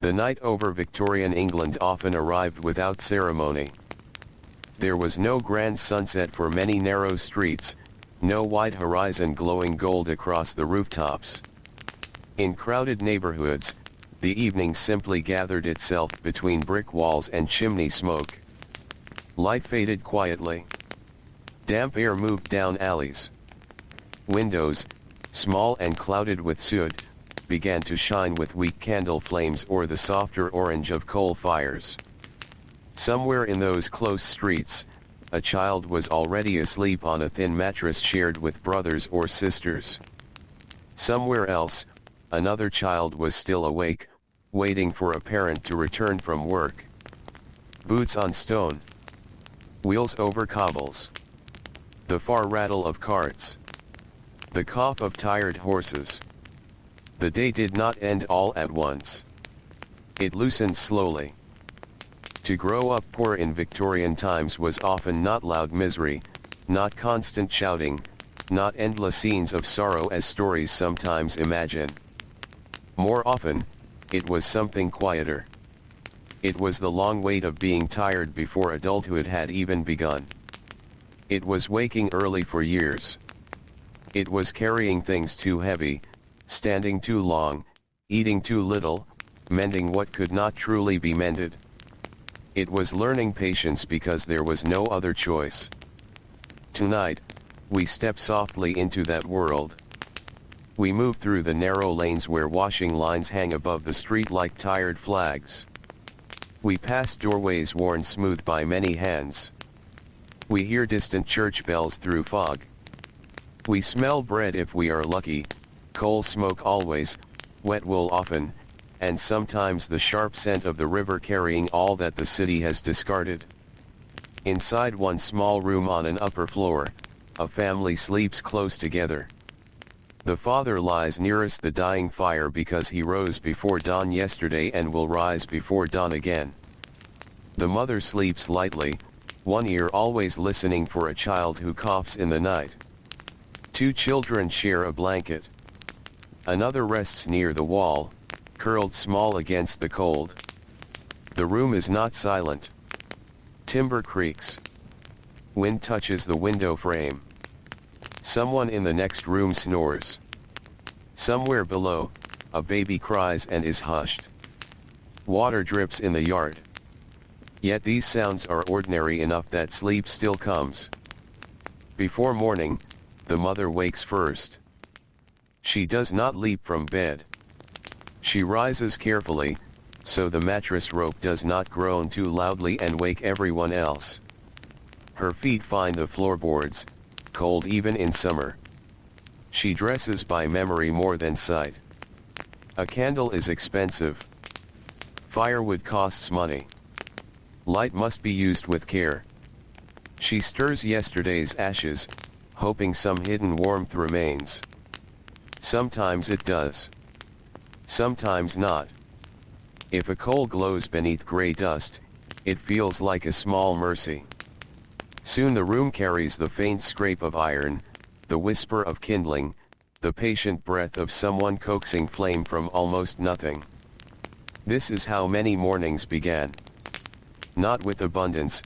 The night over Victorian England often arrived without ceremony. There was no grand sunset for many narrow streets, no wide horizon glowing gold across the rooftops. In crowded neighborhoods, the evening simply gathered itself between brick walls and chimney smoke. Light faded quietly. Damp air moved down alleys. Windows, small and clouded with soot, began to shine with weak candle flames or the softer orange of coal fires. Somewhere in those close streets, a child was already asleep on a thin mattress shared with brothers or sisters. Somewhere else, another child was still awake, waiting for a parent to return from work. Boots on stone. Wheels over cobbles. The far rattle of carts. The cough of tired horses. The day did not end all at once. It loosened slowly. To grow up poor in Victorian times was often not loud misery, not constant shouting, not endless scenes of sorrow as stories sometimes imagine. More often, it was something quieter. It was the long wait of being tired before adulthood had even begun. It was waking early for years. It was carrying things too heavy, standing too long, eating too little, mending what could not truly be mended. It was learning patience because there was no other choice. Tonight, we step softly into that world. We move through the narrow lanes where washing lines hang above the street like tired flags. We pass doorways worn smooth by many hands. We hear distant church bells through fog. We smell bread if we are lucky, coal smoke always, wet wool often, and sometimes the sharp scent of the river carrying all that the city has discarded. Inside one small room on an upper floor, a family sleeps close together. The father lies nearest the dying fire because he rose before dawn yesterday and will rise before dawn again. The mother sleeps lightly, one ear always listening for a child who coughs in the night. Two children share a blanket. Another rests near the wall, curled small against the cold. The room is not silent. Timber creaks. Wind touches the window frame. Someone in the next room snores. Somewhere below, a baby cries and is hushed. Water drips in the yard. Yet these sounds are ordinary enough that sleep still comes. Before morning, the mother wakes first. She does not leap from bed. She rises carefully, so the mattress rope does not groan too loudly and wake everyone else. Her feet find the floorboards, cold even in summer. She dresses by memory more than sight. A candle is expensive. Firewood costs money. Light must be used with care. She stirs yesterday's ashes, hoping some hidden warmth remains. Sometimes it does. Sometimes not. If a coal glows beneath gray dust, it feels like a small mercy. Soon the room carries the faint scrape of iron, the whisper of kindling, the patient breath of someone coaxing flame from almost nothing. This is how many mornings began. Not with abundance,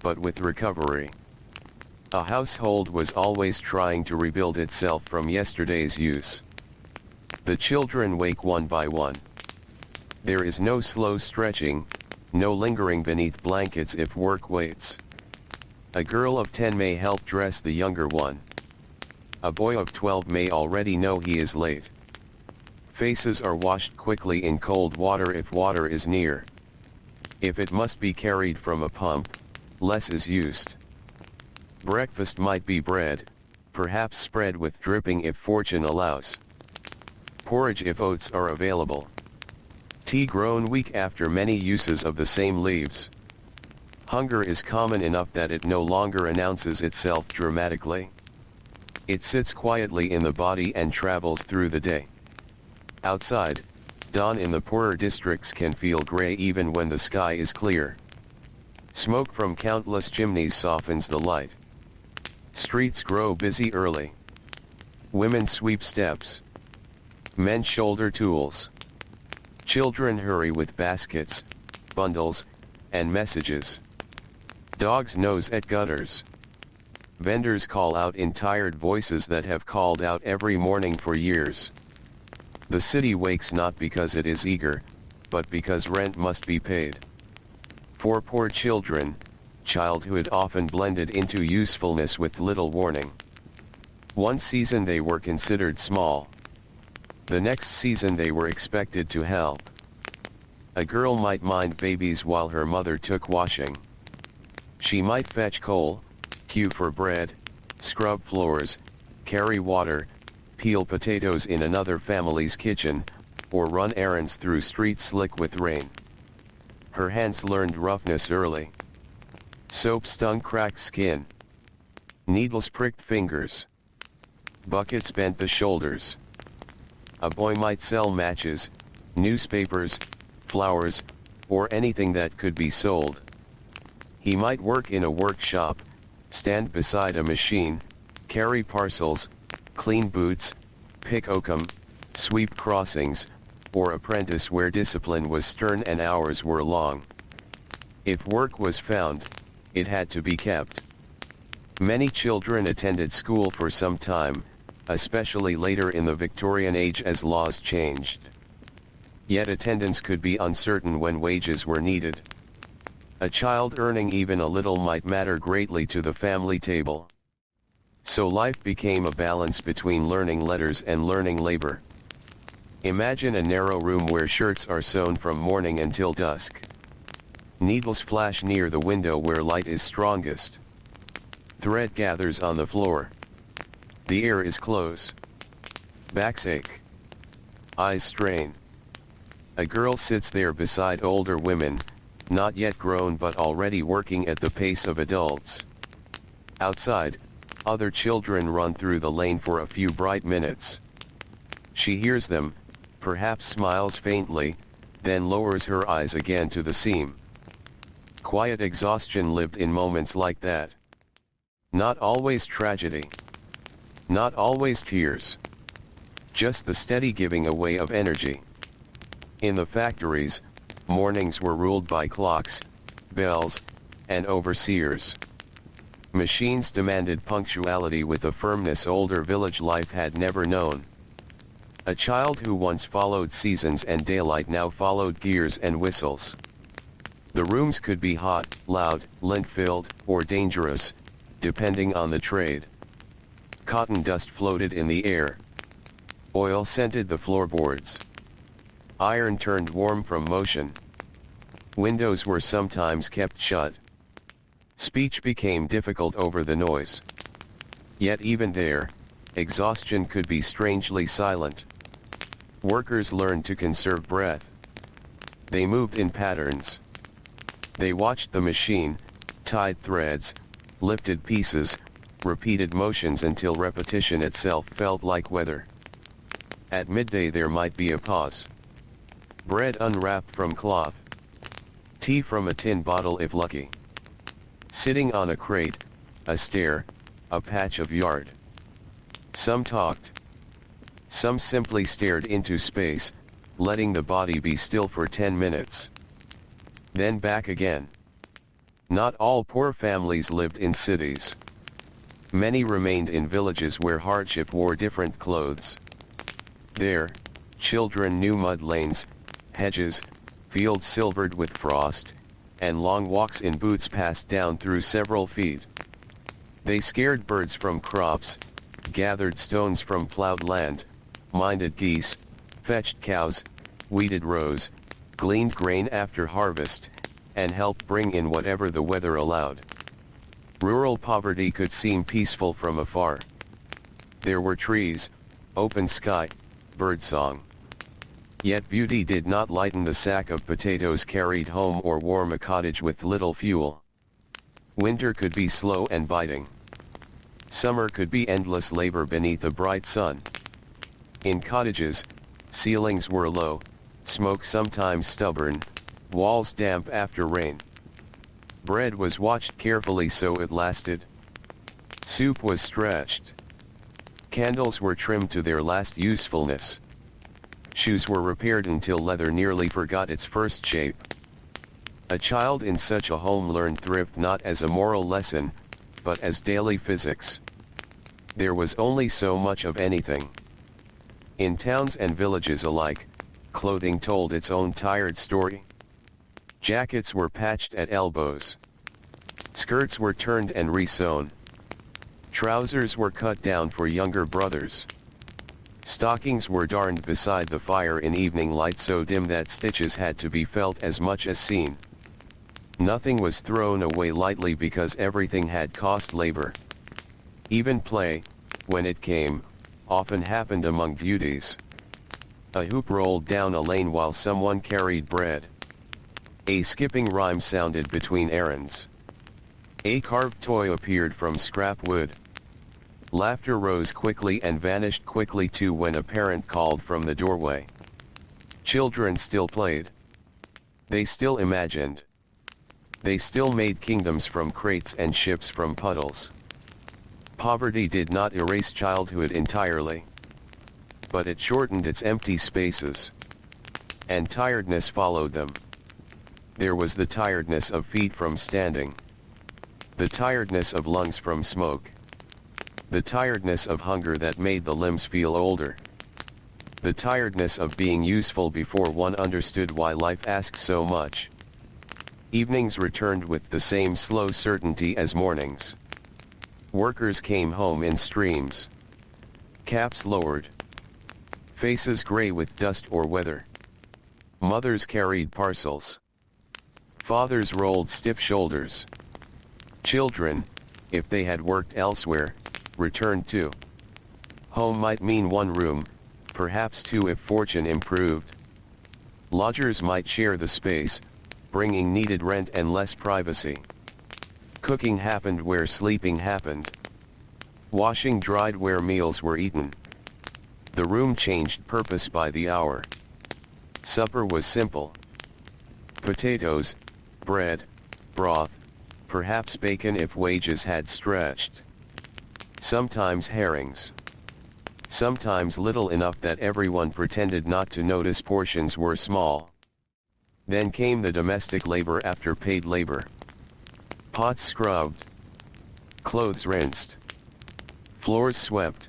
but with recovery. A household was always trying to rebuild itself from yesterday's use. The children wake one by one. There is no slow stretching, no lingering beneath blankets if work waits. A girl of 10 may help dress the younger one. A boy of 12 may already know he is late. Faces are washed quickly in cold water if water is near. If it must be carried from a pump, less is used. Breakfast might be bread, perhaps spread with dripping if fortune allows. Porridge if oats are available. Tea grown weak after many uses of the same leaves. Hunger is common enough that it no longer announces itself dramatically. It sits quietly in the body and travels through the day. Outside, dawn in the poorer districts can feel gray even when the sky is clear. Smoke from countless chimneys softens the light. Streets grow busy early. Women sweep steps. Men shoulder tools. Children hurry with baskets, bundles, and messages. Dogs nose at gutters. Vendors call out in tired voices that have called out every morning for years. The city wakes not because it is eager, but because rent must be paid. For poor children, childhood often blended into usefulness with little warning. One season they were considered small. The next season they were expected to help. A girl might mind babies while her mother took washing. She might fetch coal, queue for bread, scrub floors, carry water, peel potatoes in another family's kitchen, or run errands through streets slick with rain. Her hands learned roughness early. Soap stung cracked skin. Needles pricked fingers. Buckets bent the shoulders. A boy might sell matches, newspapers, flowers, or anything that could be sold. He might work in a workshop, stand beside a machine, carry parcels, clean boots, pick oakum, sweep crossings, or apprentice where discipline was stern and hours were long. If work was found, it had to be kept. Many children attended school for some time, especially later in the Victorian age as laws changed. Yet attendance could be uncertain when wages were needed. A child earning even a little might matter greatly to the family table. So life became a balance between learning letters and learning labor. Imagine a narrow room where shirts are sewn from morning until dusk. Needles flash near the window where light is strongest. Thread gathers on the floor. The air is close. Backs ache. Eyes strain. A girl sits there beside older women, not yet grown but already working at the pace of adults. Outside, other children run through the lane for a few bright minutes. She hears them, perhaps smiles faintly, then lowers her eyes again to the seam. Quiet exhaustion lived in moments like that. Not always tragedy. Not always tears. Just the steady giving away of energy. In the factories, mornings were ruled by clocks, bells, and overseers. Machines demanded punctuality with a firmness older village life had never known. A child who once followed seasons and daylight now followed gears and whistles. The rooms could be hot, loud, lint-filled, or dangerous, depending on the trade. Cotton dust floated in the air. Oil scented the floorboards. Iron turned warm from motion. Windows were sometimes kept shut. Speech became difficult over the noise. Yet even there, exhaustion could be strangely silent. Workers learned to conserve breath. They moved in patterns. They watched the machine, tied threads, lifted pieces, repeated motions until repetition itself felt like weather. At midday there might be a pause. Bread unwrapped from cloth. Tea from a tin bottle if lucky. Sitting on a crate, a stair, a patch of yard. Some talked. Some simply stared into space, letting the body be still for 10 minutes. Then back again. Not all poor families lived in cities. Many remained in villages where hardship wore different clothes. There, children knew mud lanes, hedges, fields silvered with frost, and long walks in boots passed down through several feet. They scared birds from crops, gathered stones from plowed land, minded geese, fetched cows, weeded rows, gleaned grain after harvest, and helped bring in whatever the weather allowed. Rural poverty could seem peaceful from afar. There were trees, open sky, birdsong. Yet beauty did not lighten the sack of potatoes carried home or warm a cottage with little fuel. Winter could be slow and biting. Summer could be endless labor beneath a bright sun. In cottages, ceilings were low, smoke sometimes stubborn, walls damp after rain. Bread was watched carefully so it lasted. Soup was stretched. Candles were trimmed to their last usefulness. Shoes were repaired until leather nearly forgot its first shape. A child in such a home learned thrift not as a moral lesson, but as daily physics. There was only so much of anything. In towns and villages alike, clothing told its own tired story. Jackets were patched at elbows. Skirts were turned and re-sewn. Trousers were cut down for younger brothers. Stockings were darned beside the fire in evening light so dim that stitches had to be felt as much as seen. Nothing was thrown away lightly because everything had cost labor. Even play, when it came, often happened among duties. A hoop rolled down a lane while someone carried bread. A skipping rhyme sounded between errands. A carved toy appeared from scrap wood. Laughter rose quickly and vanished quickly too when a parent called from the doorway. Children still played. They still imagined. They still made kingdoms from crates and ships from puddles. Poverty did not erase childhood entirely, but it shortened its empty spaces. And tiredness followed them. There was the tiredness of feet from standing. The tiredness of lungs from smoke. The tiredness of hunger that made the limbs feel older. The tiredness of being useful before one understood why life asked so much. Evenings returned with the same slow certainty as mornings. Workers came home in streams. Caps lowered. Faces gray with dust or weather. Mothers carried parcels. Fathers rolled stiff shoulders. Children, if they had worked elsewhere, returned too. Home might mean one room, perhaps two if fortune improved. Lodgers might share the space, bringing needed rent and less privacy. Cooking happened where sleeping happened. Washing dried where meals were eaten. The room changed purpose by the hour. Supper was simple. Potatoes, bread, broth, perhaps bacon if wages had stretched. Sometimes herrings. Sometimes little enough that everyone pretended not to notice portions were small. Then came the domestic labor after paid labor. Pots scrubbed. Clothes rinsed. Floors swept.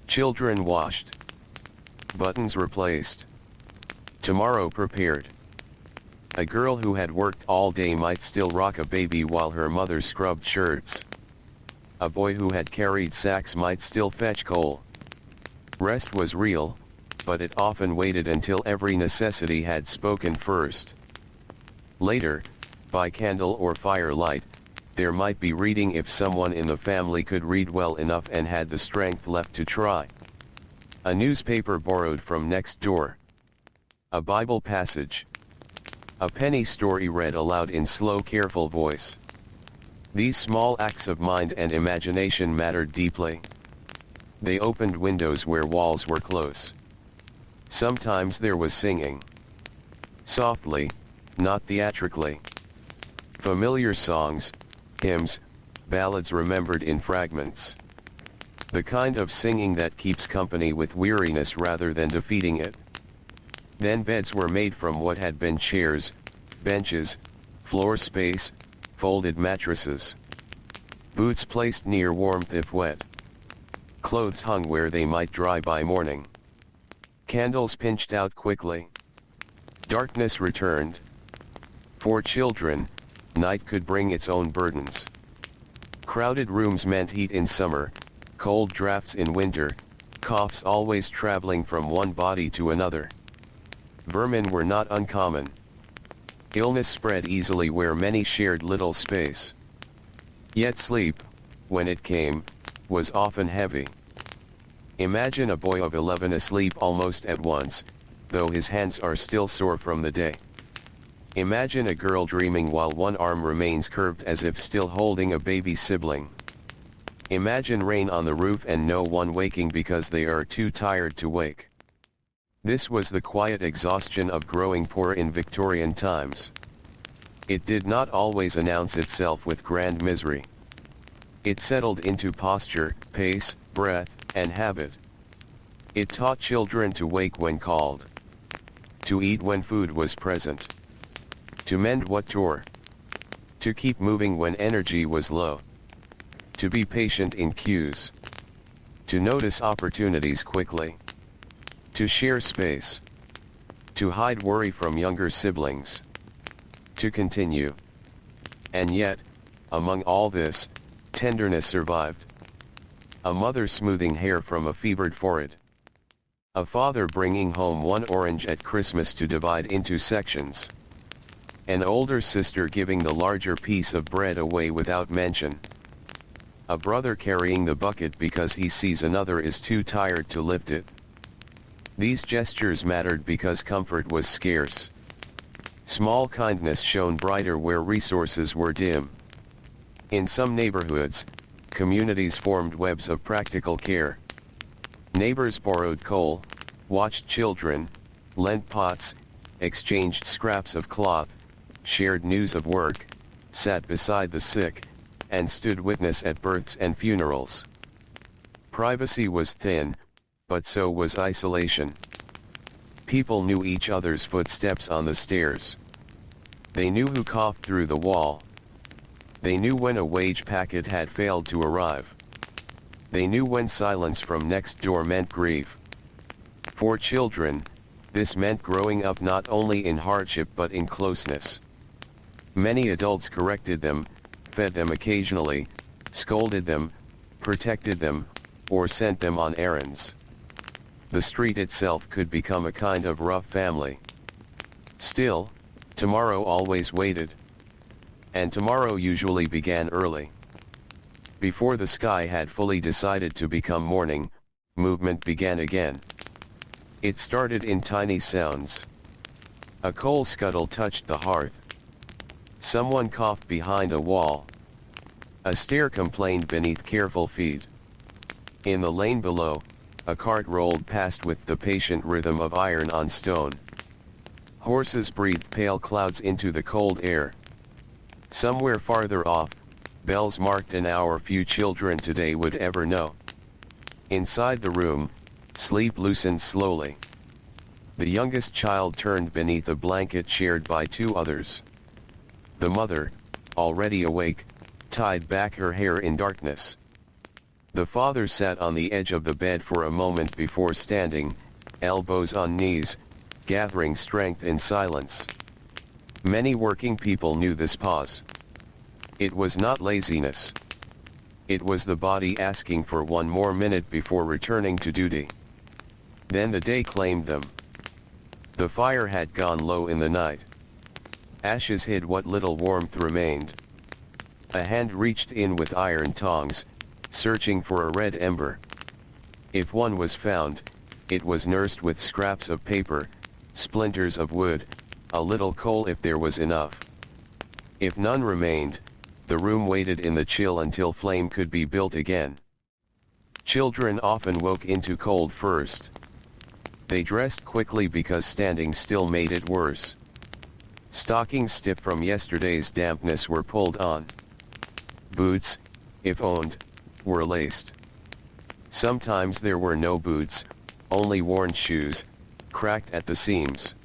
Children washed. Buttons replaced. Tomorrow prepared. A girl who had worked all day might still rock a baby while her mother scrubbed shirts. A boy who had carried sacks might still fetch coal. Rest was real, but it often waited until every necessity had spoken first. Later, by candle or firelight, there might be reading if someone in the family could read well enough and had the strength left to try. A newspaper borrowed from next door. A Bible passage. A penny story read aloud in slow careful voice. These small acts of mind and imagination mattered deeply. They opened windows where walls were close. Sometimes there was singing. Softly, not theatrically. Familiar songs, hymns, ballads remembered in fragments. The kind of singing that keeps company with weariness rather than defeating it. Then beds were made from what had been chairs, benches, floor space, folded mattresses. Boots placed near warmth if wet. Clothes hung where they might dry by morning. Candles pinched out quickly. Darkness returned. For children, night could bring its own burdens. Crowded rooms meant heat in summer, cold drafts in winter, coughs always traveling from one body to another. Vermin were not uncommon. Illness spread easily where many shared little space. Yet sleep, when it came, was often heavy. Imagine a boy of 11 asleep almost at once, though his hands are still sore from the day. Imagine a girl dreaming while one arm remains curved as if still holding a baby sibling. Imagine rain on the roof and no one waking because they are too tired to wake. This was the quiet exhaustion of growing poor in Victorian times. It did not always announce itself with grand misery. It settled into posture, pace, breath, and habit. It taught children to wake when called, to eat when food was present, to mend what tore, to keep moving when energy was low, to be patient in queues, to notice opportunities quickly, to share space, to hide worry from younger siblings, to continue. And yet, among all this, tenderness survived. A mother smoothing hair from a fevered forehead. A father bringing home one orange at Christmas to divide into sections. An older sister giving the larger piece of bread away without mention. A brother carrying the bucket because he sees another is too tired to lift it. These gestures mattered because comfort was scarce. Small kindness shone brighter where resources were dim. In some neighborhoods, communities formed webs of practical care. Neighbors borrowed coal, watched children, lent pots, exchanged scraps of cloth, shared news of work, sat beside the sick, and stood witness at births and funerals. Privacy was thin, but so was isolation. People knew each other's footsteps on the stairs. They knew who coughed through the wall. They knew when a wage packet had failed to arrive. They knew when silence from next door meant grief. For children, this meant growing up not only in hardship but in closeness. Many adults corrected them, fed them occasionally, scolded them, protected them, or sent them on errands. The street itself could become a kind of rough family. Still, tomorrow always waited. And tomorrow usually began early. Before the sky had fully decided to become morning, movement began again. It started in tiny sounds. A coal scuttle touched the hearth. Someone coughed behind a wall. A stair complained beneath careful feet. In the lane below, a cart rolled past with the patient rhythm of iron on stone. Horses breathed pale clouds into the cold air. Somewhere farther off, bells marked an hour few children today would ever know. Inside the room, sleep loosened slowly. The youngest child turned beneath a blanket shared by two others. The mother, already awake, tied back her hair in darkness. The father sat on the edge of the bed for a moment before standing, elbows on knees, gathering strength in silence. Many working people knew this pause. It was not laziness. It was the body asking for one more minute before returning to duty. Then the day claimed them. The fire had gone low in the night. Ashes hid what little warmth remained. A hand reached in with iron tongs, searching for a red ember. If one was found, it was nursed with scraps of paper, splinters of wood, a little coal if there was enough. If none remained, the room waited in the chill until flame could be built again. Children often woke into cold first. They dressed quickly because standing still made it worse. Stockings stiff from yesterday's dampness were pulled on. Boots, if owned, were laced. Sometimes there were no boots, only worn shoes, cracked at the seams.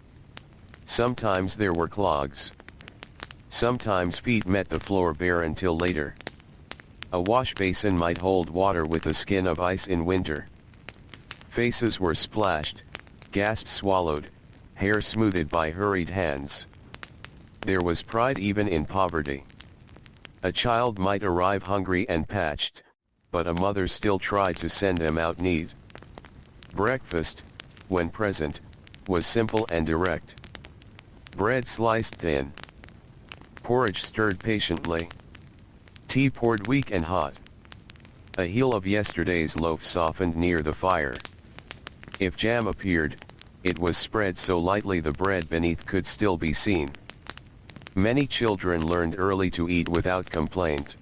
Sometimes there were clogs. Sometimes feet met the floor bare until later. A wash basin might hold water with a skin of ice in winter. Faces were splashed, gasps swallowed, hair smoothed by hurried hands. There was pride even in poverty. A child might arrive hungry and patched, but a mother still tried to send them out neat. Breakfast, when present, was simple and direct. Bread sliced thin. Porridge stirred patiently. Tea poured weak and hot. A heel of yesterday's loaf softened near the fire. If jam appeared, it was spread so lightly the bread beneath could still be seen. Many children learned early to eat without complaint.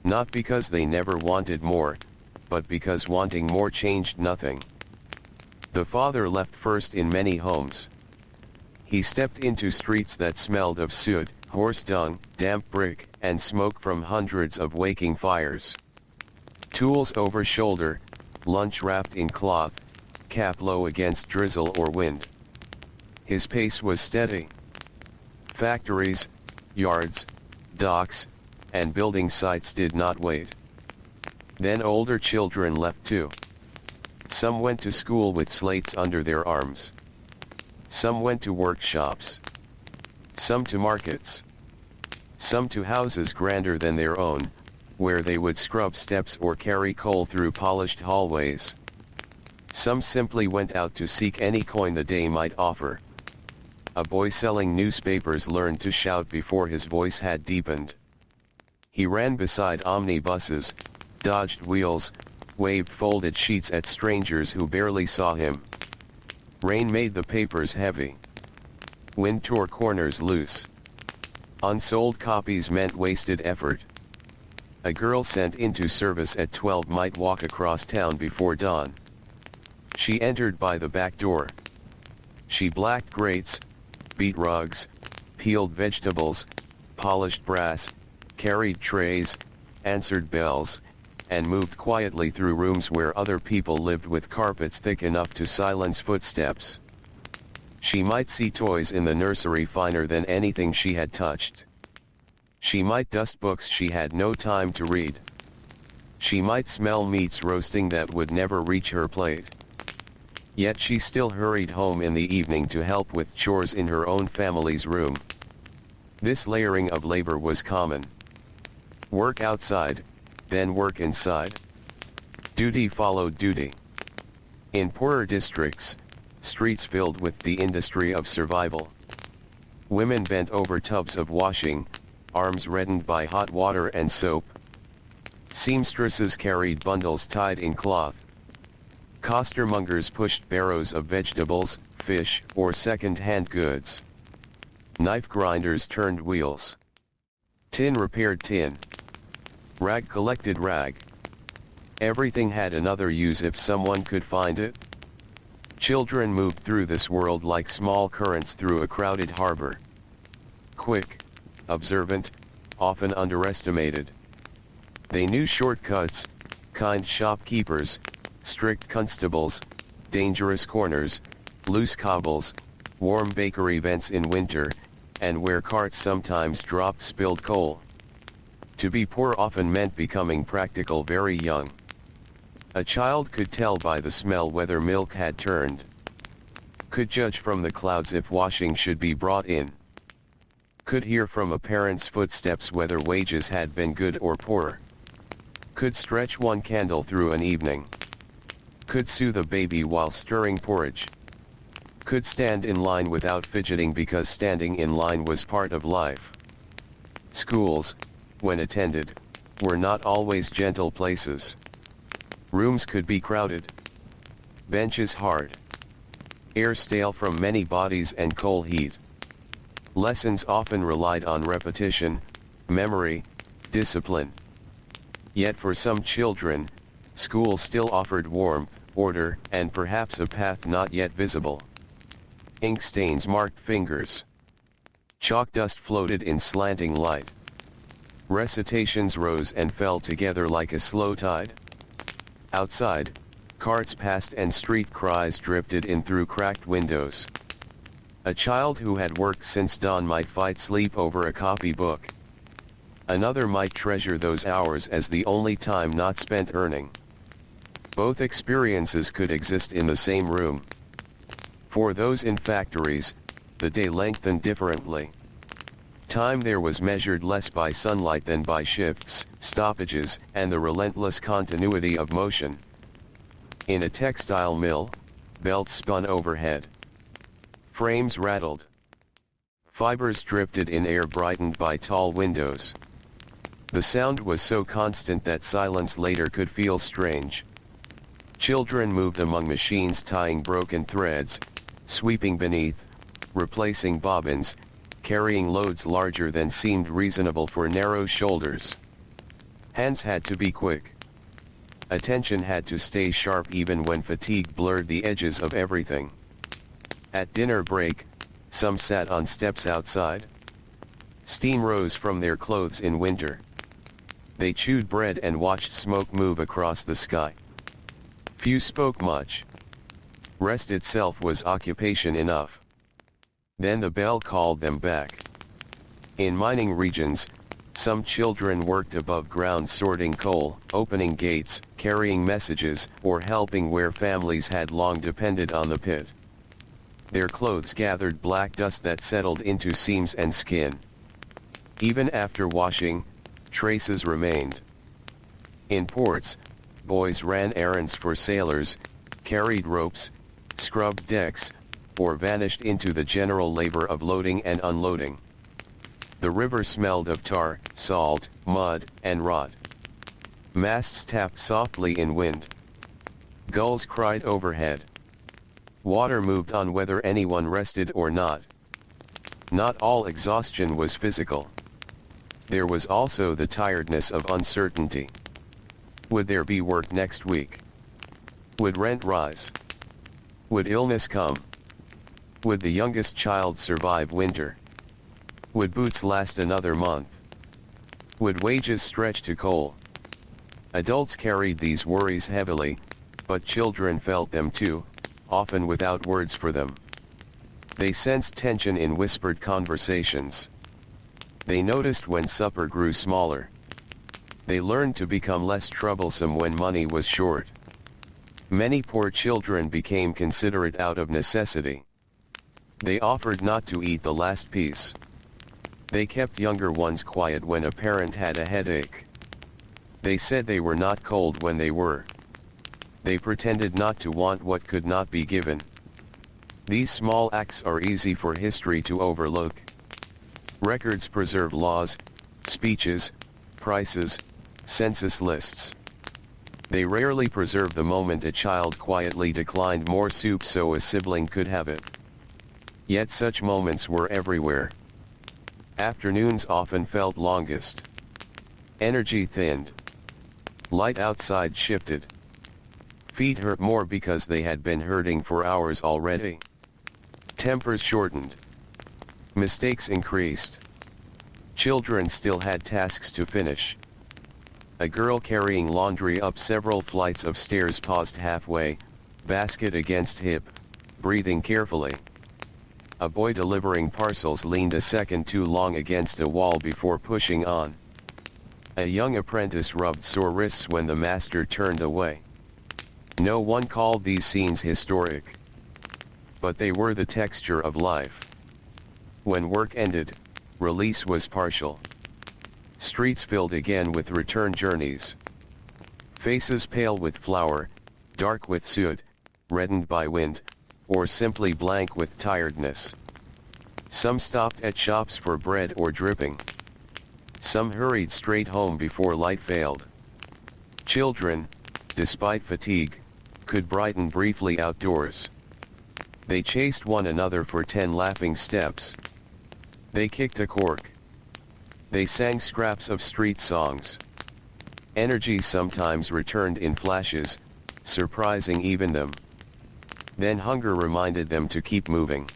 Not because they never wanted more, but because wanting more changed nothing. The father left first in many homes. He stepped into streets that smelled of soot, horse dung, damp brick, and smoke from hundreds of waking fires. Tools over shoulder, lunch wrapped in cloth, cap low against drizzle or wind. His pace was steady. Factories, yards, docks, and building sites did not wait. Then older children left too. Some went to school with slates under their arms. Some went to workshops. Some to markets. Some to houses grander than their own, where they would scrub steps or carry coal through polished hallways. Some simply went out to seek any coin the day might offer. A boy selling newspapers learned to shout before his voice had deepened. He ran beside omnibuses, dodged wheels, waved folded sheets at strangers who barely saw him. Rain made the papers heavy. Wind tore corners loose. Unsold copies meant wasted effort. A girl sent into service at 12 might walk across town before dawn. She entered by the back door. She blacked grates, beat rugs, peeled vegetables, polished brass, carried trays, answered bells, and moved quietly through rooms where other people lived with carpets thick enough to silence footsteps. She might see toys in the nursery finer than anything she had touched. She might dust books she had no time to read. She might smell meats roasting that would never reach her plate. Yet she still hurried home in the evening to help with chores in her own family's room. This layering of labor was common. Work outside, then work inside. Duty followed duty. In poorer districts, streets filled with the industry of survival. Women bent over tubs of washing, arms reddened by hot water and soap. Seamstresses carried bundles tied in cloth. Costermongers pushed barrows of vegetables, fish, or second-hand goods. Knife grinders turned wheels. Tin repaired tin. Rag collected rag. Everything had another use if someone could find it. Children moved through this world like small currents through a crowded harbor. Quick, observant, often underestimated. They knew shortcuts, kind shopkeepers, strict constables, dangerous corners, loose cobbles, warm bakery vents in winter, and where carts sometimes dropped spilled coal. To be poor often meant becoming practical very young. A child could tell by the smell whether milk had turned. Could judge from the clouds if washing should be brought in. Could hear from a parent's footsteps whether wages had been good or poor. Could stretch one candle through an evening. Could soothe a baby while stirring porridge. Could stand in line without fidgeting because standing in line was part of life. Schools, when attended, were not always gentle places. Rooms could be crowded. Benches hard. Air stale from many bodies and coal heat. Lessons often relied on repetition, memory, discipline. Yet for some children, school still offered warmth, order, and perhaps a path not yet visible. Ink stains marked fingers. Chalk dust floated in slanting light. Recitations rose and fell together like a slow tide. Outside, carts passed and street cries drifted in through cracked windows. A child who had worked since dawn might fight sleep over a copybook. Another might treasure those hours as the only time not spent earning. Both experiences could exist in the same room. For those in factories, the day lengthened differently. Time there was measured less by sunlight than by shifts, stoppages, and the relentless continuity of motion. In a textile mill, belts spun overhead. Frames rattled. Fibers drifted in air brightened by tall windows. The sound was so constant that silence later could feel strange. Children moved among machines tying broken threads, sweeping beneath, replacing bobbins, carrying loads larger than seemed reasonable for narrow shoulders. Hands had to be quick. Attention had to stay sharp even when fatigue blurred the edges of everything. At dinner break, some sat on steps outside. Steam rose from their clothes in winter. They chewed bread and watched smoke move across the sky. Few spoke much. Rest itself was occupation enough. Then the bell called them back. In mining regions, some children worked above ground sorting coal, opening gates, carrying messages, or helping where families had long depended on the pit. Their clothes gathered black dust that settled into seams and skin. Even after washing, traces remained. In ports, boys ran errands for sailors, carried ropes, scrubbed decks, or vanished into the general labor of loading and unloading. The river smelled of tar, salt, mud, and rot. Masts tapped softly in wind. Gulls cried overhead. Water moved on whether anyone rested or not. Not all exhaustion was physical. There was also the tiredness of uncertainty. Would there be work next week? Would rent rise? Would illness come? Would the youngest child survive winter? Would boots last another month? Would wages stretch to coal? Adults carried these worries heavily, but children felt them too, often without words for them. They sensed tension in whispered conversations. They noticed when supper grew smaller. They learned to become less troublesome when money was short. Many poor children became considerate out of necessity. They offered not to eat the last piece. They kept younger ones quiet when a parent had a headache. They said they were not cold when they were. They pretended not to want what could not be given. These small acts are easy for history to overlook. Records preserve laws, speeches, prices, census lists. They rarely preserve the moment a child quietly declined more soup so a sibling could have it. Yet such moments were everywhere. Afternoons often felt longest. Energy thinned. Light outside shifted. Feet hurt more because they had been hurting for hours already. Tempers shortened. Mistakes increased. Children still had tasks to finish. A girl carrying laundry up several flights of stairs paused halfway, basket against hip, breathing carefully. A boy delivering parcels leaned a second too long against a wall before pushing on. A young apprentice rubbed sore wrists when the master turned away. No one called these scenes historic. But they were the texture of life. When work ended, release was partial. Streets filled again with return journeys. Faces pale with flour, dark with soot, reddened by wind, or simply blank with tiredness. Some stopped at shops for bread or dripping. Some hurried straight home before light failed. Children, despite fatigue, could brighten briefly outdoors. They chased one another for 10 laughing steps. They kicked a cork. They sang scraps of street songs. Energy sometimes returned in flashes, surprising even them. Then hunger reminded them to keep moving.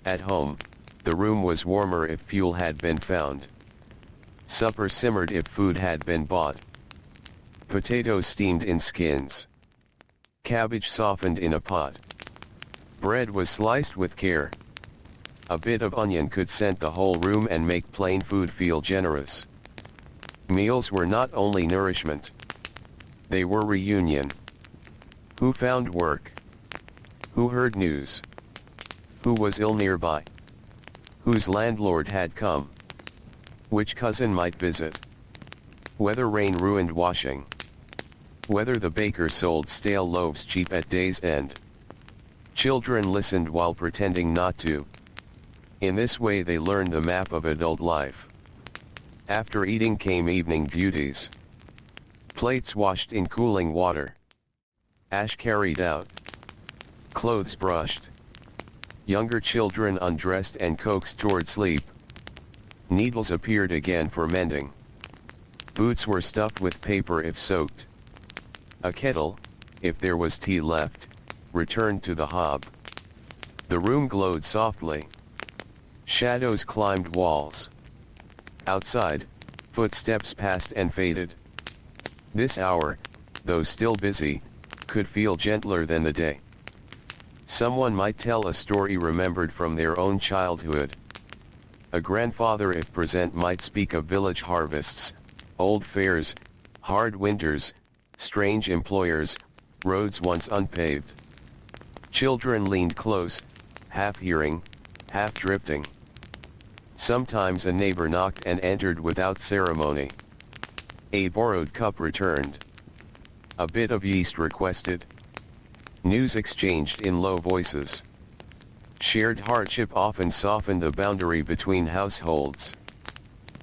At home, the room was warmer if fuel had been found. Supper simmered if food had been bought. Potatoes steamed in skins. Cabbage softened in a pot. Bread was sliced with care. A bit of onion could scent the whole room and make plain food feel generous. Meals were not only nourishment. They were reunion. Who found work? Who heard news? Who was ill nearby? Whose landlord had come? Which cousin might visit? Whether rain ruined washing? Whether the baker sold stale loaves cheap at day's end? Children listened while pretending not to. In this way they learned the map of adult life. After eating came evening duties. Plates washed in cooling water. Ash carried out. Clothes brushed. Younger children undressed and coaxed toward sleep. Needles appeared again for mending. Boots were stuffed with paper if soaked. A kettle, if there was tea left, returned to the hob. The room glowed softly. Shadows climbed walls. Outside, footsteps passed and faded. This hour, though still busy, could feel gentler than the day. Someone might tell a story remembered from their own childhood. A grandfather if present might speak of village harvests, old fairs, hard winters, strange employers, roads once unpaved. Children leaned close, half hearing, half drifting. Sometimes a neighbor knocked and entered without ceremony. A borrowed cup returned. A bit of yeast requested. News exchanged in low voices. Shared hardship often softened the boundary between households.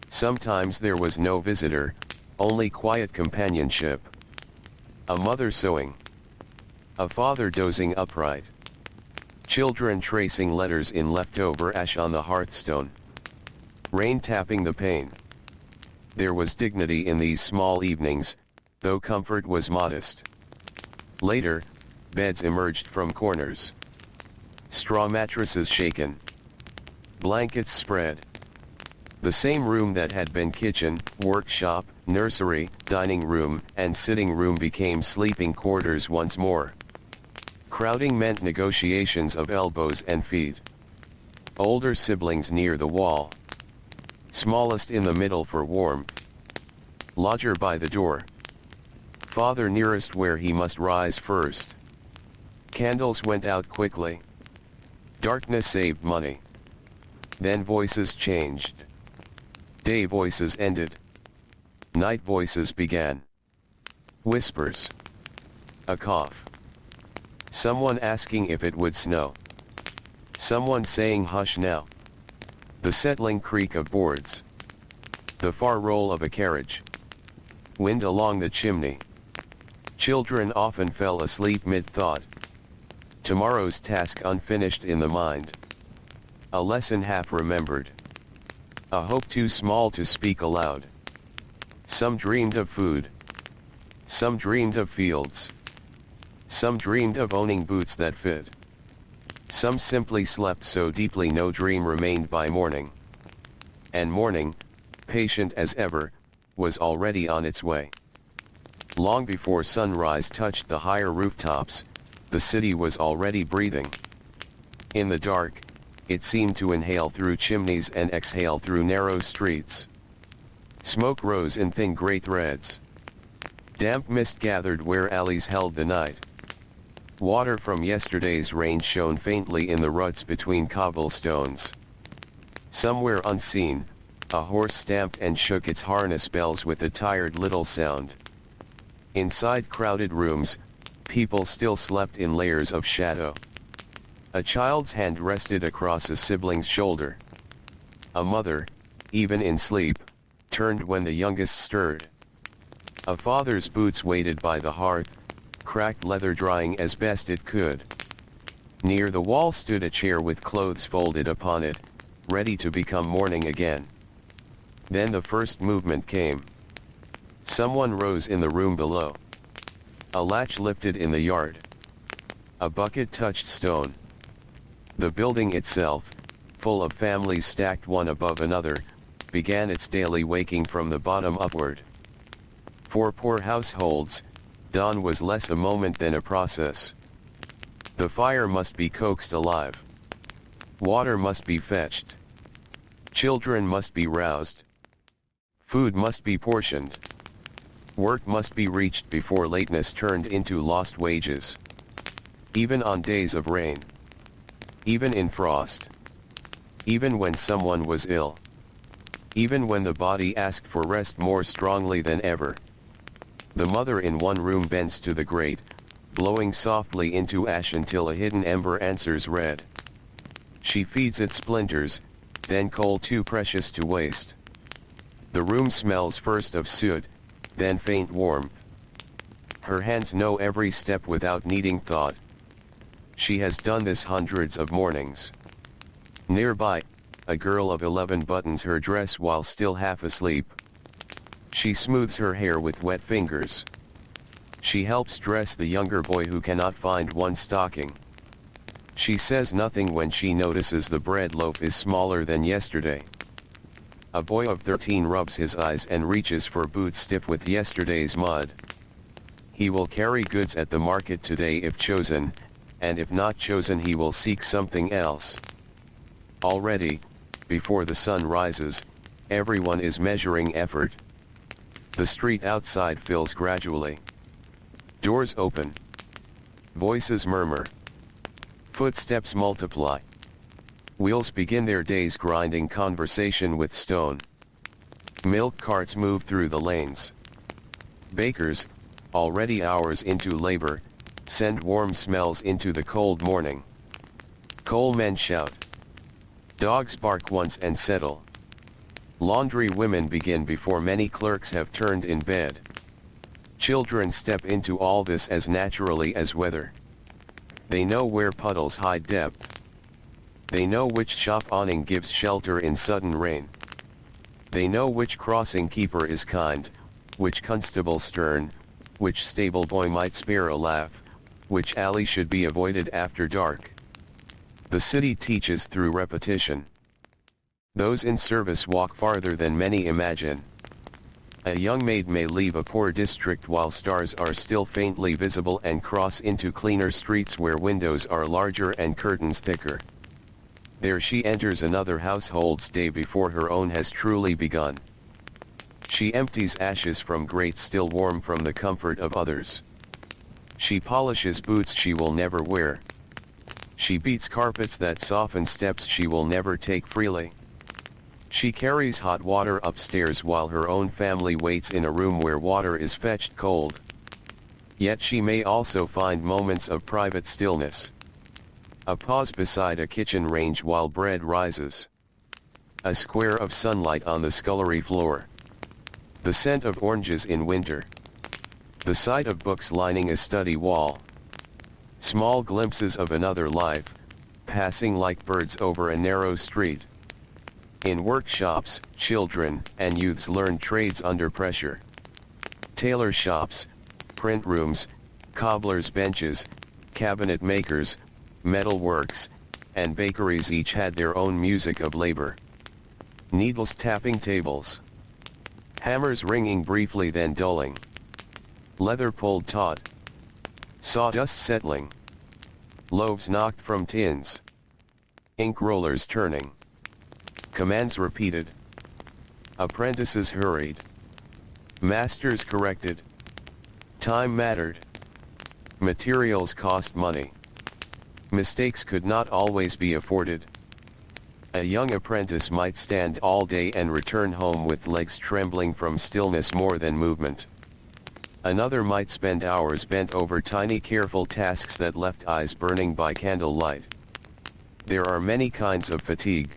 Sometimes there was no visitor, only quiet companionship. A mother sewing. A father dozing upright. Children tracing letters in leftover ash on the hearthstone. Rain tapping the pane. There was dignity in these small evenings, though comfort was modest. Later, beds emerged from corners. Straw mattresses shaken. Blankets spread. The same room that had been kitchen, workshop, nursery, dining room, and sitting room became sleeping quarters once more. Crowding meant negotiations of elbows and feet. Older siblings near the wall. Smallest in the middle for warmth. Lodger by the door. Father nearest where he must rise first. Candles went out quickly. Darkness saved money. Then voices changed. Day voices ended. Night voices began. Whispers. A cough. Someone asking if it would snow. Someone saying hush now. The settling creak of boards. The far roll of a carriage. Wind along the chimney. Children often fell asleep mid-thought. Tomorrow's task unfinished in the mind. A lesson half remembered. A hope too small to speak aloud. Some dreamed of food. Some dreamed of fields. Some dreamed of owning boots that fit. Some simply slept so deeply no dream remained by morning. And morning, patient as ever, was already on its way. Long before sunrise touched the higher rooftops, the city was already breathing. In the dark, it seemed to inhale through chimneys and exhale through narrow streets. Smoke rose in thin gray threads. Damp mist gathered where alleys held the night. Water from yesterday's rain shone faintly in the ruts between cobblestones. Somewhere unseen, a horse stamped and shook its harness bells with a tired little sound. Inside crowded rooms, people still slept in layers of shadow. A child's hand rested across a sibling's shoulder. A mother, even in sleep, turned when the youngest stirred. A father's boots waited by the hearth, cracked leather drying as best it could. Near the wall stood a chair with clothes folded upon it, ready to become morning again. Then the first movement came. Someone rose in the room below. A latch lifted in the yard. A bucket touched stone. The building itself, full of families stacked one above another, began its daily waking from the bottom upward. For poor households, dawn was less a moment than a process. The fire must be coaxed alive. Water must be fetched. Children must be roused. Food must be portioned. Work must be reached before lateness turned into lost wages. Even on days of rain. Even in frost. Even when someone was ill. Even when the body asked for rest more strongly than ever. The mother in one room bends to the grate, blowing softly into ash until a hidden ember answers red. She feeds it splinters, then coal too precious to waste. The room smells first of soot, then faint warmth. Her hands know every step without needing thought. She has done this hundreds of mornings. Nearby, a girl of 11 buttons her dress while still half asleep. She smooths her hair with wet fingers. She helps dress the younger boy who cannot find one stocking. She says nothing when she notices the bread loaf is smaller than yesterday. A boy of 13 rubs his eyes and reaches for boots stiff with yesterday's mud. He will carry goods at the market today if chosen, and if not chosen he will seek something else. Already, before the sun rises, everyone is measuring effort. The street outside fills gradually. Doors open. Voices murmur. Footsteps multiply. Wheels begin their day's grinding conversation with stone. Milk carts move through the lanes. Bakers, already hours into labor, send warm smells into the cold morning. Coalmen shout. Dogs bark once and settle. Laundry women begin before many clerks have turned in bed. Children step into all this as naturally as weather. They know where puddles hide depth. They know which shop awning gives shelter in sudden rain. They know which crossing keeper is kind, which constable stern, which stable boy might spare a laugh, which alley should be avoided after dark. The city teaches through repetition. Those in service walk farther than many imagine. A young maid may leave a poor district while stars are still faintly visible and cross into cleaner streets where windows are larger and curtains thicker. There she enters another household's day before her own has truly begun. She empties ashes from grates still warm from the comfort of others. She polishes boots she will never wear. She beats carpets that soften steps she will never take freely. She carries hot water upstairs while her own family waits in a room where water is fetched cold. Yet she may also find moments of private stillness. A pause beside a kitchen range while bread rises. A square of sunlight on the scullery floor. The scent of oranges in winter. The sight of books lining a study wall. Small glimpses of another life, passing like birds over a narrow street. In workshops, children and youths learn trades under pressure. Tailor shops, print rooms, cobblers' benches, cabinet makers, metal works, and bakeries each had their own music of labor. Needles tapping tables. Hammers ringing briefly then dulling. Leather pulled taut. Sawdust settling. Loaves knocked from tins. Ink rollers turning. Commands repeated. Apprentices hurried. Masters corrected. Time mattered. Materials cost money. Mistakes could not always be afforded. A young apprentice might stand all day and return home with legs trembling from stillness more than movement. Another might spend hours bent over tiny careful tasks that left eyes burning by candlelight. There are many kinds of fatigue.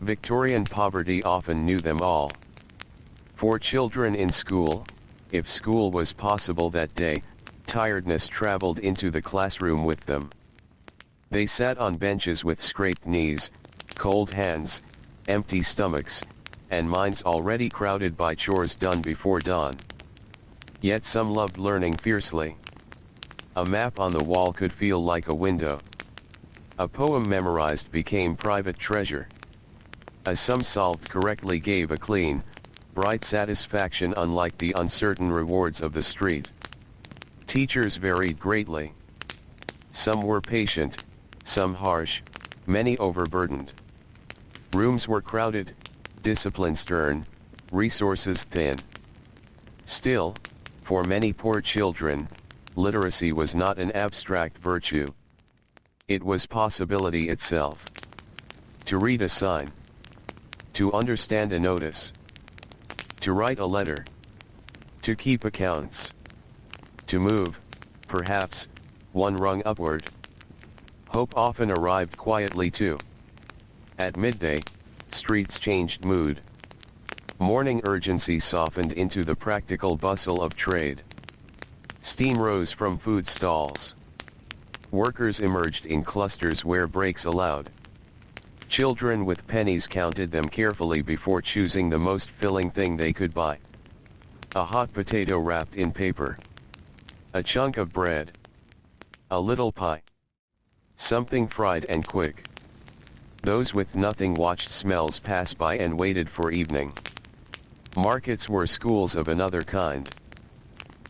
Victorian poverty often knew them all. For children in school, if school was possible that day, tiredness traveled into the classroom with them. They sat on benches with scraped knees, cold hands, empty stomachs, and minds already crowded by chores done before dawn. Yet some loved learning fiercely. A map on the wall could feel like a window. A poem memorized became private treasure. A sum solved correctly gave a clean, bright satisfaction unlike the uncertain rewards of the street. Teachers varied greatly. Some were patient, some harsh, many overburdened. Rooms were crowded, discipline stern, resources thin. Still, for many poor children, literacy was not an abstract virtue. It was possibility itself. To read a sign. To understand a notice. To write a letter. To keep accounts. To move, perhaps, one rung upward. Hope often arrived quietly too. At midday, streets changed mood. Morning urgency softened into the practical bustle of trade. Steam rose from food stalls. Workers emerged in clusters where breaks allowed. Children with pennies counted them carefully before choosing the most filling thing they could buy. A hot potato wrapped in paper. A chunk of bread. A little pie. Something fried and quick. Those with nothing watched smells pass by and waited for evening. Markets were schools of another kind.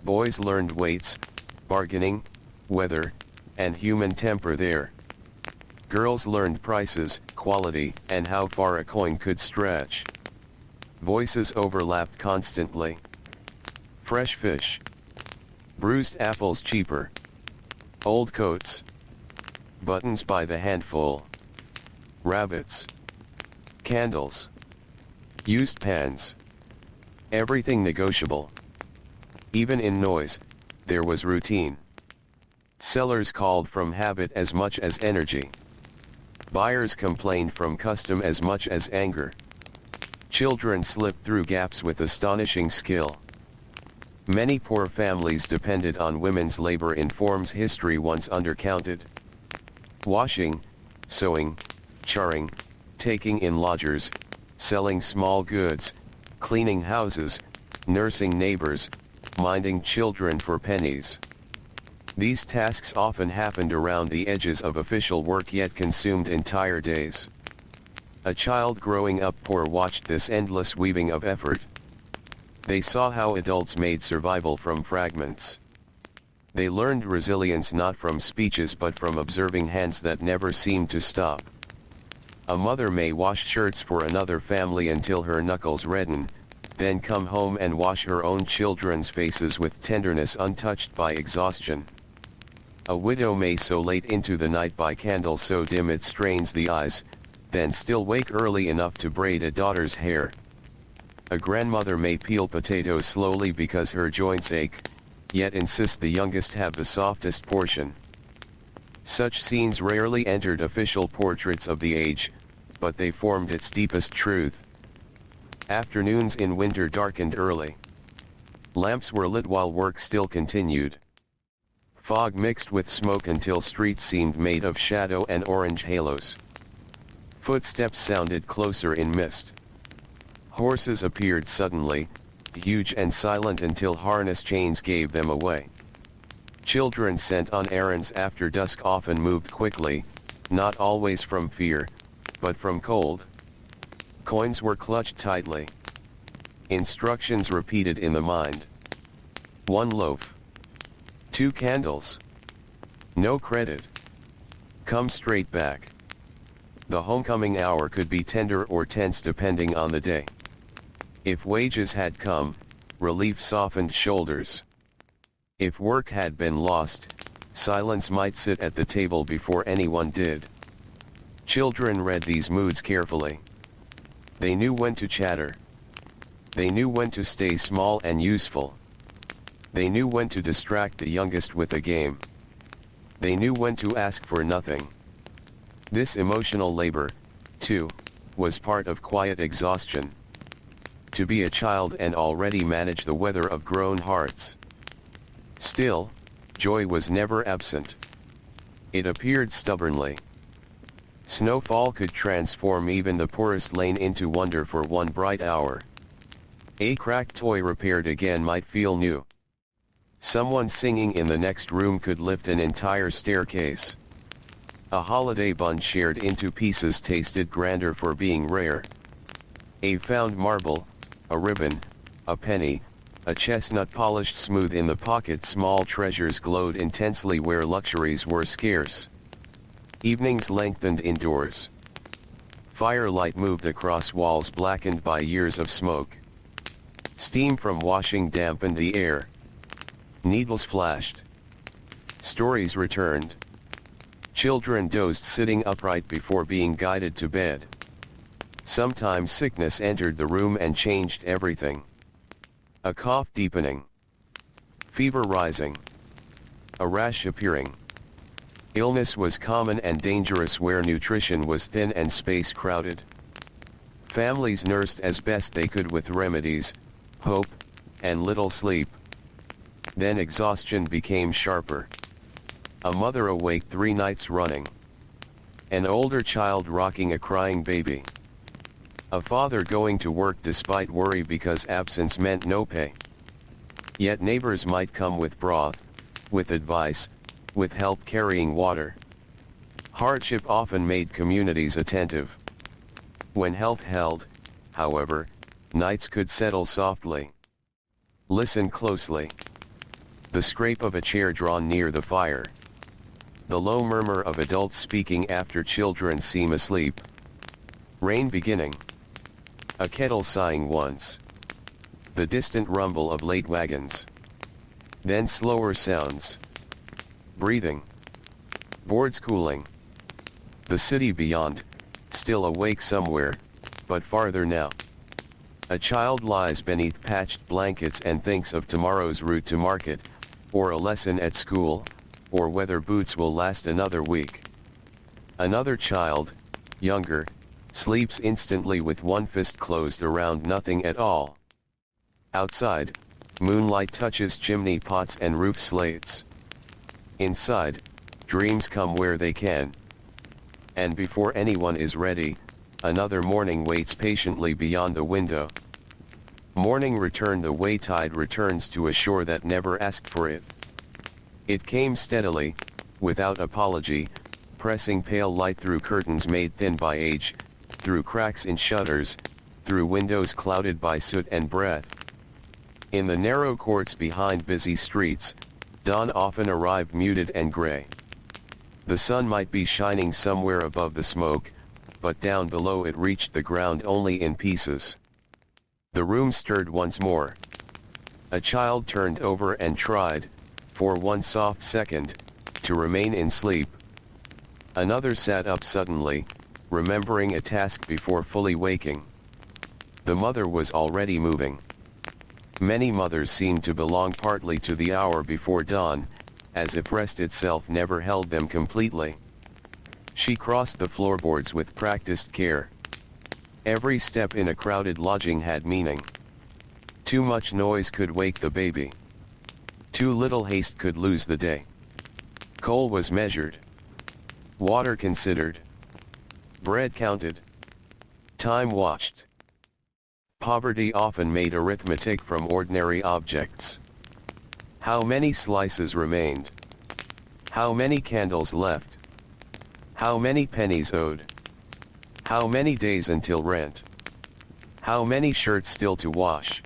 Boys learned weights, bargaining, weather, and human temper there. Girls learned prices, quality, and how far a coin could stretch. Voices overlapped constantly. Fresh fish. Bruised apples cheaper. Old coats. Buttons by the handful. Rabbits. Candles. Used pans. Everything negotiable. Even in noise, there was routine. Sellers called from habit as much as energy. Buyers complained from custom as much as anger. Children slipped through gaps with astonishing skill. Many poor families depended on women's labor in forms history once undercounted. Washing, sewing, charring, taking in lodgers, selling small goods, cleaning houses, nursing neighbors, minding children for pennies. These tasks often happened around the edges of official work yet consumed entire days. A child growing up poor watched this endless weaving of effort. They saw how adults made survival from fragments. They learned resilience not from speeches but from observing hands that never seemed to stop. A mother may wash shirts for another family until her knuckles redden, then come home and wash her own children's faces with tenderness untouched by exhaustion. A widow may sew late into the night by candle so dim it strains the eyes, then still wake early enough to braid a daughter's hair. A grandmother may peel potatoes slowly because her joints ache, yet insist the youngest have the softest portion. Such scenes rarely entered official portraits of the age, but they formed its deepest truth. Afternoons in winter darkened early. Lamps were lit while work still continued. Fog mixed with smoke until streets seemed made of shadow and orange halos. Footsteps sounded closer in mist. Horses appeared suddenly, huge and silent until harness chains gave them away. Children sent on errands after dusk often moved quickly, not always from fear, but from cold. Coins were clutched tightly. Instructions repeated in the mind. 1 loaf. 2 candles. No credit. Come straight back. The homecoming hour could be tender or tense depending on the day. If wages had come, relief softened shoulders. If work had been lost, silence might sit at the table before anyone did. Children read these moods carefully. They knew when to chatter. They knew when to stay small and useful. They knew when to distract the youngest with a game. They knew when to ask for nothing. This emotional labor, too, was part of quiet exhaustion. To be a child and already manage the weather of grown hearts. Still, joy was never absent. It appeared stubbornly. Snowfall could transform even the poorest lane into wonder for one bright hour. A cracked toy repaired again might feel new. Someone singing in the next room could lift an entire staircase. A holiday bun shared into pieces tasted grander for being rare. A found marble, a ribbon, a penny, a chestnut polished smooth in the pocket, small treasures glowed intensely where luxuries were scarce. Evenings lengthened indoors. Firelight moved across walls blackened by years of smoke. Steam from washing dampened the air. Needles flashed. Stories returned. Children dozed sitting upright before being guided to bed. Sometimes sickness entered the room and changed everything. A cough deepening. Fever rising. A rash appearing. Illness was common and dangerous where nutrition was thin and space crowded. Families nursed as best they could with remedies, hope, and little sleep. Then exhaustion became sharper. A mother awake 3 nights running. An older child rocking a crying baby. A father going to work despite worry because absence meant no pay. Yet neighbors might come with broth, with advice, with help carrying water. Hardship often made communities attentive. When health held, however, nights could settle softly. Listen closely. The scrape of a chair drawn near the fire. The low murmur of adults speaking after children seem asleep. Rain beginning. A kettle sighing once. The distant rumble of late wagons. Then slower sounds. Breathing. Boards cooling. The city beyond, still awake somewhere, but farther now. A child lies beneath patched blankets and thinks of tomorrow's route to market, or a lesson at school, or whether boots will last another week. Another child, younger, sleeps instantly with one fist closed around nothing at all. Outside, moonlight touches chimney pots and roof slates. Inside, dreams come where they can. And before anyone is ready, another morning waits patiently beyond the window. Morning return the way tide returns to a shore that never asked for it. It came steadily, without apology, pressing pale light through curtains made thin by age, through cracks in shutters, through windows clouded by soot and breath. In the narrow courts behind busy streets, dawn often arrived muted and gray. The sun might be shining somewhere above the smoke, but down below it reached the ground only in pieces. The room stirred once more. A child turned over and tried, for one soft second, to remain in sleep. Another sat up suddenly, remembering a task before fully waking. The mother was already moving. Many mothers seem to belong partly to the hour before dawn, as if rest itself never held them completely. She crossed the floorboards with practiced care. Every step in a crowded lodging had meaning. Too much noise could wake the baby. Too little haste could lose the day. Coal was measured. Water considered. Bread counted. Time watched. Poverty often made arithmetic from ordinary objects. How many slices remained? How many candles left? How many pennies owed? How many days until rent? How many shirts still to wash?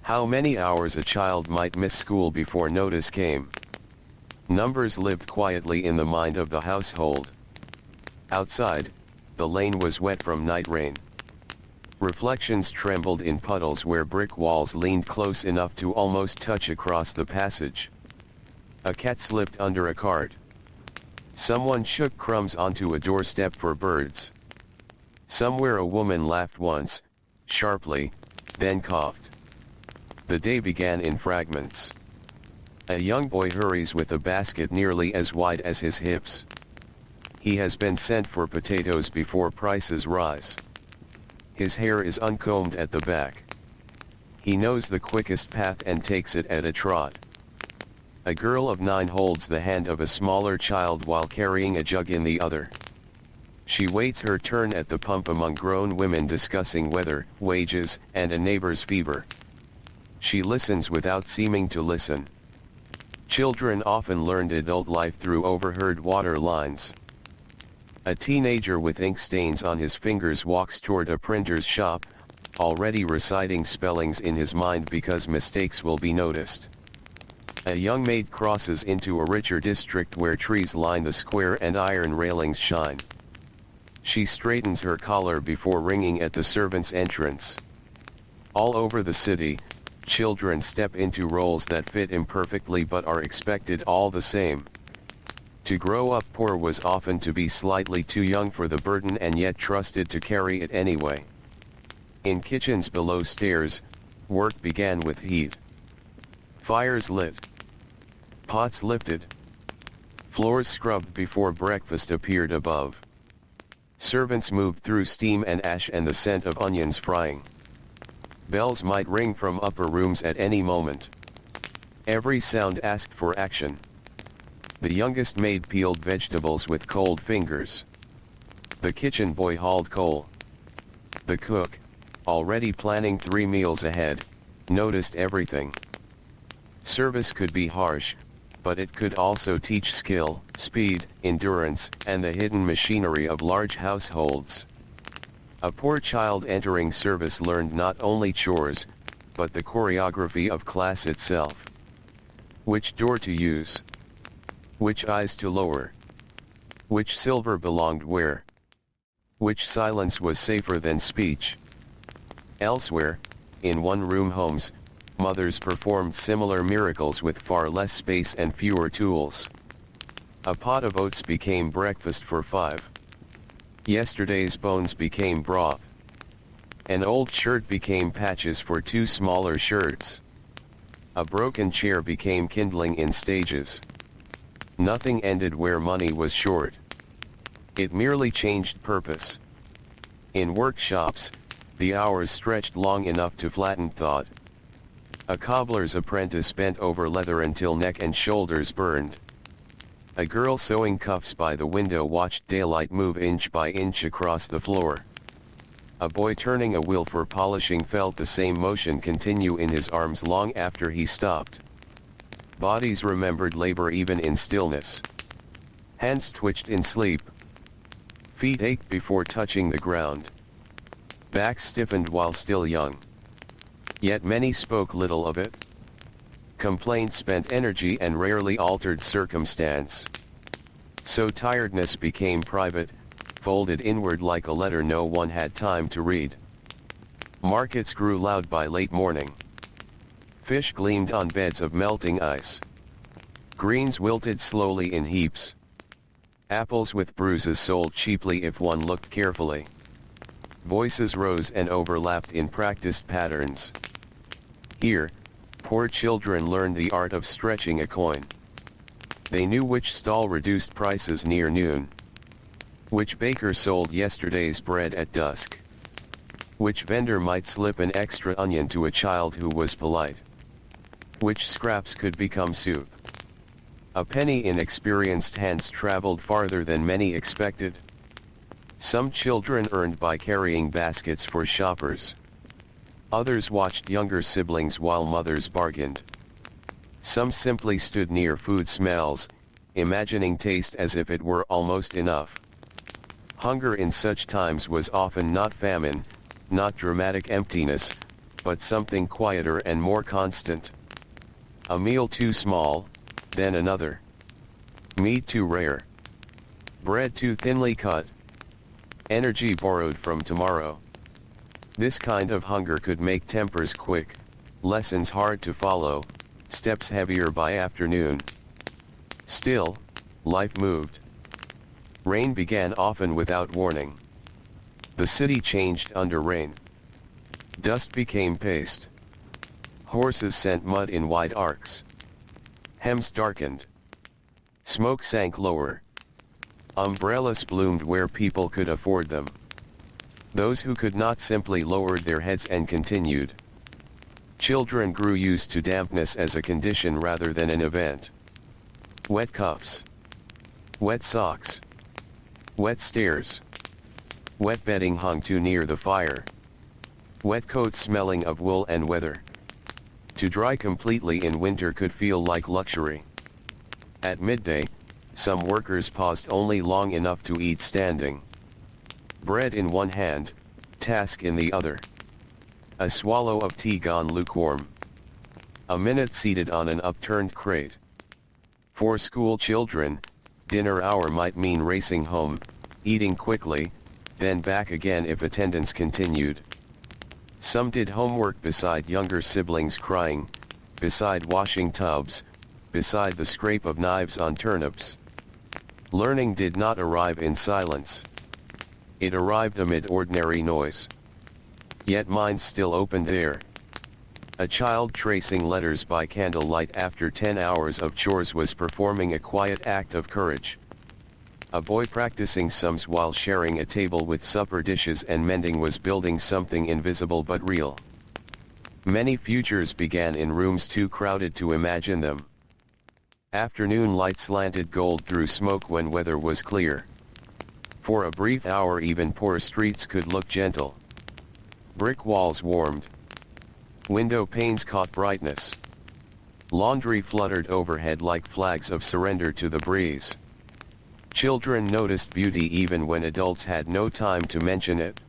How many hours a child might miss school before notice came? Numbers lived quietly in the mind of the household. Outside, the lane was wet from night rain. Reflections trembled in puddles where brick walls leaned close enough to almost touch across the passage. A cat slipped under a cart. Someone shook crumbs onto a doorstep for birds. Somewhere a woman laughed once, sharply, then coughed. The day began in fragments. A young boy hurries with a basket nearly as wide as his hips. He has been sent for potatoes before prices rise. His hair is uncombed at the back. He knows the quickest path and takes it at a trot. A girl of 9 holds the hand of a smaller child while carrying a jug in the other. She waits her turn at the pump among grown women discussing weather, wages, and a neighbor's fever. She listens without seeming to listen. Children often learned adult life through overheard water lines. A teenager with ink stains on his fingers walks toward a printer's shop, already reciting spellings in his mind because mistakes will be noticed. A young maid crosses into a richer district where trees line the square and iron railings shine. She straightens her collar before ringing at the servant's entrance. All over the city, children step into roles that fit imperfectly but are expected all the same. To grow up poor was often to be slightly too young for the burden and yet trusted to carry it anyway. In kitchens below stairs, work began with heat. Fires lit. Pots lifted. Floors scrubbed before breakfast appeared above. Servants moved through steam and ash and the scent of onions frying. Bells might ring from upper rooms at any moment. Every sound asked for action. The youngest maid peeled vegetables with cold fingers. The kitchen boy hauled coal. The cook, already planning 3 meals ahead, noticed everything. Service could be harsh, but it could also teach skill, speed, endurance, and the hidden machinery of large households. A poor child entering service learned not only chores, but the choreography of class itself. Which door to use? Which eyes to lower? Which silver belonged where? Which silence was safer than speech? Elsewhere, in one-room homes, mothers performed similar miracles with far less space and fewer tools. A pot of oats became breakfast for 5. Yesterday's bones became broth. An old shirt became patches for 2 smaller shirts. A broken chair became kindling in stages. Nothing ended where money was short. It merely changed purpose. In workshops, the hours stretched long enough to flatten thought. A cobbler's apprentice bent over leather until neck and shoulders burned. A girl sewing cuffs by the window watched daylight move inch by inch across the floor. A boy turning a wheel for polishing felt the same motion continue in his arms long after he stopped. Bodies remembered labor even in stillness. Hands twitched in sleep. Feet ached before touching the ground. Backs stiffened while still young. Yet many spoke little of it. Complaint spent energy and rarely altered circumstance. So tiredness became private, folded inward like a letter no one had time to read. Markets grew loud by late morning. Fish gleamed on beds of melting ice. Greens wilted slowly in heaps. Apples with bruises sold cheaply if one looked carefully. Voices rose and overlapped in practiced patterns. Here, poor children learned the art of stretching a coin. They knew which stall reduced prices near noon. Which baker sold yesterday's bread at dusk. Which vendor might slip an extra onion to a child who was polite. Which scraps could become soup. A penny in experienced hands traveled farther than many expected. Some children earned by carrying baskets for shoppers. Others watched younger siblings while mothers bargained. Some simply stood near food smells, imagining taste as if it were almost enough. Hunger in such times was often not famine, not dramatic emptiness, but something quieter and more constant. A meal too small, then another. Meat too rare. Bread too thinly cut. Energy borrowed from tomorrow. This kind of hunger could make tempers quick, lessons hard to follow, steps heavier by afternoon. Still, life moved. Rain began often without warning. The city changed under rain. Dust became paste. Horses sent mud in wide arcs. Hems darkened. Smoke sank lower. Umbrellas bloomed where people could afford them. Those who could not simply lowered their heads and continued. Children grew used to dampness as a condition rather than an event. Wet cuffs. Wet socks. Wet stairs. Wet bedding hung too near the fire. Wet coats smelling of wool and weather. To dry completely in winter could feel like luxury. At midday, some workers paused only long enough to eat standing. Bread in one hand, task in the other. A swallow of tea gone lukewarm. A minute seated on an upturned crate. For school children, dinner hour might mean racing home, eating quickly, then back again if attendance continued. Some did homework beside younger siblings crying, beside washing tubs, beside the scrape of knives on turnips. Learning did not arrive in silence. It arrived amid ordinary noise. Yet minds still opened there. A child tracing letters by candlelight after 10 hours of chores was performing a quiet act of courage. A boy practicing sums while sharing a table with supper dishes and mending was building something invisible but real. Many futures began in rooms too crowded to imagine them. Afternoon light slanted gold through smoke when weather was clear. For a brief hour even poor streets could look gentle. Brick walls warmed. Window panes caught brightness. Laundry fluttered overhead like flags of surrender to the breeze. Children noticed beauty even when adults had no time to mention it.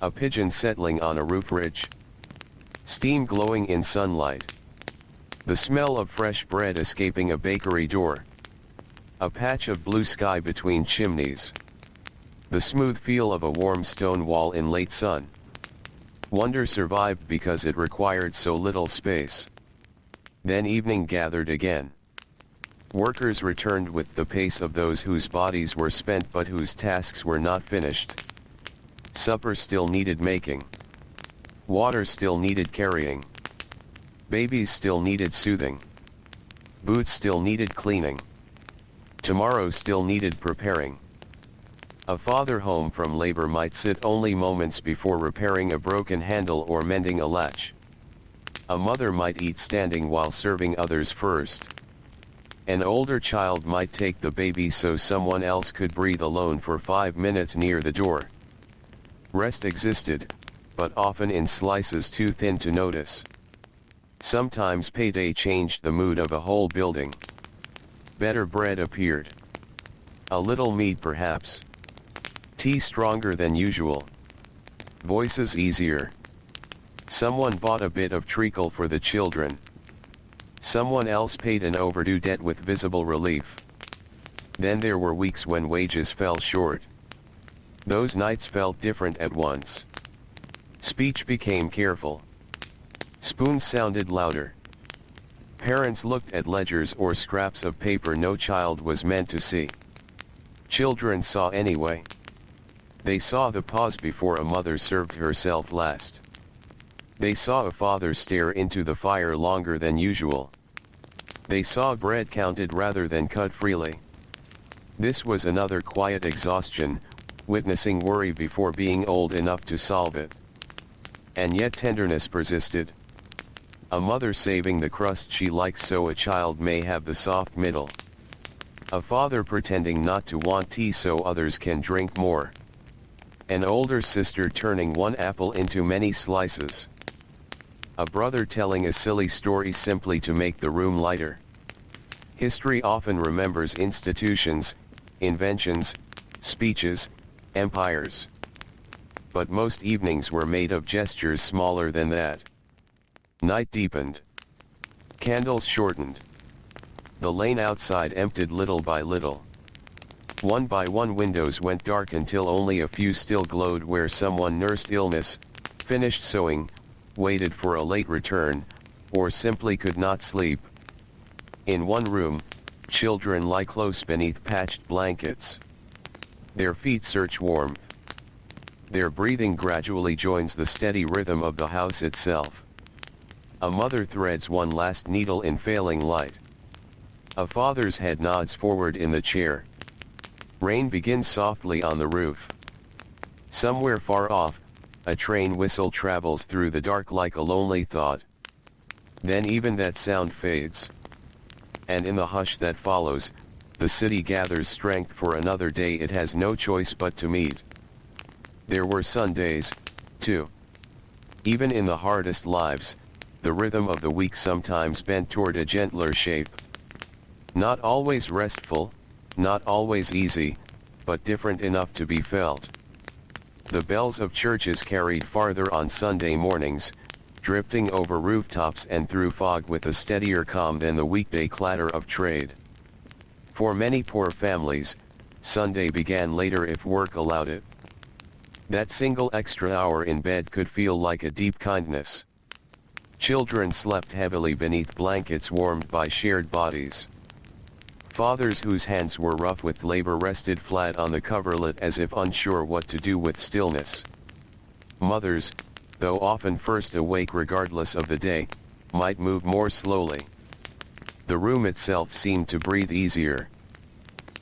A pigeon settling on a roof ridge. Steam glowing in sunlight. The smell of fresh bread escaping a bakery door. A patch of blue sky between chimneys. The smooth feel of a warm stone wall in late sun. Wonder survived because it required so little space. Then evening gathered again. Workers returned with the pace of those whose bodies were spent but whose tasks were not finished. Supper still needed making. Water still needed carrying. Babies still needed soothing. Boots still needed cleaning. Tomorrow still needed preparing. A father home from labor might sit only moments before repairing a broken handle or mending a latch. A mother might eat standing while serving others first. An older child might take the baby so someone else could breathe alone for 5 minutes near the door. Rest existed, but often in slices too thin to notice. Sometimes payday changed the mood of a whole building. Better bread appeared. A little meat perhaps. Tea stronger than usual. Voices easier. Someone bought a bit of treacle for the children. Someone else paid an overdue debt with visible relief. Then there were weeks when wages fell short. Those nights felt different at once. Speech became careful. Spoons sounded louder. Parents looked at ledgers or scraps of paper no child was meant to see. Children saw anyway. They saw the pause before a mother served herself last. They saw a father stare into the fire longer than usual. They saw bread counted rather than cut freely. This was another quiet exhaustion, witnessing worry before being old enough to solve it. And yet tenderness persisted. A mother saving the crust she likes so a child may have the soft middle. A father pretending not to want tea so others can drink more. An older sister turning one apple into many slices. A brother telling a silly story simply to make the room lighter. History often remembers institutions, inventions, speeches, empires. But most evenings were made of gestures smaller than that. Night deepened. Candles shortened. The lane outside emptied little by little. One by one windows went dark until only a few still glowed where someone nursed illness, finished sewing, waited for a late return, or simply could not sleep. In one room, children lie close beneath patched blankets. Their feet search warmth. Their breathing gradually joins the steady rhythm of the house itself. A mother threads one last needle in failing light. A father's head nods forward in the chair. Rain begins softly on the roof. Somewhere far off, a train whistle travels through the dark like a lonely thought. Then even that sound fades. And in the hush that follows, the city gathers strength for another day it has no choice but to meet. There were Sundays, too. Even in the hardest lives, the rhythm of the week sometimes bent toward a gentler shape. Not always restful, not always easy, but different enough to be felt. The bells of churches carried farther on Sunday mornings, drifting over rooftops and through fog with a steadier calm than the weekday clatter of trade. For many poor families, Sunday began later if work allowed it. That single extra hour in bed could feel like a deep kindness. Children slept heavily beneath blankets warmed by shared bodies. Fathers whose hands were rough with labor rested flat on the coverlet as if unsure what to do with stillness. Mothers, though often first awake regardless of the day, might move more slowly. The room itself seemed to breathe easier.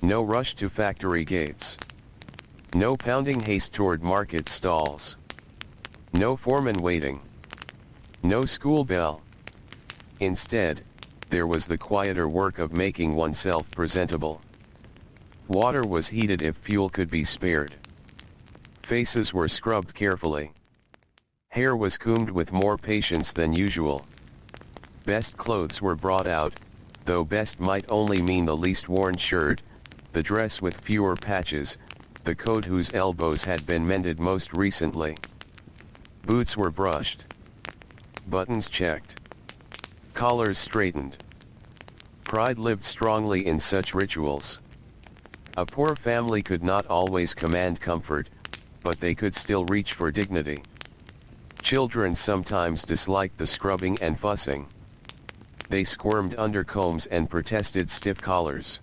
No rush to factory gates. No pounding haste toward market stalls. No foreman waiting. No school bell. Instead, there was the quieter work of making oneself presentable. Water was heated if fuel could be spared. Faces were scrubbed carefully. Hair was combed with more patience than usual. Best clothes were brought out, though best might only mean the least worn shirt, the dress with fewer patches, the coat whose elbows had been mended most recently. Boots were brushed. Buttons checked. Collars straightened. Pride lived strongly in such rituals. A poor family could not always command comfort, but they could still reach for dignity. Children sometimes disliked the scrubbing and fussing. They squirmed under combs and protested stiff collars.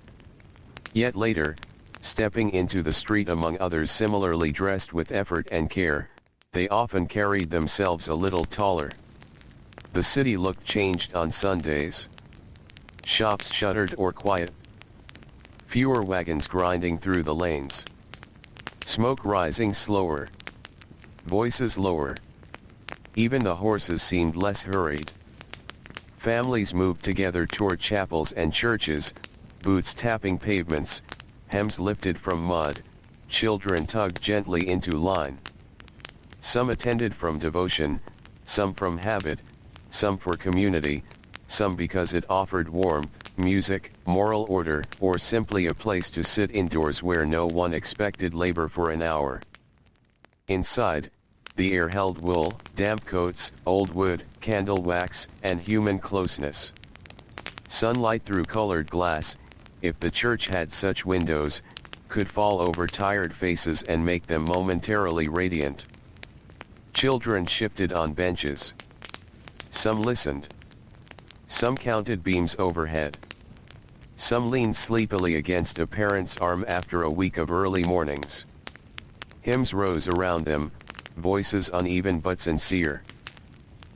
Yet later, stepping into the street among others similarly dressed with effort and care, they often carried themselves a little taller. The city looked changed on Sundays. Shops shuttered or quiet. Fewer wagons grinding through the lanes. Smoke rising slower. Voices lower. Even the horses seemed less hurried. Families moved together toward chapels and churches, boots tapping pavements, hems lifted from mud, children tugged gently into line. Some attended from devotion, some from habit, some for community, some because it offered warmth, music, moral order, or simply a place to sit indoors where no one expected labor for an hour. Inside, the air held wool, damp coats, old wood, candle wax, and human closeness. Sunlight through colored glass, if the church had such windows, could fall over tired faces and make them momentarily radiant. Children shifted on benches. Some listened. Some counted beams overhead. Some leaned sleepily against a parent's arm after a week of early mornings. Hymns rose around them, voices uneven but sincere.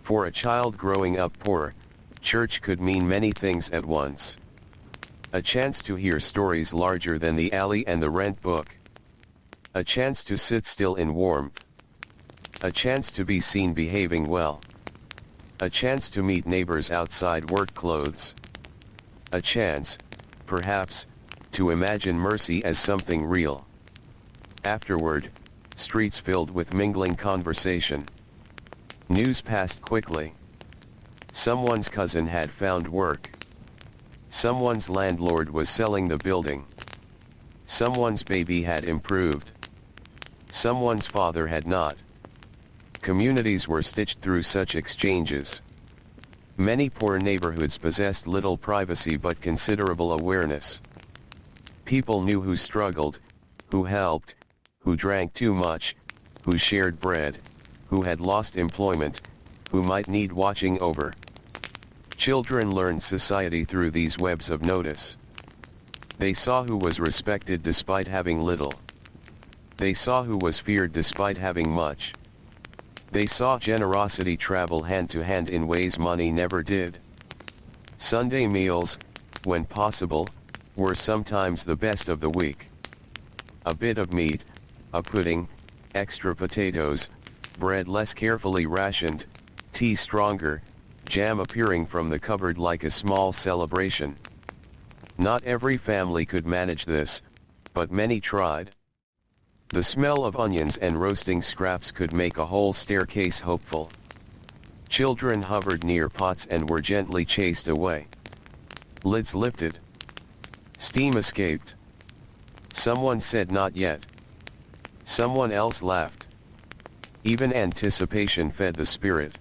For a child growing up poor, church could mean many things at once. A chance to hear stories larger than the alley and the rent book. A chance to sit still in warmth. A chance to be seen behaving well. A chance to meet neighbors outside work clothes. A chance, perhaps, to imagine mercy as something real. Afterward, streets filled with mingling conversation. News passed quickly. Someone's cousin had found work. Someone's landlord was selling the building. Someone's baby had improved. Someone's father had not. Communities were stitched through such exchanges. Many poor neighborhoods possessed little privacy but considerable awareness. People knew who struggled, who helped, who drank too much, who shared bread, who had lost employment, who might need watching over. Children learned society through these webs of notice. They saw who was respected despite having little. They saw who was feared despite having much. They saw generosity travel hand to hand in ways money never did. Sunday meals, when possible, were sometimes the best of the week. A bit of meat, a pudding, extra potatoes, bread less carefully rationed, tea stronger, jam appearing from the cupboard like a small celebration. Not every family could manage this, but many tried. The smell of onions and roasting scraps could make a whole staircase hopeful. Children hovered near pots and were gently chased away. Lids lifted. Steam escaped. Someone said not yet. Someone else laughed. Even anticipation fed the spirit.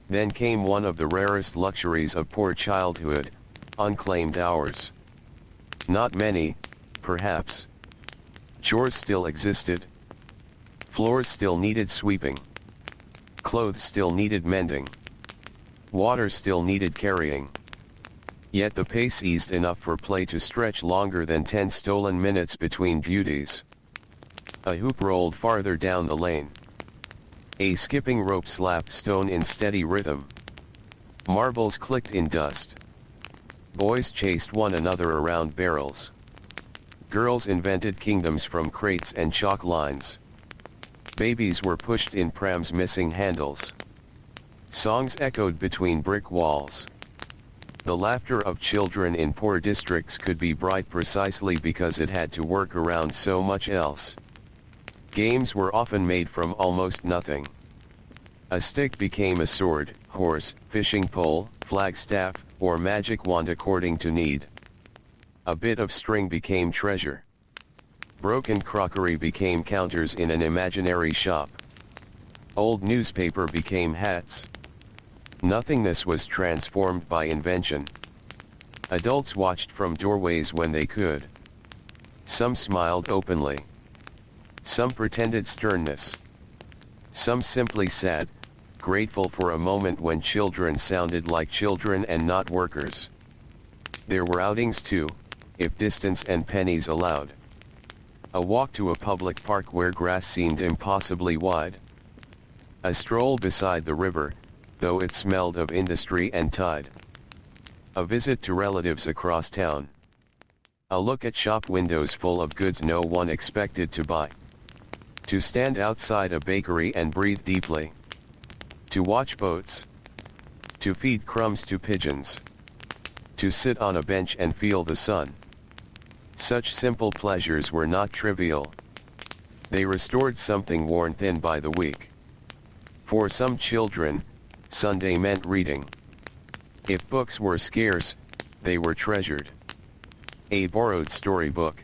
Then came one of the rarest luxuries of poor childhood, unclaimed hours. Not many, perhaps. Chores still existed. Floors still needed sweeping. Clothes still needed mending. Water still needed carrying. Yet the pace eased enough for play to stretch longer than 10 stolen minutes between duties. A hoop rolled farther down the lane. A skipping rope slapped stone in steady rhythm. Marbles clicked in dust. Boys chased one another around barrels. Girls invented kingdoms from crates and chalk lines. Babies were pushed in prams missing handles. Songs echoed between brick walls. The laughter of children in poor districts could be bright precisely because it had to work around so much else. Games were often made from almost nothing. A stick became a sword, horse, fishing pole, flagstaff, or magic wand according to need. A bit of string became treasure. Broken crockery became counters in an imaginary shop. Old newspaper became hats. Nothingness was transformed by invention. Adults watched from doorways when they could. Some smiled openly. Some pretended sternness. Some simply sat, grateful for a moment when children sounded like children and not workers. There were outings too, if distance and pennies allowed. A walk to a public park where grass seemed impossibly wide. A stroll beside the river, though it smelled of industry and tide. A visit to relatives across town. A look at shop windows full of goods no one expected to buy. To stand outside a bakery and breathe deeply. To watch boats. To feed crumbs to pigeons. To sit on a bench and feel the sun. Such simple pleasures were not trivial. They restored something worn thin by the week. For some children, Sunday meant reading. If books were scarce, they were treasured. A borrowed storybook.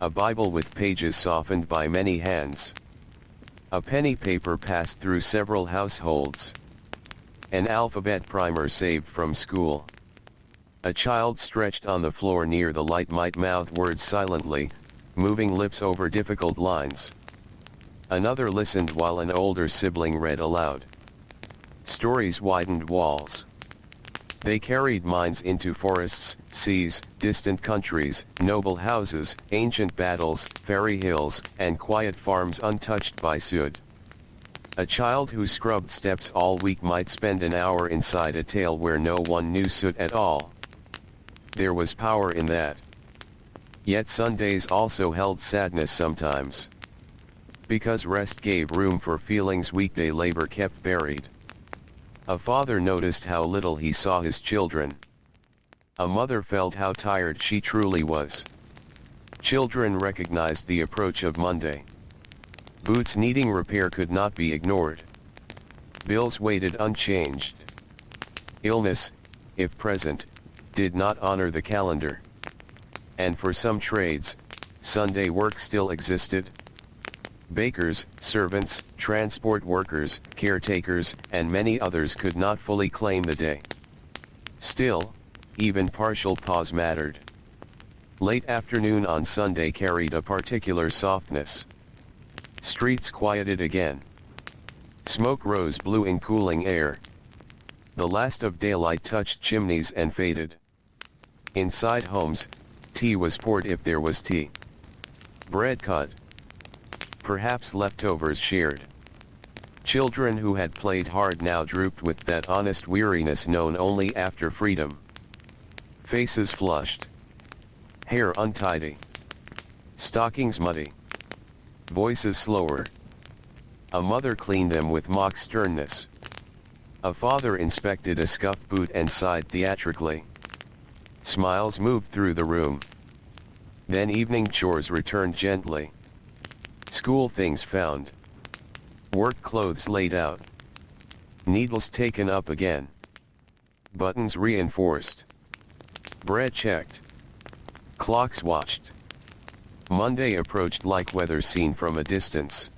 A Bible with pages softened by many hands. A penny paper passed through several households. An alphabet primer saved from school. A child stretched on the floor near the light might mouth words silently, moving lips over difficult lines. Another listened while an older sibling read aloud. Stories widened walls. They carried minds into forests, seas, distant countries, noble houses, ancient battles, fairy hills, and quiet farms untouched by soot. A child who scrubbed steps all week might spend an hour inside a tale where no one knew soot at all. There was power in that. Yet Sundays also held sadness sometimes. Because rest gave room for feelings weekday labor kept buried. A father noticed how little he saw his children. A mother felt how tired she truly was. Children recognized the approach of Monday. Boots needing repair could not be ignored. Bills waited unchanged. Illness, if present, did not honor the calendar. And for some trades, Sunday work still existed. Bakers, servants, transport workers, caretakers, and many others could not fully claim the day. Still, even partial pause mattered. Late afternoon on Sunday carried a particular softness. Streets quieted again. Smoke rose blue in cooling air. The last of daylight touched chimneys and faded. Inside homes, tea was poured if there was tea. Bread cut. Perhaps leftovers shared. Children who had played hard now drooped with that honest weariness known only after freedom. Faces flushed. Hair untidy. Stockings muddy. Voices slower. A mother cleaned them with mock sternness. A father inspected a scuffed boot and sighed theatrically. Smiles moved through the room. Then evening chores returned gently. School things found. Work clothes laid out. Needles taken up again. Buttons reinforced. Bread checked. Clocks watched. Monday approached like weather seen from a distance.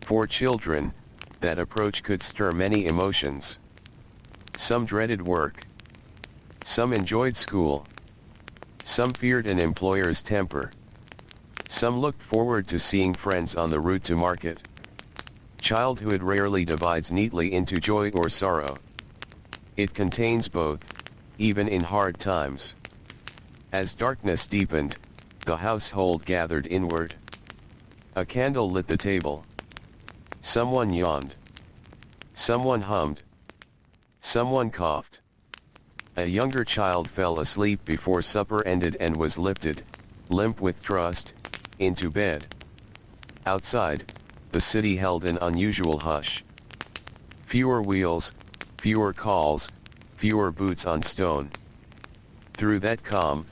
For children, that approach could stir many emotions. Some dreaded work. Some enjoyed school. Some feared an employer's temper. Some looked forward to seeing friends on the route to market. Childhood rarely divides neatly into joy or sorrow. It contains both, even in hard times. As darkness deepened, the household gathered inward. A candle lit the table. Someone yawned. Someone hummed. Someone coughed. A younger child fell asleep before supper ended and was lifted, limp with trust, into bed. Outside, the city held an unusual hush. Fewer wheels, fewer calls, fewer boots on stone. Through that calm,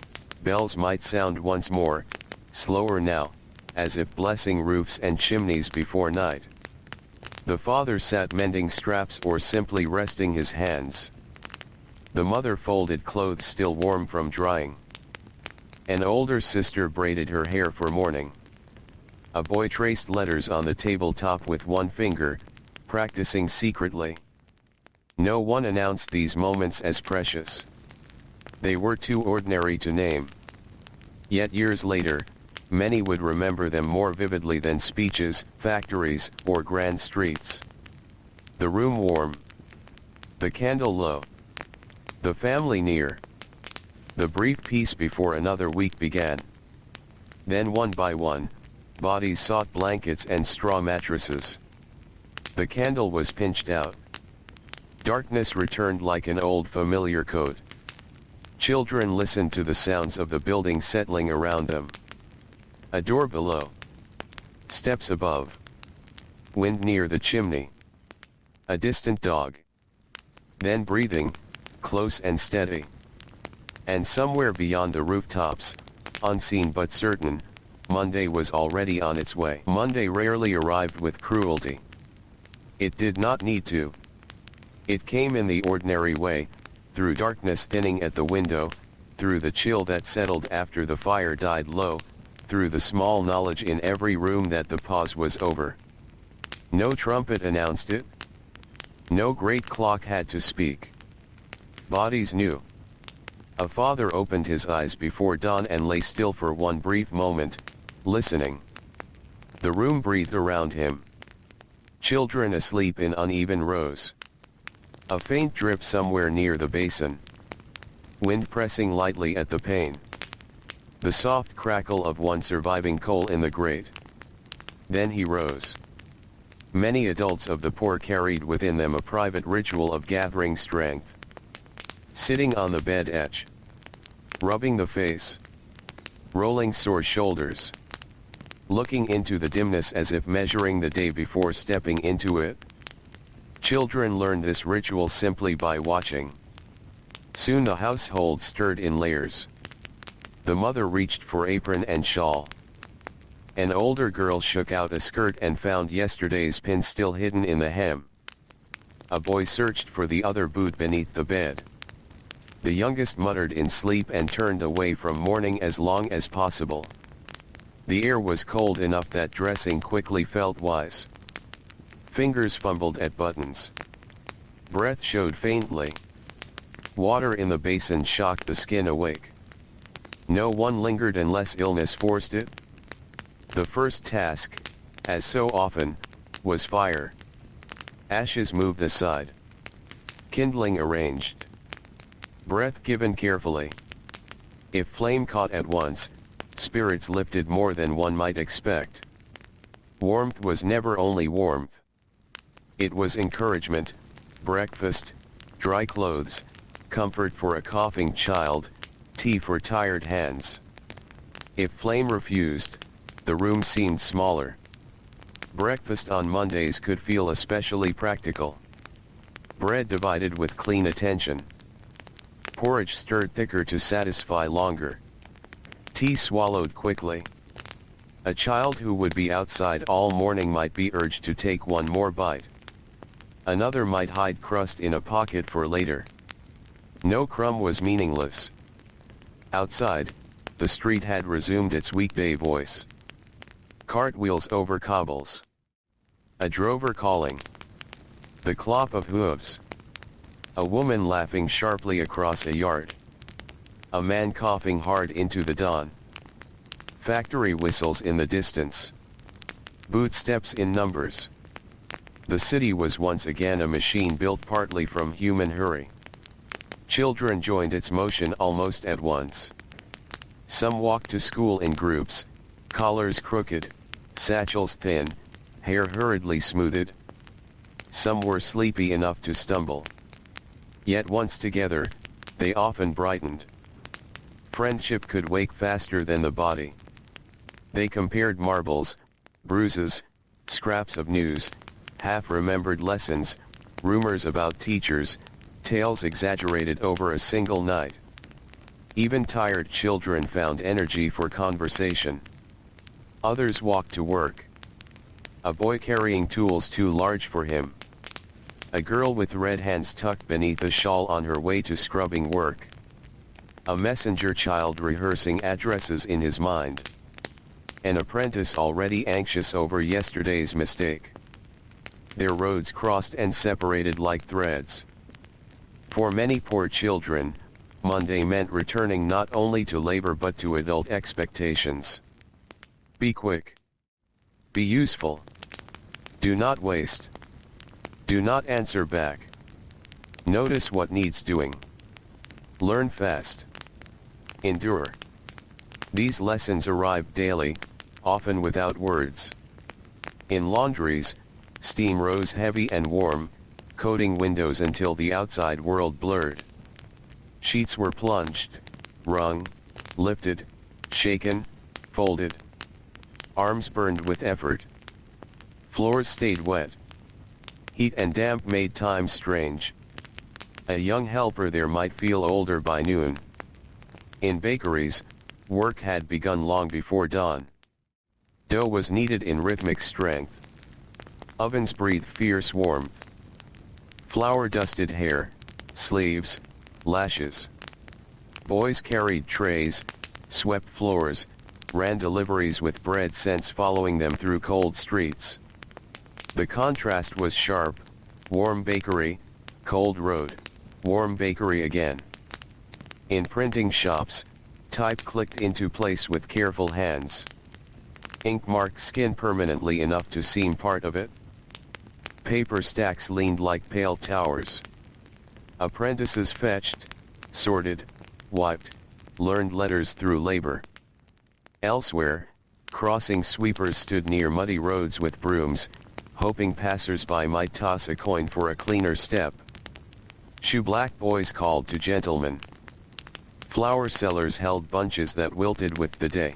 bells might sound once more, slower now, as if blessing roofs and chimneys before night. The father sat mending straps or simply resting his hands. The mother folded clothes still warm from drying. An older sister braided her hair for morning. A boy traced letters on the tabletop with one finger, practicing secretly. No one announced these moments as precious. They were too ordinary to name. Yet years later, many would remember them more vividly than speeches, factories, or grand streets. The room warm. The candle low. The family near. The brief peace before another week began. Then one by one, bodies sought blankets and straw mattresses. The candle was pinched out. Darkness returned like an old familiar coat. Children listened to the sounds of the building settling around them. A door below. Steps above. Wind near the chimney. A distant dog. Then breathing, close and steady. And somewhere beyond the rooftops, unseen but certain, Monday was already on its way. Monday rarely arrived with cruelty. It did not need to. It came in the ordinary way, through darkness thinning at the window, through the chill that settled after the fire died low, through the small knowledge in every room that the pause was over. No trumpet announced it. No great clock had to speak. Bodies knew. A father opened his eyes before dawn and lay still for one brief moment, listening. The room breathed around him. Children asleep in uneven rows. A faint drip somewhere near the basin. Wind pressing lightly at the pane. The soft crackle of one surviving coal in the grate. Then he rose. Many adults of the poor carried within them a private ritual of gathering strength. Sitting on the bed edge. Rubbing the face. Rolling sore shoulders. Looking into the dimness as if measuring the day before stepping into it. Children learned this ritual simply by watching. Soon the household stirred in layers. The mother reached for apron and shawl. An older girl shook out a skirt and found yesterday's pin still hidden in the hem. A boy searched for the other boot beneath the bed. The youngest muttered in sleep and turned away from mourning as long as possible. The air was cold enough that dressing quickly felt wise. Fingers fumbled at buttons. Breath showed faintly. Water in the basin shocked the skin awake. No one lingered unless illness forced it. The first task, as so often, was fire. Ashes moved aside. Kindling arranged. Breath given carefully. If flame caught at once, spirits lifted more than one might expect. Warmth was never only warmth. It was encouragement, breakfast, dry clothes, comfort for a coughing child, tea for tired hands. If flame refused, the room seemed smaller. Breakfast on Mondays could feel especially practical. Bread divided with clean attention. Porridge stirred thicker to satisfy longer. Tea swallowed quickly. A child who would be outside all morning might be urged to take one more bite. Another might hide crust in a pocket for later. No crumb was meaningless. Outside, the street had resumed its weekday voice. Cartwheels over cobbles. A drover calling. The clop of hooves. A woman laughing sharply across a yard. A man coughing hard into the dawn. Factory whistles in the distance. Bootsteps in numbers. The city was once again a machine built partly from human hurry. Children joined its motion almost at once. Some walked to school in groups, collars crooked, satchels thin, hair hurriedly smoothed. Some were sleepy enough to stumble. Yet once together, they often brightened. Friendship could wake faster than the body. They compared marbles, bruises, scraps of news, half-remembered lessons, rumors about teachers, tales exaggerated over a single night. Even tired children found energy for conversation. Others walked to work. A boy carrying tools too large for him. A girl with red hands tucked beneath a shawl on her way to scrubbing work. A messenger child rehearsing addresses in his mind. An apprentice already anxious over yesterday's mistake. Their roads crossed and separated like threads. For many poor children, Monday meant returning not only to labor but to adult expectations. Be quick. Be useful. Do not waste. Do not answer back. Notice what needs doing. Learn fast. Endure. These lessons arrived daily, often without words. In laundries, steam rose heavy and warm, coating windows until the outside world blurred. Sheets were plunged, wrung, lifted, shaken, folded. Arms burned with effort. Floors stayed wet. Heat and damp made time strange. A young helper there might feel older by noon. In bakeries, work had begun long before dawn. Dough was kneaded in rhythmic strength. Ovens breathed fierce warmth. Flour dusted hair, sleeves, lashes. Boys carried trays, swept floors, ran deliveries with bread scents following them through cold streets. The contrast was sharp: warm bakery, cold road, warm bakery again. In printing shops, type clicked into place with careful hands. Ink marked skin permanently enough to seem part of it. Paper stacks leaned like pale towers. Apprentices fetched, sorted, wiped, learned letters through labor. Elsewhere, crossing sweepers stood near muddy roads with brooms, hoping passers-by might toss a coin for a cleaner step. Shoe-black boys called to gentlemen. Flower sellers held bunches that wilted with the day.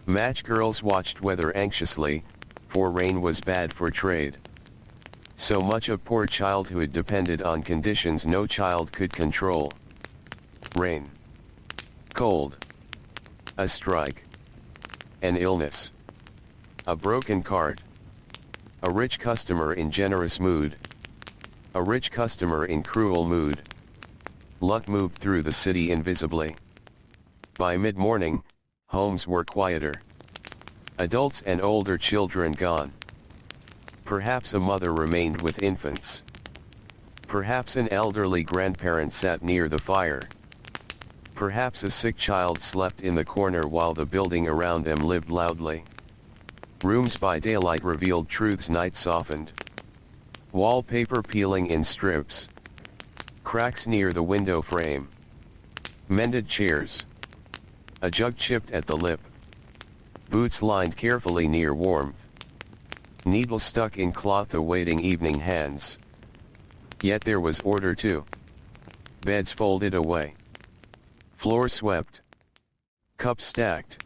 Match girls watched weather anxiously, for rain was bad for trade. So much of poor childhood depended on conditions no child could control. Rain. Cold. A strike. An illness. A broken cart. A rich customer in generous mood. A rich customer in cruel mood. Luck moved through the city invisibly. By mid-morning, homes were quieter. Adults and older children gone. Perhaps a mother remained with infants. Perhaps an elderly grandparent sat near the fire. Perhaps a sick child slept in the corner while the building around them lived loudly. Rooms by daylight revealed truths night softened. Wallpaper peeling in strips. Cracks near the window frame. Mended chairs. A jug chipped at the lip. Boots lined carefully near warmth. Needle stuck in cloth awaiting evening hands. Yet there was order too. Beds folded away. Floor swept. Cups stacked.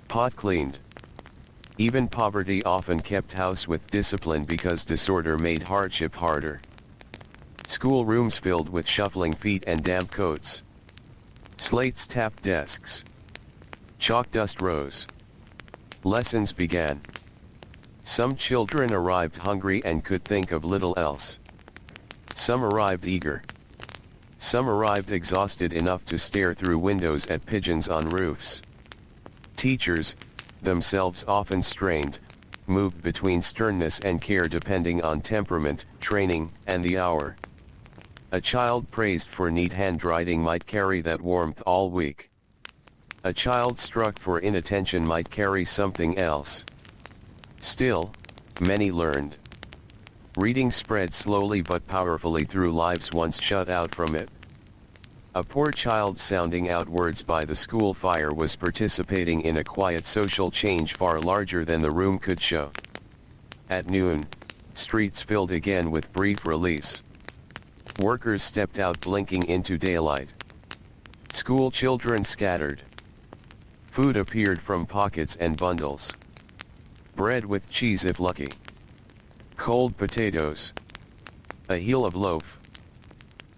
Pot cleaned. Even poverty often kept house with discipline because disorder made hardship harder. Schoolrooms filled with shuffling feet and damp coats. Slates tapped desks. Chalk dust rose. Lessons began. Some children arrived hungry and could think of little else. Some arrived eager. Some arrived exhausted enough to stare through windows at pigeons on roofs. Teachers, themselves often strained, moved between sternness and care depending on temperament, training, and the hour. A child praised for neat handwriting might carry that warmth all week. A child struck for inattention might carry something else. Still, many learned. Reading spread slowly but powerfully through lives once shut out from it. A poor child sounding out words by the school fire was participating in a quiet social change far larger than the room could show. At noon, streets filled again with brief release. Workers stepped out blinking into daylight. School children scattered. Food appeared from pockets and bundles. Bread with cheese if lucky. Cold potatoes. A heel of loaf.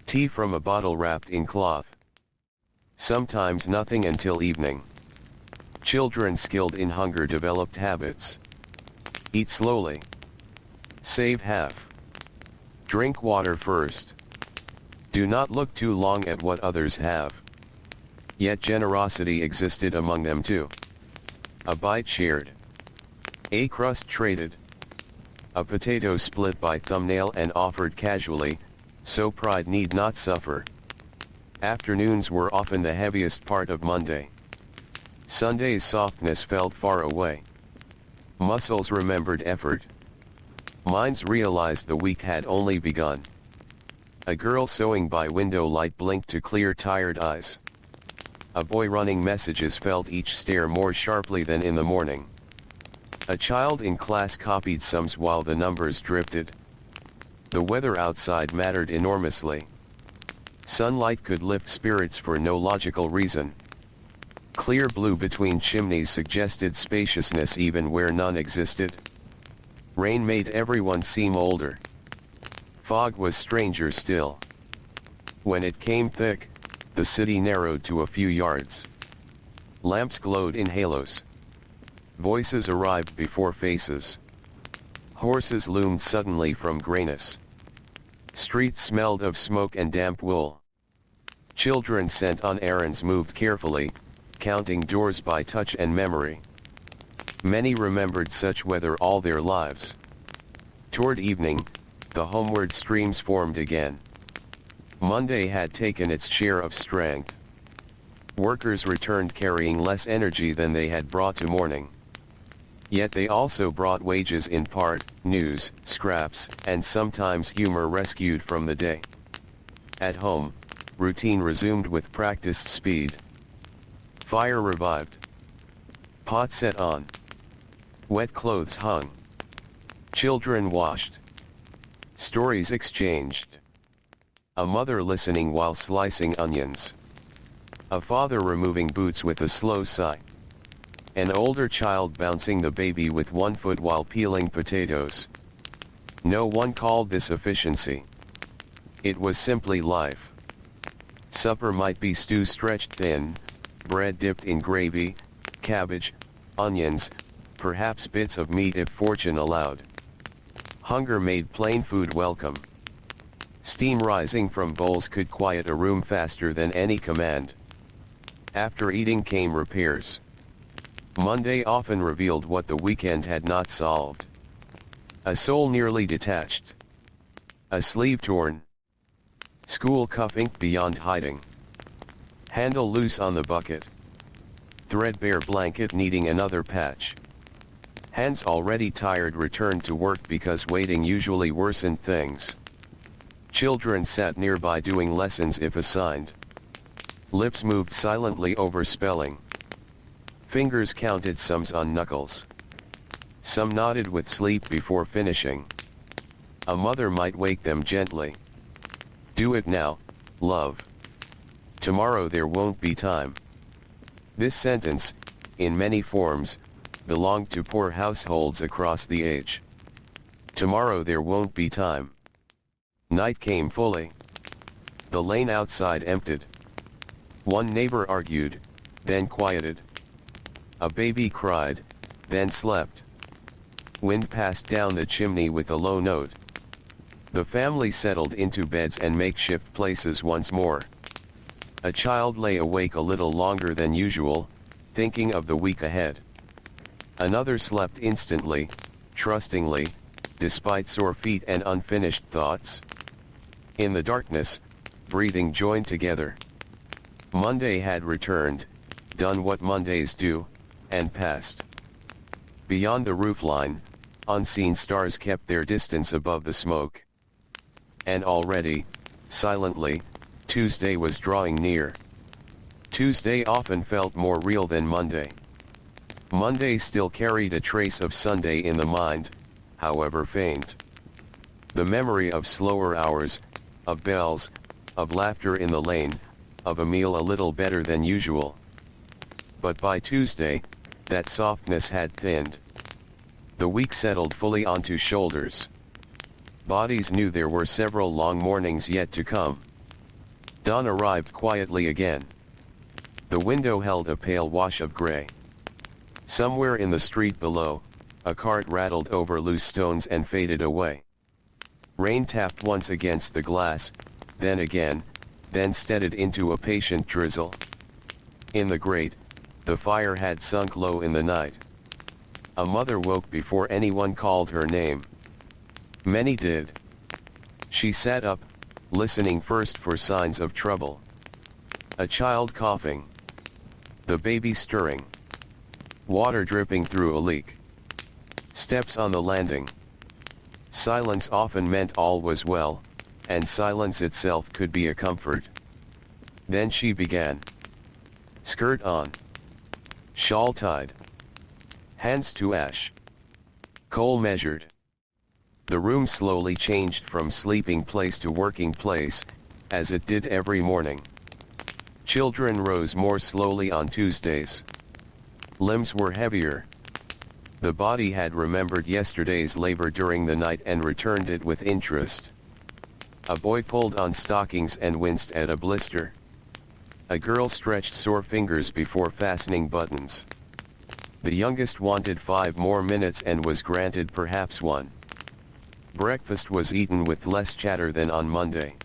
Tea from a bottle wrapped in cloth. Sometimes nothing until evening. Children skilled in hunger developed habits. Eat slowly. Save half. Drink water first. Do not look too long at what others have. Yet generosity existed among them too. A bite shared. A crust traded. A potato split by thumbnail and offered casually, so pride need not suffer. Afternoons were often the heaviest part of Monday. Sunday's softness felt far away. Muscles remembered effort. Minds realized the week had only begun. A girl sewing by window light blinked to clear tired eyes. A boy running messages felt each stare more sharply than in the morning. A child in class copied sums while the numbers drifted. The weather outside mattered enormously. Sunlight could lift spirits for no logical reason. Clear blue between chimneys suggested spaciousness even where none existed. Rain made everyone seem older. Fog was stranger still. When it came thick, the city narrowed to a few yards. Lamps glowed in halos. Voices arrived before faces. Horses loomed suddenly from grayness. Streets smelled of smoke and damp wool. Children sent on errands moved carefully, counting doors by touch and memory. Many remembered such weather all their lives. Toward evening, the homeward streams formed again. Monday had taken its share of strength. Workers returned carrying less energy than they had brought to morning. Yet they also brought wages in part, news, scraps, and sometimes humor rescued from the day. At home, routine resumed with practiced speed. Fire revived. Pot set on. Wet clothes hung. Children washed. Stories exchanged. A mother listening while slicing onions. A father removing boots with a slow sigh. An older child bouncing the baby with one foot while peeling potatoes. No one called this efficiency. It was simply life. Supper might be stew stretched thin, bread dipped in gravy, cabbage, onions, perhaps bits of meat if fortune allowed. Hunger made plain food welcome. Steam rising from bowls could quiet a room faster than any command. After eating came repairs. Monday often revealed what the weekend had not solved. A soul nearly detached. A sleeve torn. School cuff inked beyond hiding. Handle loose on the bucket. Threadbare blanket needing another patch. Hands already tired returned to work because waiting usually worsened things. Children sat nearby doing lessons if assigned. Lips moved silently over spelling. Fingers counted sums on knuckles. Some nodded with sleep before finishing. A mother might wake them gently. Do it now, love. Tomorrow there won't be time. This sentence, in many forms, belonged to poor households across the age. Tomorrow there won't be time. Night came fully. The lane outside emptied. One neighbor argued, then quieted. A baby cried, then slept. Wind passed down the chimney with a low note. The family settled into beds and makeshift places once more. A child lay awake a little longer than usual, thinking of the week ahead. Another slept instantly, trustingly, despite sore feet and unfinished thoughts. In the darkness, breathing joined together. Monday had returned, done what Mondays do, and passed. Beyond the roofline, unseen stars kept their distance above the smoke. And already, silently, Tuesday was drawing near. Tuesday often felt more real than Monday. Monday still carried a trace of Sunday in the mind, however faint. The memory of slower hours, of bells, of laughter in the lane, of a meal a little better than usual. But by Tuesday, that softness had thinned. The week settled fully onto shoulders. Bodies knew there were several long mornings yet to come. Dawn arrived quietly again. The window held a pale wash of gray. Somewhere in the street below, a cart rattled over loose stones and faded away. Rain tapped once against the glass, then again, then steadied into a patient drizzle. In the grate, the fire had sunk low in the night. A mother woke before anyone called her name. Many did. She sat up, listening first for signs of trouble. A child coughing. The baby stirring. Water dripping through a leak. Steps on the landing. Silence often meant all was well, and silence itself could be a comfort. Then she began. Skirt on. Shawl tied. Hands to ash. Coal measured. The room slowly changed from sleeping place to working place, as it did every morning. Children rose more slowly on Tuesdays. Limbs were heavier. The body had remembered yesterday's labor during the night and returned it with interest. A boy pulled on stockings and winced at a blister. A girl stretched sore fingers before fastening buttons. The youngest wanted 5 more minutes and was granted perhaps 1. Breakfast was eaten with less chatter than on Monday.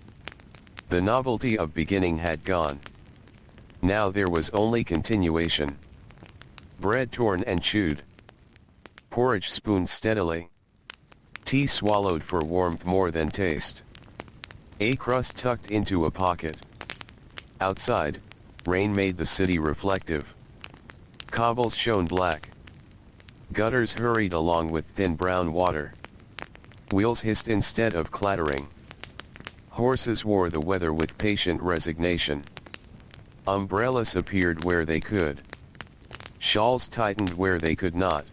The novelty of beginning had gone. Now there was only continuation. Bread torn and chewed. Porridge spooned steadily. Tea swallowed for warmth more than taste. A crust tucked into a pocket. Outside, rain made the city reflective. Cobbles shone black. Gutters hurried along with thin brown water. Wheels hissed instead of clattering. Horses wore the weather with patient resignation. Umbrellas appeared where they could. Shawls tightened where they could not.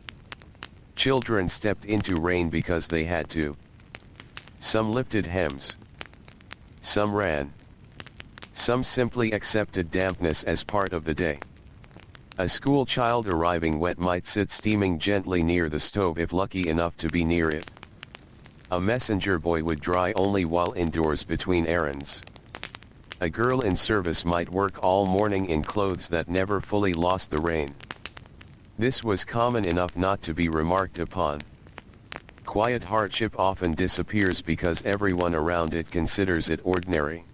Children stepped into rain because they had to. Some lifted hems. Some ran. Some simply accepted dampness as part of the day. A school child arriving wet might sit steaming gently near the stove if lucky enough to be near it. A messenger boy would dry only while indoors between errands. A girl in service might work all morning in clothes that never fully lost the rain. This was common enough not to be remarked upon. Quiet hardship often disappears because everyone around it considers it ordinary.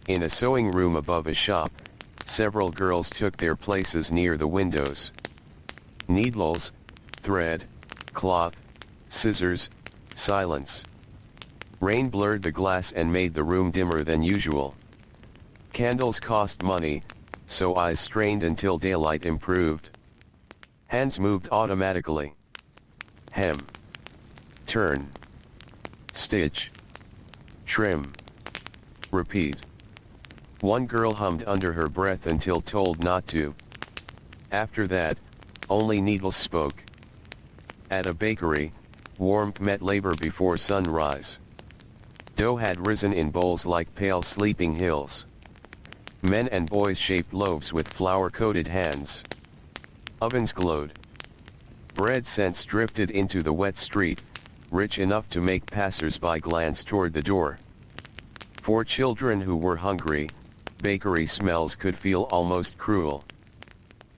In a sewing room above a shop, several girls took their places near the windows. Needles, thread, cloth, scissors, silence. Rain blurred the glass and made the room dimmer than usual. Candles cost money, so eyes strained until daylight improved. Hands moved automatically. Hem. Turn. Stitch. Trim. Repeat. One girl hummed under her breath until told not to. After that, only needles spoke. At a bakery, warmth met labor before sunrise. Dough had risen in bowls like pale sleeping hills. Men and boys shaped loaves with flour-coated hands. Ovens glowed. Bread scents drifted into the wet street, rich enough to make passers-by glance toward the door. For children who were hungry, bakery smells could feel almost cruel.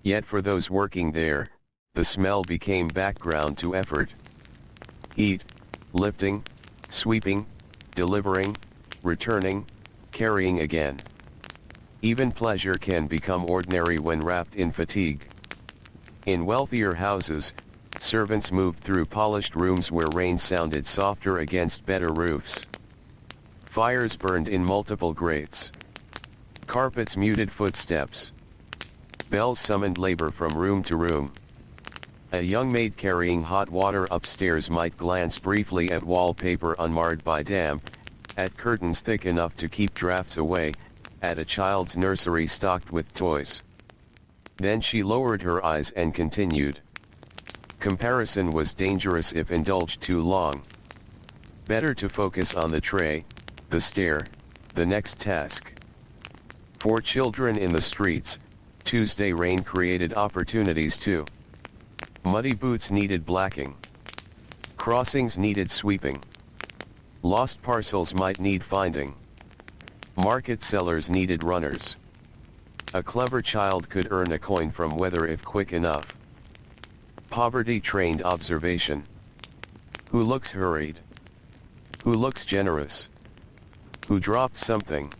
Yet for those working there, the smell became background to effort. Eat, lifting, sweeping, delivering, returning, carrying again. Even pleasure can become ordinary when wrapped in fatigue. In wealthier houses, servants moved through polished rooms where rain sounded softer against better roofs. Fires burned in multiple grates. Carpets muted footsteps. Bells summoned labor from room to room. A young maid carrying hot water upstairs might glance briefly at wallpaper unmarred by damp, at curtains thick enough to keep drafts away, at a child's nursery stocked with toys. Then she lowered her eyes and continued. Comparison was dangerous if indulged too long. Better to focus on the tray, the stair, the next task. For children in the streets, Tuesday rain created opportunities too. Muddy boots needed blacking. Crossings needed sweeping. Lost parcels might need finding. Market sellers needed runners. A clever child could earn a coin from weather if quick enough. Poverty trained observation. Who looks hurried? Who looks generous? Who dropped something?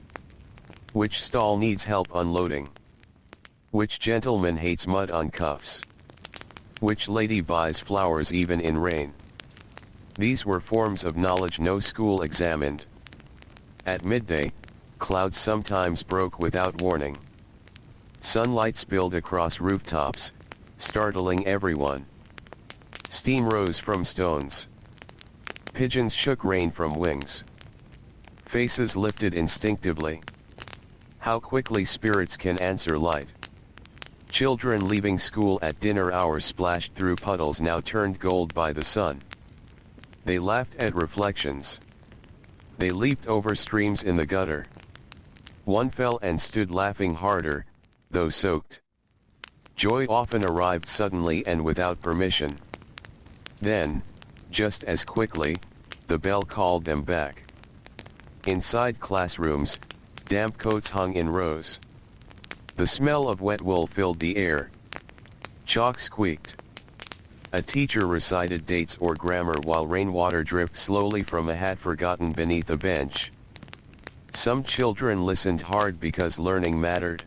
Which stall needs help unloading? Which gentleman hates mud on cuffs? Which lady buys flowers even in rain? These were forms of knowledge no school examined. At midday, Clouds sometimes broke without warning. Sunlight spilled across rooftops, startling everyone. Steam rose from stones. Pigeons shook rain from wings. Faces lifted instinctively. How quickly spirits can answer light. Children leaving school at dinner hour splashed through puddles now turned gold by the sun. They laughed at reflections. They leaped over streams in the gutter. One fell and stood laughing harder, though soaked. Joy often arrived suddenly and without permission. Then, just as quickly, the bell called them back. Inside classrooms, damp coats hung in rows. The smell of wet wool filled the air. Chalk squeaked. A teacher recited dates or grammar while rainwater dripped slowly from a hat forgotten beneath a bench. Some children listened hard because learning mattered.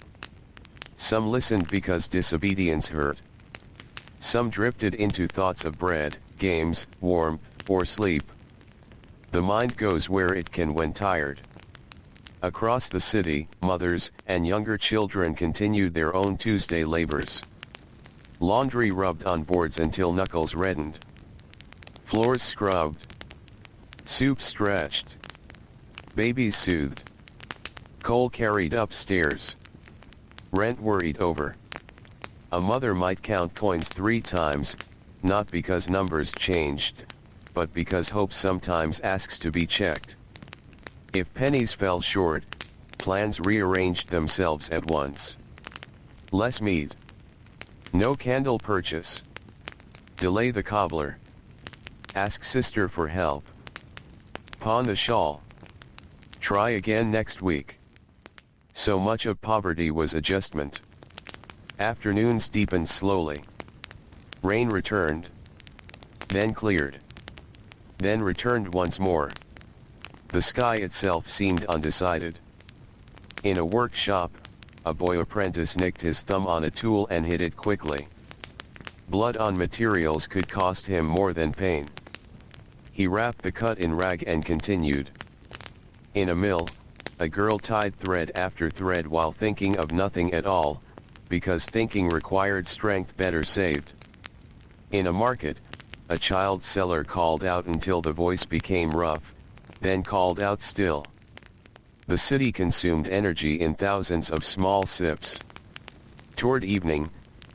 Some listened because disobedience hurt. Some drifted into thoughts of bread, games, warmth, or sleep. The mind goes where it can when tired. Across the city, mothers and younger children continued their own Tuesday labors. Laundry rubbed on boards until knuckles reddened. Floors scrubbed. Soup stretched. Babies soothed. Coal carried upstairs. Rent worried over. A mother might count coins 3 times, not because numbers changed, but because hope sometimes asks to be checked. If pennies fell short, plans rearranged themselves at once. Less mead. No candle purchase. Delay the cobbler. Ask sister for help. Pawn the shawl. Try again next week. So much of poverty was adjustment. Afternoons deepened slowly. Rain returned. Then cleared. Then returned once more. The sky itself seemed undecided. In a workshop, a boy apprentice nicked his thumb on a tool and hit it quickly. Blood on materials could cost him more than pain. He wrapped the cut in rag and continued. In a mill, a girl tied thread after thread while thinking of nothing at all, because thinking required strength better saved. In a market, a child seller called out until the voice became rough, then called out still. The city consumed energy in thousands of small sips. Toward evening,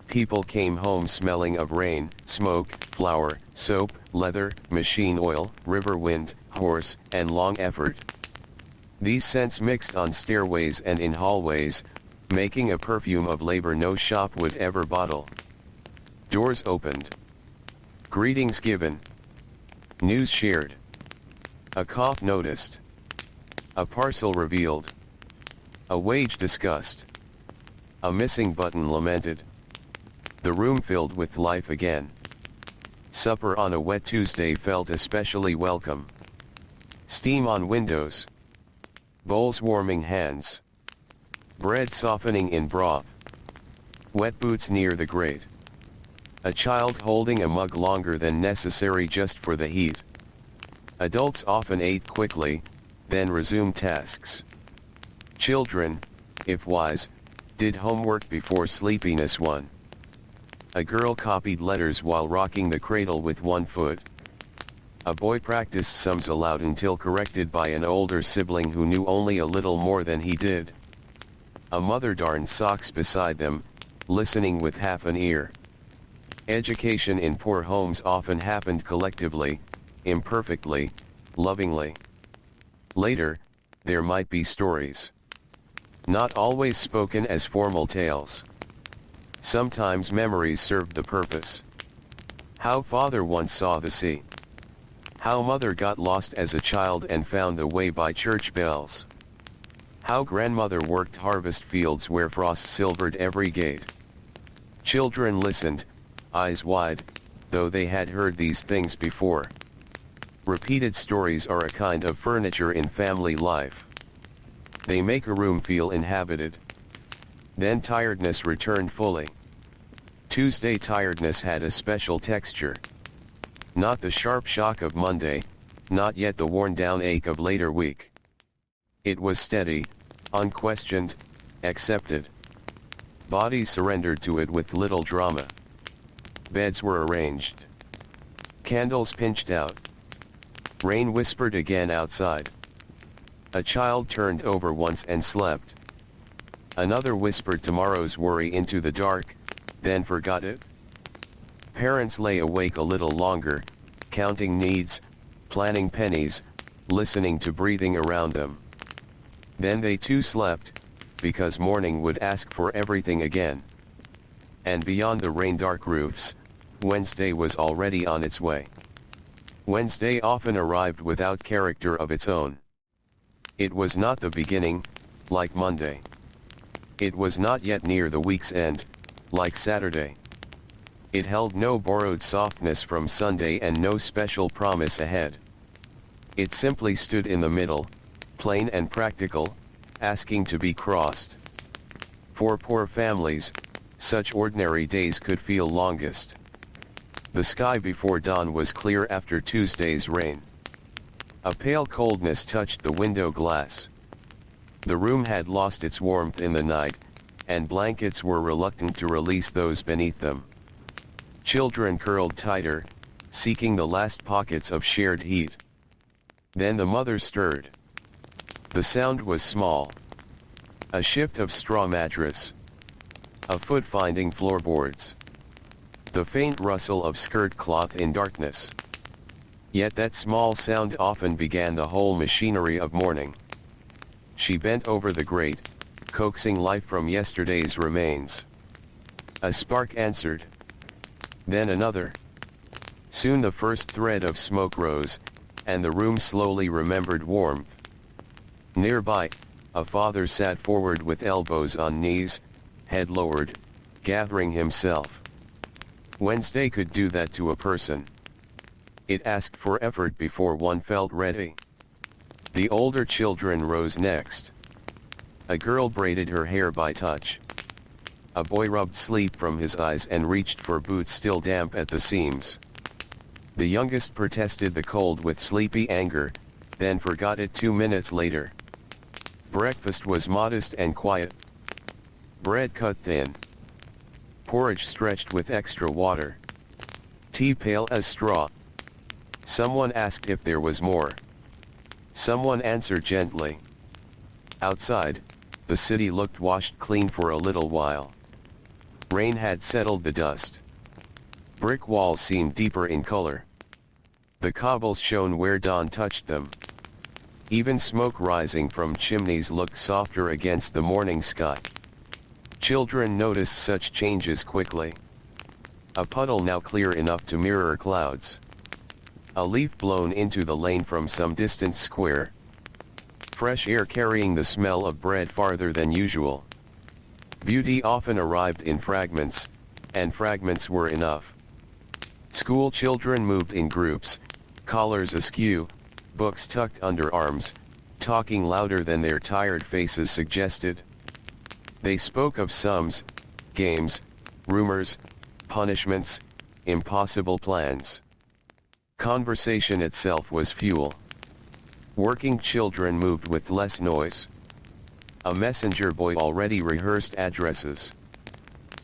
people came home smelling of rain, smoke, flour, soap, leather, machine oil, river wind, horse, and long effort. These scents mixed on stairways and in hallways, making a perfume of labor no shop would ever bottle. Doors opened. Greetings given. News shared. A cough noticed. A parcel revealed. A wage discussed. A missing button lamented. The room filled with life again. Supper on a wet Tuesday felt especially welcome. Steam on windows. Bowls warming hands. Bread softening in broth. Wet boots near the grate. A child holding a mug longer than necessary just for the heat. Adults often ate quickly, then resumed tasks. Children, if wise, did homework before sleepiness won. A girl copied letters while rocking the cradle with one foot. A boy practiced sums aloud until corrected by an older sibling who knew only a little more than he did. A mother darned socks beside them, listening with half an ear. Education in poor homes often happened collectively, imperfectly, lovingly. Later, there might be stories. Not always spoken as formal tales. Sometimes memories served the purpose. How father once saw the sea. How mother got lost as a child and found the way by church bells. How grandmother worked harvest fields where frost silvered every gate. Children listened, eyes wide, though they had heard these things before. Repeated stories are a kind of furniture in family life. They make a room feel inhabited. Then tiredness returned fully. Tuesday tiredness had a special texture. Not the sharp shock of Monday, not yet the worn-down ache of later week. It was steady, Unquestioned, accepted. Bodies surrendered to it with little drama. Beds were arranged. Candles pinched out. Rain whispered again outside. A child turned over once and slept. Another whispered tomorrow's worry into the dark, then forgot it. Parents lay awake a little longer, counting needs, planning pennies, listening to breathing around them. Then they too slept, because morning would ask for everything again. And beyond the rain-dark roofs, Wednesday was already on its way. Wednesday often arrived without character of its own. It was not the beginning, like Monday. It was not yet near the week's end, like Saturday. It held no borrowed softness from Sunday and no special promise ahead. It simply stood in the middle, plain and practical, asking to be crossed. For poor families, such ordinary days could feel longest. The sky before dawn was clear after Tuesday's rain. A pale coldness touched the window glass. The room had lost its warmth in the night, and blankets were reluctant to release those beneath them. Children curled tighter, seeking the last pockets of shared heat. Then the mother stirred. The sound was small. A shift of straw mattress. A foot finding floorboards. The faint rustle of skirt cloth in darkness. Yet that small sound often began the whole machinery of morning. She bent over the grate, coaxing life from yesterday's remains. A spark answered. Then another. Soon the first thread of smoke rose, and the room slowly remembered warmth. Nearby, a father sat forward with elbows on knees, head lowered, gathering himself. Wednesday could do that to a person. It asked for effort before one felt ready. The older children rose next. A girl braided her hair by touch. A boy rubbed sleep from his eyes and reached for boots still damp at the seams. The youngest protested the cold with sleepy anger, then forgot it 2 minutes later. Breakfast was modest and quiet. Bread cut thin. Porridge stretched with extra water. Tea pale as straw. Someone asked if there was more. Someone answered gently. Outside, the city looked washed clean for a little while. Rain had settled the dust. Brick walls seemed deeper in color. The cobbles shone where dawn touched them. Even smoke rising from chimneys looked softer against the morning sky. Children noticed such changes quickly. A puddle now clear enough to mirror clouds. A leaf blown into the lane from some distant square. Fresh air carrying the smell of bread farther than usual. Beauty often arrived in fragments, and fragments were enough. School children moved in groups, collars askew, books tucked under arms, talking louder than their tired faces suggested. They spoke of sums, games, rumors, punishments, impossible plans. Conversation itself was fuel. Working children moved with less noise. A messenger boy already rehearsed addresses.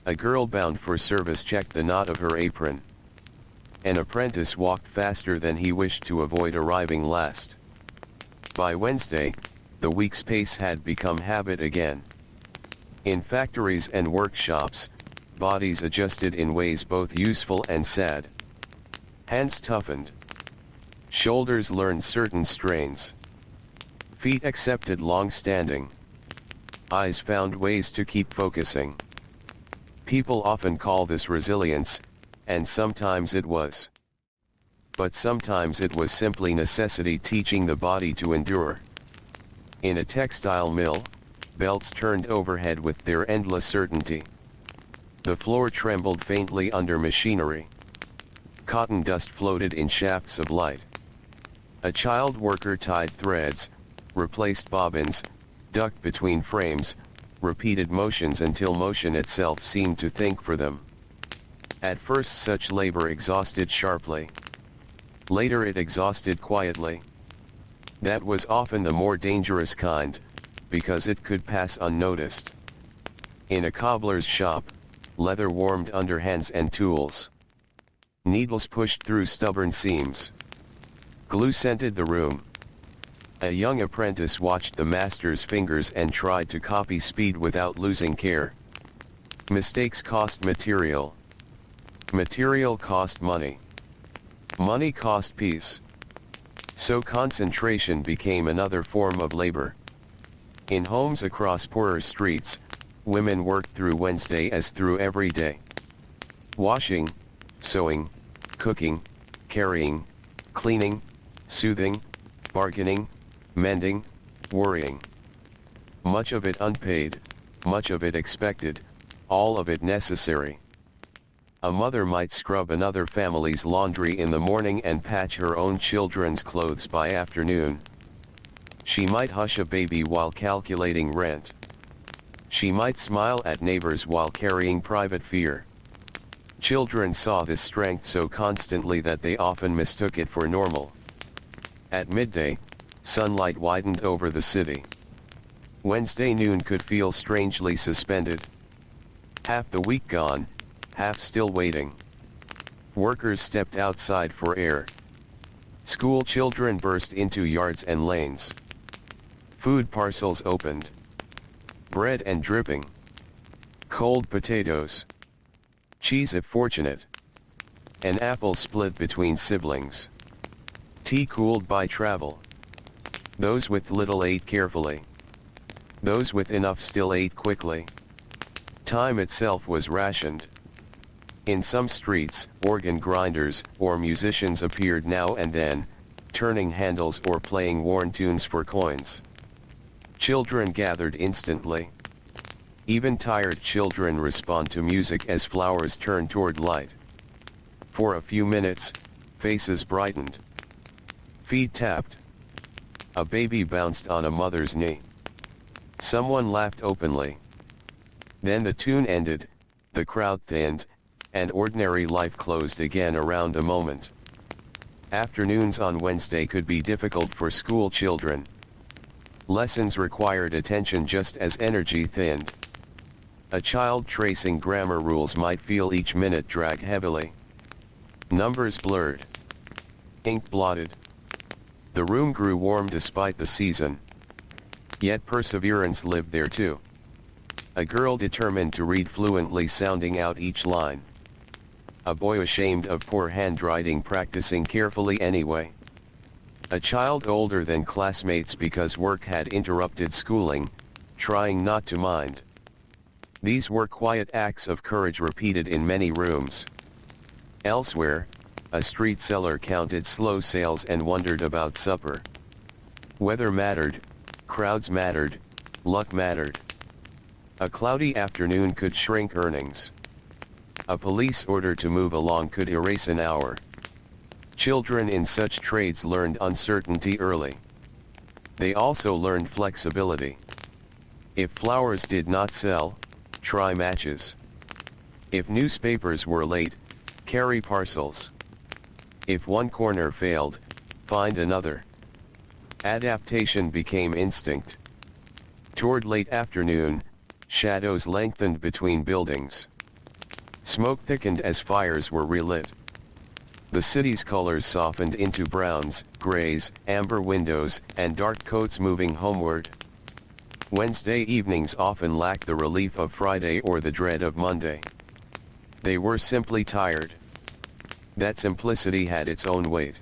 A girl bound for service checked the knot of her apron. An apprentice walked faster than he wished to avoid arriving last. By Wednesday, the week's pace had become habit again. In factories and workshops, bodies adjusted in ways both useful and sad. Hands toughened. Shoulders learned certain strains. Feet accepted long standing. Eyes found ways to keep focusing. People often call this resilience, and sometimes it was. But sometimes it was simply necessity teaching the body to endure. In a textile mill, belts turned overhead with their endless certainty. The floor trembled faintly under machinery. Cotton dust floated in shafts of light. A child worker tied threads, replaced bobbins, ducked between frames, repeated motions until motion itself seemed to think for them. At first such labor exhausted sharply. Later it exhausted quietly. That was often the more dangerous kind, because it could pass unnoticed. In a cobbler's shop, leather warmed under hands and tools. Needles pushed through stubborn seams. Glue scented the room. A young apprentice watched the master's fingers and tried to copy speed without losing care. Mistakes cost material. Material cost money. Money cost peace. So concentration became another form of labor. In homes across poorer streets, women worked through Wednesday as through every day. Washing, sewing, cooking, carrying, cleaning, soothing, bargaining, mending, worrying. Much of it unpaid, much of it expected, all of it necessary. A mother might scrub another family's laundry in the morning and patch her own children's clothes by afternoon. She might hush a baby while calculating rent. She might smile at neighbors while carrying private fear. Children saw this strength so constantly that they often mistook it for normal. At midday, sunlight widened over the city. Wednesday noon could feel strangely suspended. Half the week gone, half still waiting. Workers stepped outside for air. School children burst into yards and lanes. Food parcels opened. Bread and dripping. Cold potatoes. Cheese if fortunate. An apple split between siblings. Tea cooled by travel. Those with little ate carefully. Those with enough still ate quickly. Time itself was rationed. In some streets, organ grinders or musicians appeared now and then, turning handles or playing worn tunes for coins. Children gathered instantly. Even tired children respond to music as flowers turn toward light. For a few minutes, faces brightened. Feet tapped. A baby bounced on a mother's knee. Someone laughed openly. Then the tune ended, the crowd thinned, and ordinary life closed again around a moment. Afternoons on Wednesday could be difficult for school children. Lessons required attention just as energy thinned. A child tracing grammar rules might feel each minute drag heavily. Numbers blurred. Ink blotted. The room grew warm despite the season. Yet perseverance lived there too. A girl determined to read fluently, sounding out each line. A boy ashamed of poor handwriting, practicing carefully anyway. A child older than classmates because work had interrupted schooling, trying not to mind. These were quiet acts of courage repeated in many rooms. Elsewhere, a street seller counted slow sales and wondered about supper. Weather mattered, crowds mattered, luck mattered. A cloudy afternoon could shrink earnings. A police order to move along could erase an hour. Children in such trades learned uncertainty early. They also learned flexibility. If flowers did not sell, try matches. If newspapers were late, carry parcels. If one corner failed, find another. Adaptation became instinct. Toward late afternoon, shadows lengthened between buildings. Smoke thickened as fires were relit. The city's colors softened into browns, grays, amber windows, and dark coats moving homeward. Wednesday evenings often lacked the relief of Friday or the dread of Monday. They were simply tired. That simplicity had its own weight.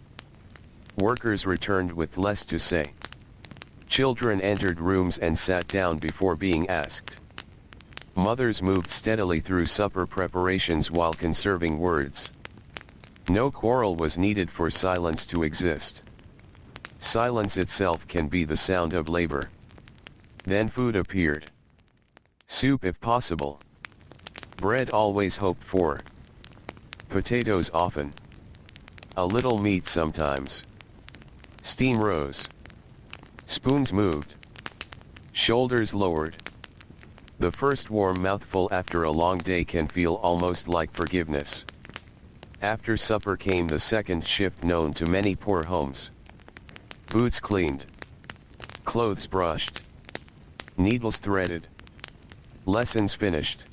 Workers returned with less to say. Children entered rooms and sat down before being asked. Mothers moved steadily through supper preparations while conserving words. No quarrel was needed for silence to exist. Silence itself can be the sound of labor. Then food appeared. Soup if possible. Bread always hoped for. Potatoes often. A little meat sometimes. Steam rose. Spoons moved. Shoulders lowered. The first warm mouthful after a long day can feel almost like forgiveness. After supper came the second shift known to many poor homes. Boots cleaned. Clothes brushed. Needles threaded. Lessons finished.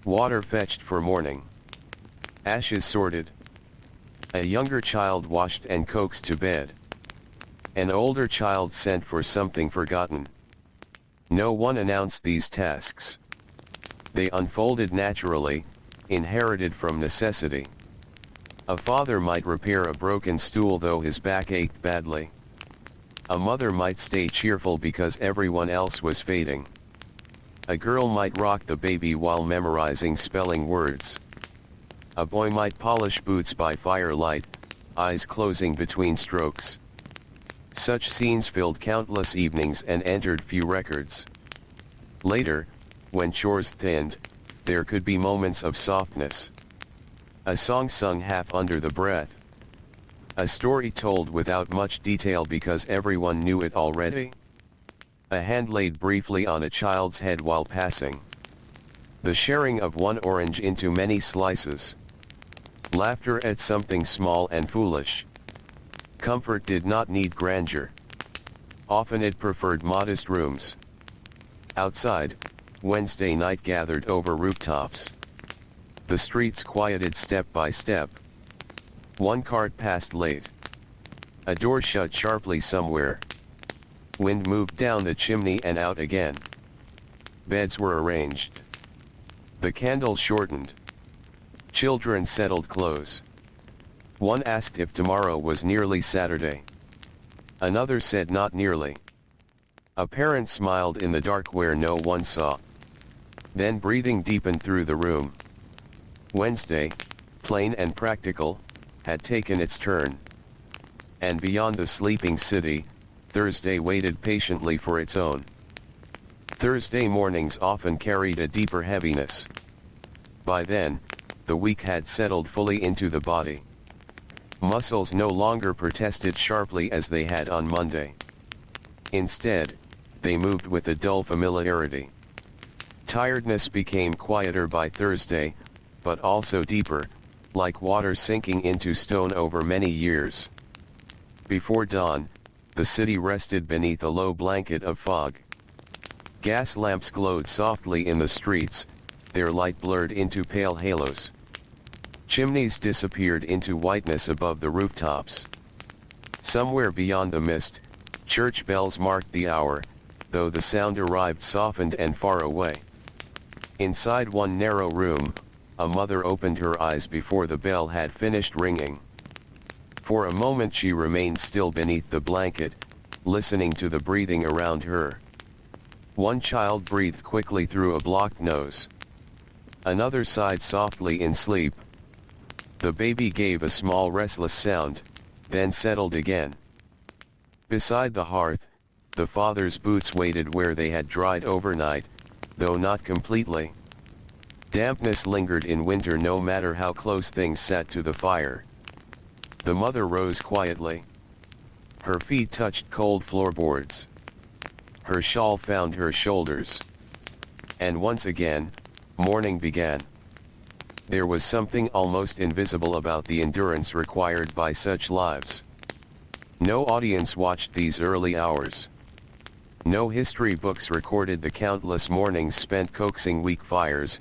Water fetched for morning. Ashes sorted. A younger child washed and coaxed to bed. An older child sent for something forgotten. No one announced these tasks. They unfolded naturally, inherited from necessity. A father might repair a broken stool though his back ached badly. A mother might stay cheerful because everyone else was fading. A girl might rock the baby while memorizing spelling words. A boy might polish boots by firelight, eyes closing between strokes. Such scenes filled countless evenings and entered few records. Later, when chores thinned, there could be moments of softness. A song sung half under the breath. A story told without much detail because everyone knew it already. A hand laid briefly on a child's head while passing. The sharing of one orange into many slices. Laughter at something small and foolish. Comfort did not need grandeur. Often it preferred modest rooms. Outside, Wednesday night gathered over rooftops. The streets quieted step by step. One cart passed late. A door shut sharply somewhere. Wind moved down the chimney and out again. Beds were arranged. The candle shortened. Children settled close. One asked if tomorrow was nearly Saturday. Another said not nearly. A parent smiled in the dark where no one saw. Then breathing deepened through the room. Wednesday, plain and practical, had taken its turn. And beyond the sleeping city, Thursday waited patiently for its own. Thursday mornings often carried a deeper heaviness. By then, the week had settled fully into the body. Muscles no longer protested sharply as they had on Monday. Instead, they moved with a dull familiarity. Tiredness became quieter by Thursday, but also deeper, like water sinking into stone over many years. Before dawn, the city rested beneath a low blanket of fog. Gas lamps glowed softly in the streets, their light blurred into pale halos. Chimneys disappeared into whiteness above the rooftops. Somewhere beyond the mist, church bells marked the hour, though the sound arrived softened and far away. Inside one narrow room, a mother opened her eyes before the bell had finished ringing. For a moment she remained still beneath the blanket, listening to the breathing around her. One child breathed quickly through a blocked nose. Another sighed softly in sleep. The baby gave a small restless sound, then settled again. Beside the hearth, the father's boots waited where they had dried overnight, though not completely. Dampness lingered in winter no matter how close things sat to the fire. The mother rose quietly. Her feet touched cold floorboards. Her shawl found her shoulders. And once again, morning began. There was something almost invisible about the endurance required by such lives. No audience watched these early hours. No history books recorded the countless mornings spent coaxing weak fires,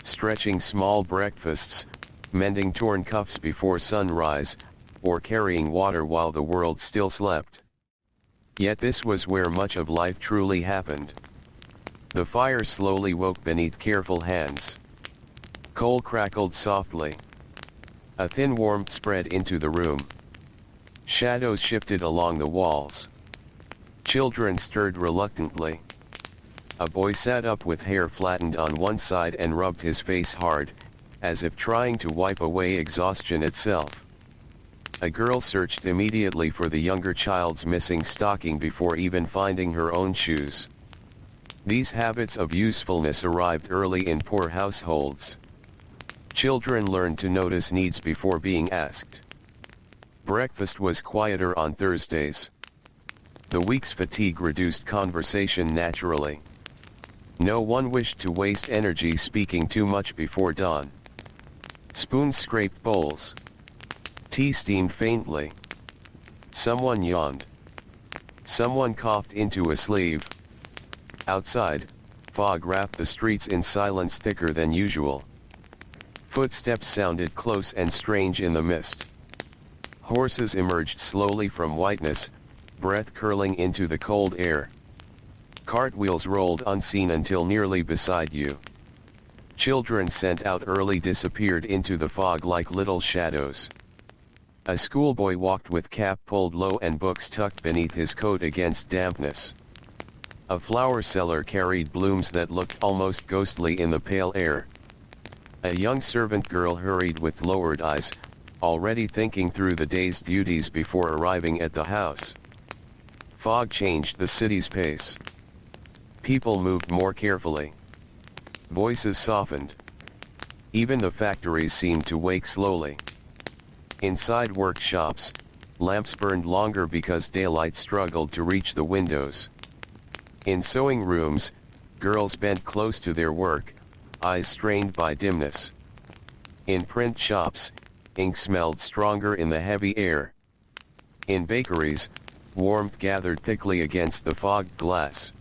stretching small breakfasts, mending torn cuffs before sunrise, or carrying water while the world still slept. Yet this was where much of life truly happened. The fire slowly woke beneath careful hands. Coal crackled softly. A thin warmth spread into the room. Shadows shifted along the walls. Children stirred reluctantly. A boy sat up with hair flattened on one side and rubbed his face hard, as if trying to wipe away exhaustion itself. A girl searched immediately for the younger child's missing stocking before even finding her own shoes. These habits of usefulness arrived early in poor households. Children learned to notice needs before being asked. Breakfast was quieter on Thursdays. The week's fatigue reduced conversation naturally. No one wished to waste energy speaking too much before dawn. Spoons scraped bowls. Tea steamed faintly. Someone yawned. Someone coughed into a sleeve. Outside, fog wrapped the streets in silence thicker than usual. Footsteps sounded close and strange in the mist. Horses emerged slowly from whiteness, breath curling into the cold air. Cartwheels rolled unseen until nearly beside you. Children sent out early disappeared into the fog like little shadows. A schoolboy walked with cap pulled low and books tucked beneath his coat against dampness. A flower seller carried blooms that looked almost ghostly in the pale air. A young servant girl hurried with lowered eyes, already thinking through the day's duties before arriving at the house. Fog changed the city's pace. People moved more carefully. Voices softened. Even the factories seemed to wake slowly. Inside workshops, lamps burned longer because daylight struggled to reach the windows. In sewing rooms, girls bent close to their work, eyes strained by dimness. In print shops, ink smelled stronger in the heavy air. In bakeries, warmth gathered thickly against the fogged glass.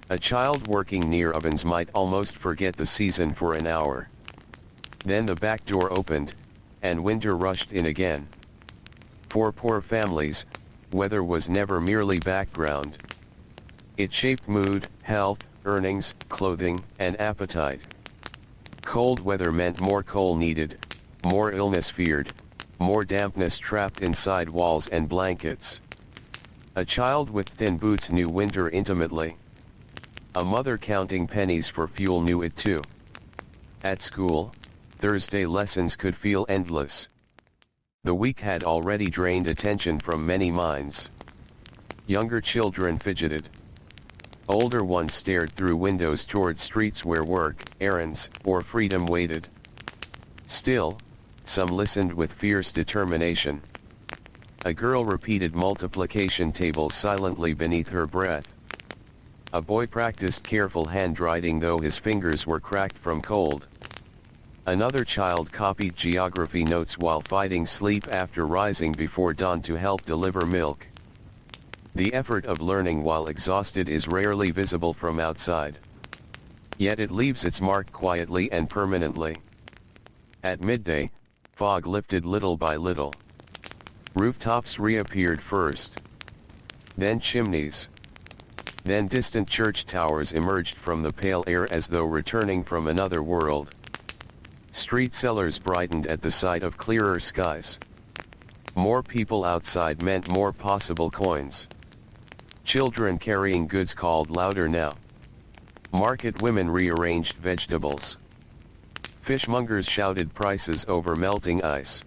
A child working near ovens might almost forget the season for an hour. Then the back door opened, and winter rushed in again. For poor families, weather was never merely background. It shaped mood, health, earnings, clothing, and appetite. Cold weather meant more coal needed, more illness feared, more dampness trapped inside walls and blankets. A child with thin boots knew winter intimately. A mother counting pennies for fuel knew it too. At school, Thursday lessons could feel endless. The week had already drained attention from many minds. Younger children fidgeted. Older ones stared through windows toward streets where work, errands, or freedom waited. Still, some listened with fierce determination. A girl repeated multiplication tables silently beneath her breath. A boy practiced careful handwriting though his fingers were cracked from cold. Another child copied geography notes while fighting sleep after rising before dawn to help deliver milk. The effort of learning while exhausted is rarely visible from outside. Yet it leaves its mark quietly and permanently. At midday, fog lifted little by little. Rooftops reappeared first. Then chimneys. Then distant church towers emerged from the pale air as though returning from another world. Street sellers brightened at the sight of clearer skies. More people outside meant more possible coins. Children carrying goods called louder now. Market women rearranged vegetables. Fishmongers shouted prices over melting ice.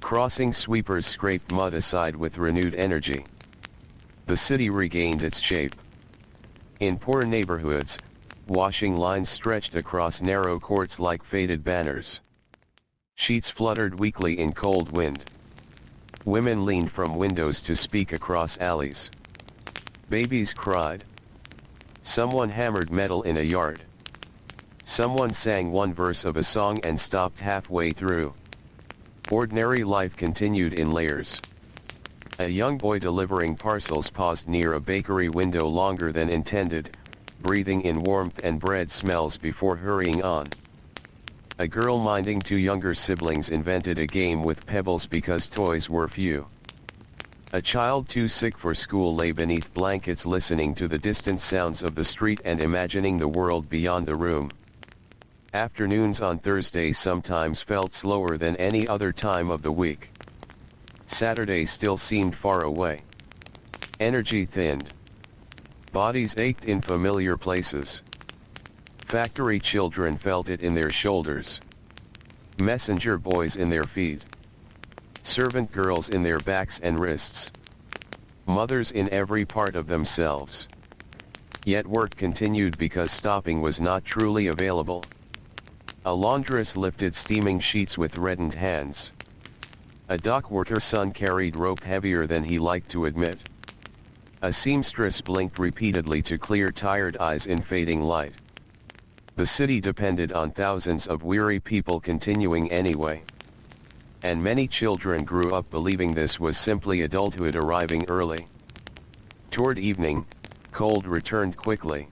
Crossing sweepers scraped mud aside with renewed energy. The city regained its shape. In poor neighborhoods, washing lines stretched across narrow courts like faded banners. Sheets fluttered weakly in cold wind. Women leaned from windows to speak across alleys. Babies cried. Someone hammered metal in a yard. Someone sang one verse of a song and stopped halfway through. Ordinary life continued in layers. A young boy delivering parcels paused near a bakery window longer than intended, breathing in warmth and bread smells before hurrying on. A girl minding two younger siblings invented a game with pebbles because toys were few. A child too sick for school lay beneath blankets listening to the distant sounds of the street and imagining the world beyond the room. Afternoons on Thursday sometimes felt slower than any other time of the week. Saturday still seemed far away. Energy thinned. Bodies ached in familiar places. Factory children felt it in their shoulders. Messenger boys in their feet. Servant girls in their backs and wrists. Mothers in every part of themselves. Yet work continued because stopping was not truly available. A laundress lifted steaming sheets with reddened hands. A dock worker's son carried rope heavier than he liked to admit. A seamstress blinked repeatedly to clear tired eyes in fading light. The city depended on thousands of weary people continuing anyway. And many children grew up believing this was simply adulthood arriving early. Toward evening, Cold returned quickly.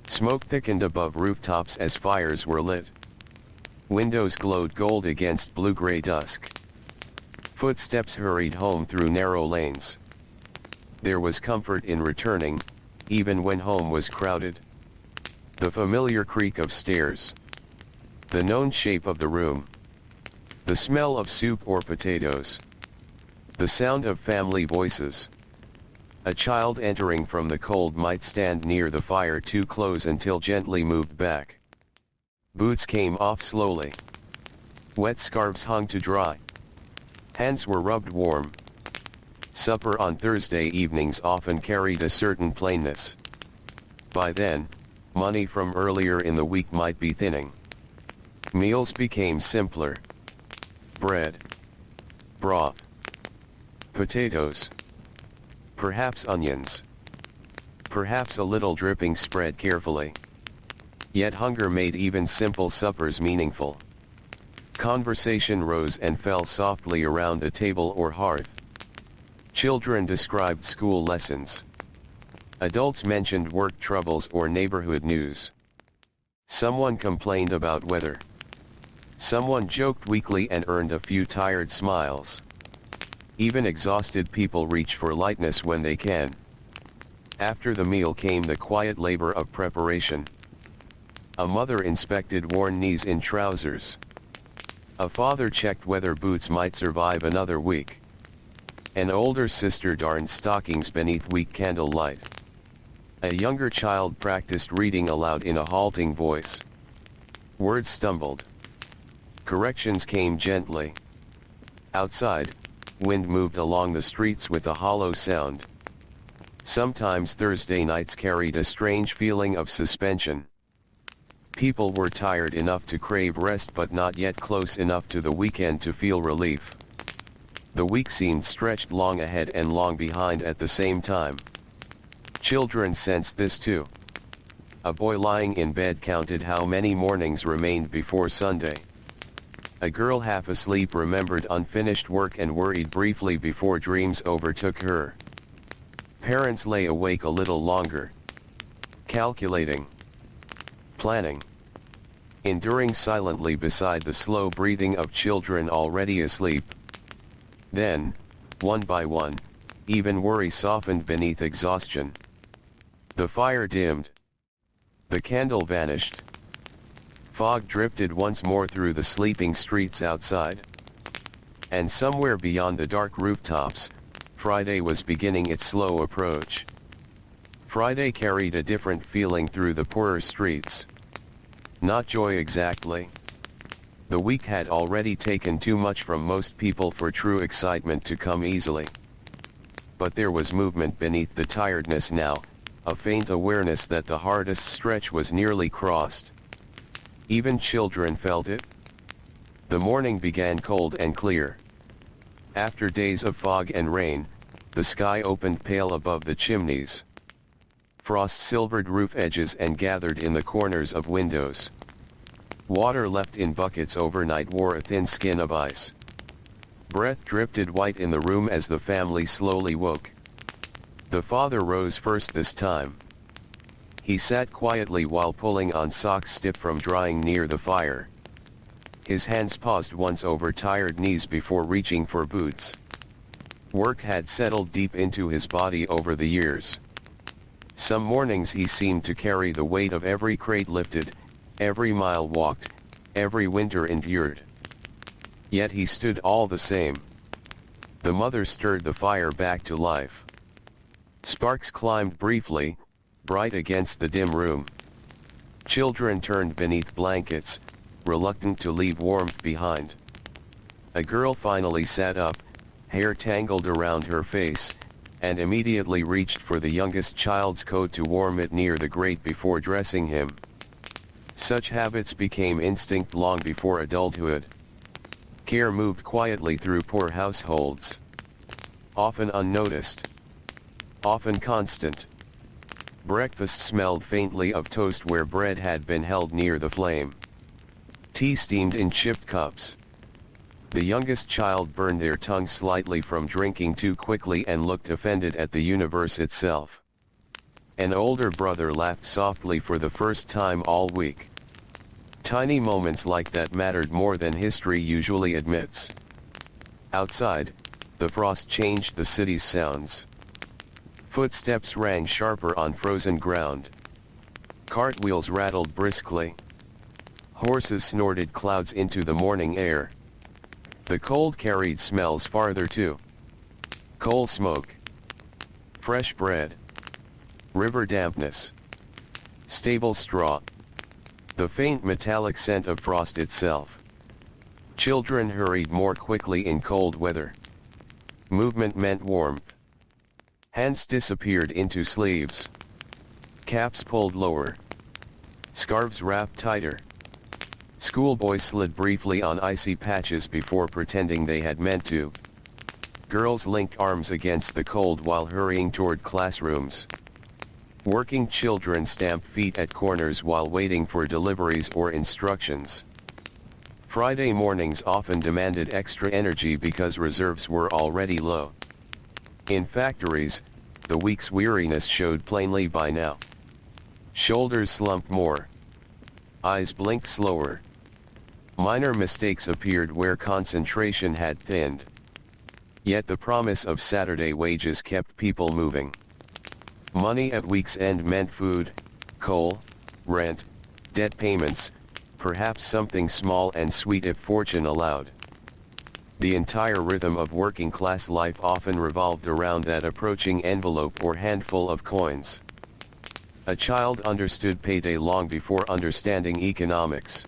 Smoke thickened above rooftops as fires were lit. Windows glowed gold against blue-gray dusk. Footsteps hurried home through narrow lanes. There was comfort in returning, even when home was crowded. The familiar creak of stairs. The known shape of the room. The smell of soup or potatoes. The sound of family voices. A child entering from the cold might stand near the fire too close until gently moved back. Boots came off slowly. Wet scarves hung to dry. Hands were rubbed warm. Supper on Thursday evenings often carried a certain plainness. By then, money from earlier in the week might be thinning. Meals became simpler. Bread. Broth. Potatoes. Perhaps onions. Perhaps a little dripping spread carefully. Yet hunger made even simple suppers meaningful. Conversation rose and fell softly around a table or hearth. Children described school lessons. Adults mentioned work troubles or neighborhood news. Someone complained about weather. Someone joked weakly and earned a few tired smiles. Even exhausted people reach for lightness when they can. After the meal came the quiet labor of preparation. A mother inspected worn knees in trousers. A father checked whether boots might survive another week. An older sister darned stockings beneath weak candlelight. A younger child practiced reading aloud in a halting voice. Words stumbled. Corrections came gently. Outside, wind moved along the streets with a hollow sound. Sometimes Thursday nights carried a strange feeling of suspension. People were tired enough to crave rest but not yet close enough to the weekend to feel relief. The week seemed stretched long ahead and long behind at the same time. Children sensed this too. A boy lying in bed counted how many mornings remained before Sunday. A girl half asleep remembered unfinished work and worried briefly before dreams overtook her. Parents lay awake a little longer. Calculating. Planning. Enduring silently beside the slow breathing of children already asleep. Then, one by one, even worry softened beneath exhaustion. The fire dimmed. The candle vanished. Fog drifted once more through the sleeping streets outside. And somewhere beyond the dark rooftops, Friday was beginning its slow approach. Friday carried a different feeling through the poorer streets. Not joy exactly. The week had already taken too much from most people for true excitement to come easily. But there was movement beneath the tiredness now, a faint awareness that the hardest stretch was nearly crossed. Even children felt it. The morning began cold and clear. After days of fog and rain, the sky opened pale above the chimneys. Frost silvered roof edges and gathered in the corners of windows. Water left in buckets overnight wore a thin skin of ice. Breath drifted white in the room as the family slowly woke. The father rose first this time. He sat quietly while pulling on socks stiff from drying near the fire. His hands paused once over tired knees before reaching for boots. Work had settled deep into his body over the years. Some mornings he seemed to carry the weight of every crate lifted, every mile walked, every winter endured. Yet he stood all the same. The mother stirred the fire back to life. Sparks climbed briefly, bright against the dim room. Children turned beneath blankets, reluctant to leave warmth behind. A girl finally sat up, hair tangled around her face, and immediately reached for the youngest child's coat to warm it near the grate before dressing him. Such habits became instinct long before adulthood. Care moved quietly through poor households. Often unnoticed. Often constant. Breakfast smelled faintly of toast where bread had been held near the flame. Tea steamed in chipped cups. The youngest child burned their tongue slightly from drinking too quickly and looked offended at the universe itself. An older brother laughed softly for the first time all week. Tiny moments like that mattered more than history usually admits. Outside, the frost changed the city's sounds. Footsteps rang sharper on frozen ground. Cartwheels rattled briskly. Horses snorted clouds into the morning air. The cold carried smells farther too. Coal smoke. Fresh bread. River dampness. Stable straw. The faint metallic scent of frost itself. Children hurried more quickly in cold weather. Movement meant warmth. Hands disappeared into sleeves. Caps pulled lower. Scarves wrapped tighter. Schoolboys slid briefly on icy patches before pretending they had meant to. Girls linked arms against the cold while hurrying toward classrooms. Working children stamped feet at corners while waiting for deliveries or instructions. Friday mornings often demanded extra energy because reserves were already low. In factories, the week's weariness showed plainly by now. Shoulders slumped more. Eyes blinked slower. Minor mistakes appeared where concentration had thinned. Yet the promise of Saturday wages kept people moving. Money at week's end meant food, coal, rent, debt payments, perhaps something small and sweet if fortune allowed. The entire rhythm of working-class life often revolved around that approaching envelope or handful of coins. A child understood payday long before understanding economics.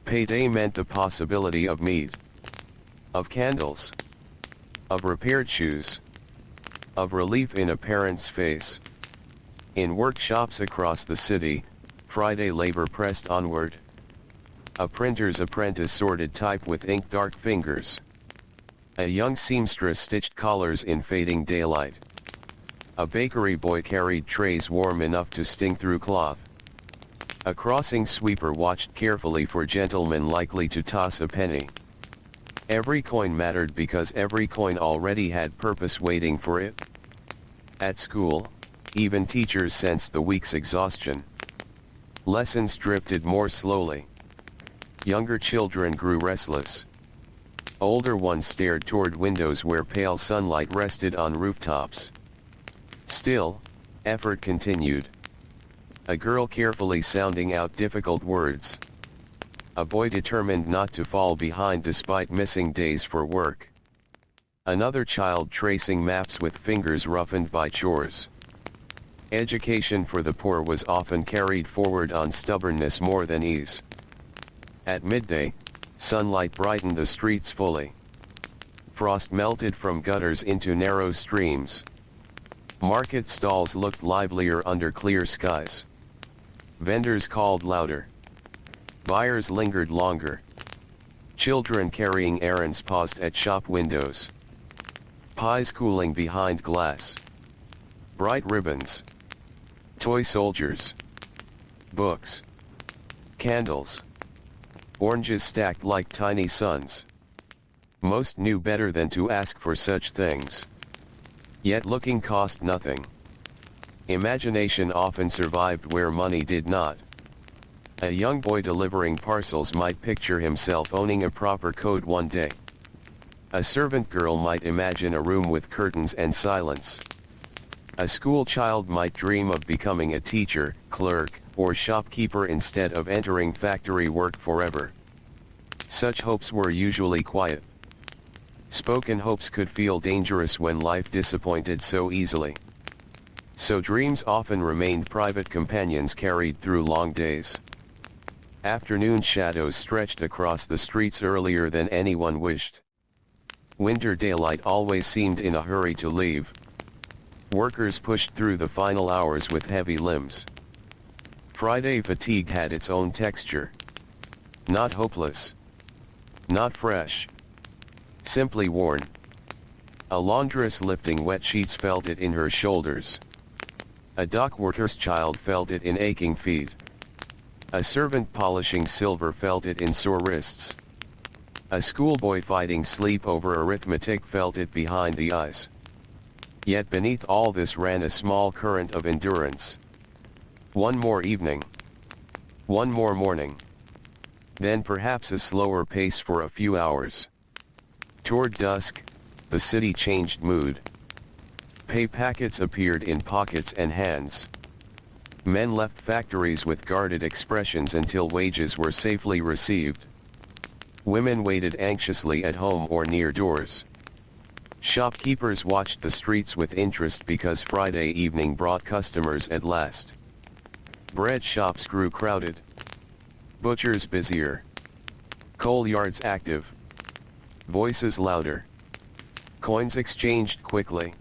Payday meant the possibility of meat, of candles, of repaired shoes, of relief in a parent's face. In workshops across the city, Friday labor pressed onward. A printer's apprentice sorted type with ink-dark fingers. A young seamstress stitched collars in fading daylight. A bakery boy carried trays warm enough to sting through cloth. A crossing sweeper watched carefully for gentlemen likely to toss a penny. Every coin mattered because every coin already had purpose waiting for it. At school, even teachers sensed the week's exhaustion. Lessons drifted more slowly. Younger children grew restless. Older ones stared toward windows where pale sunlight rested on rooftops. Still, effort continued. A girl carefully sounding out difficult words. A boy determined not to fall behind despite missing days for work. Another child tracing maps with fingers roughened by chores. Education for the poor was often carried forward on stubbornness more than ease. At midday, sunlight brightened the streets fully. Frost melted from gutters into narrow streams. Market stalls looked livelier under clear skies. Vendors called louder. Buyers lingered longer. Children carrying errands paused at shop windows. Pies cooling behind glass. Bright ribbons. Toy soldiers. Books. Candles. Oranges stacked like tiny suns. Most knew better than to ask for such things. Yet looking cost nothing. Imagination often survived where money did not. A young boy delivering parcels might picture himself owning a proper coat one day. A servant girl might imagine a room with curtains and silence. A school child might dream of becoming a teacher, clerk, or shopkeeper instead of entering factory work forever. Such hopes were usually quiet. Spoken hopes could feel dangerous when life disappointed so easily. So dreams often remained private companions carried through long days. Afternoon shadows stretched across the streets earlier than anyone wished. Winter daylight always seemed in a hurry to leave. Workers pushed through the final hours with heavy limbs. Friday fatigue had its own texture. Not hopeless. Not fresh. Simply worn. A laundress lifting wet sheets felt it in her shoulders. A dockworker's child felt it in aching feet. A servant polishing silver felt it in sore wrists. A schoolboy fighting sleep over arithmetic felt it behind the eyes. Yet beneath all this ran a small current of endurance. One more evening. One more morning. Then perhaps a slower pace for a few hours. Toward dusk, the city changed mood. Pay packets appeared in pockets and hands. Men left factories with guarded expressions until wages were safely received. Women waited anxiously at home or near doors. Shopkeepers watched the streets with interest because Friday evening brought customers at last. Bread shops grew crowded. Butchers busier. Coal yards active. Voices louder. Coins exchanged quickly.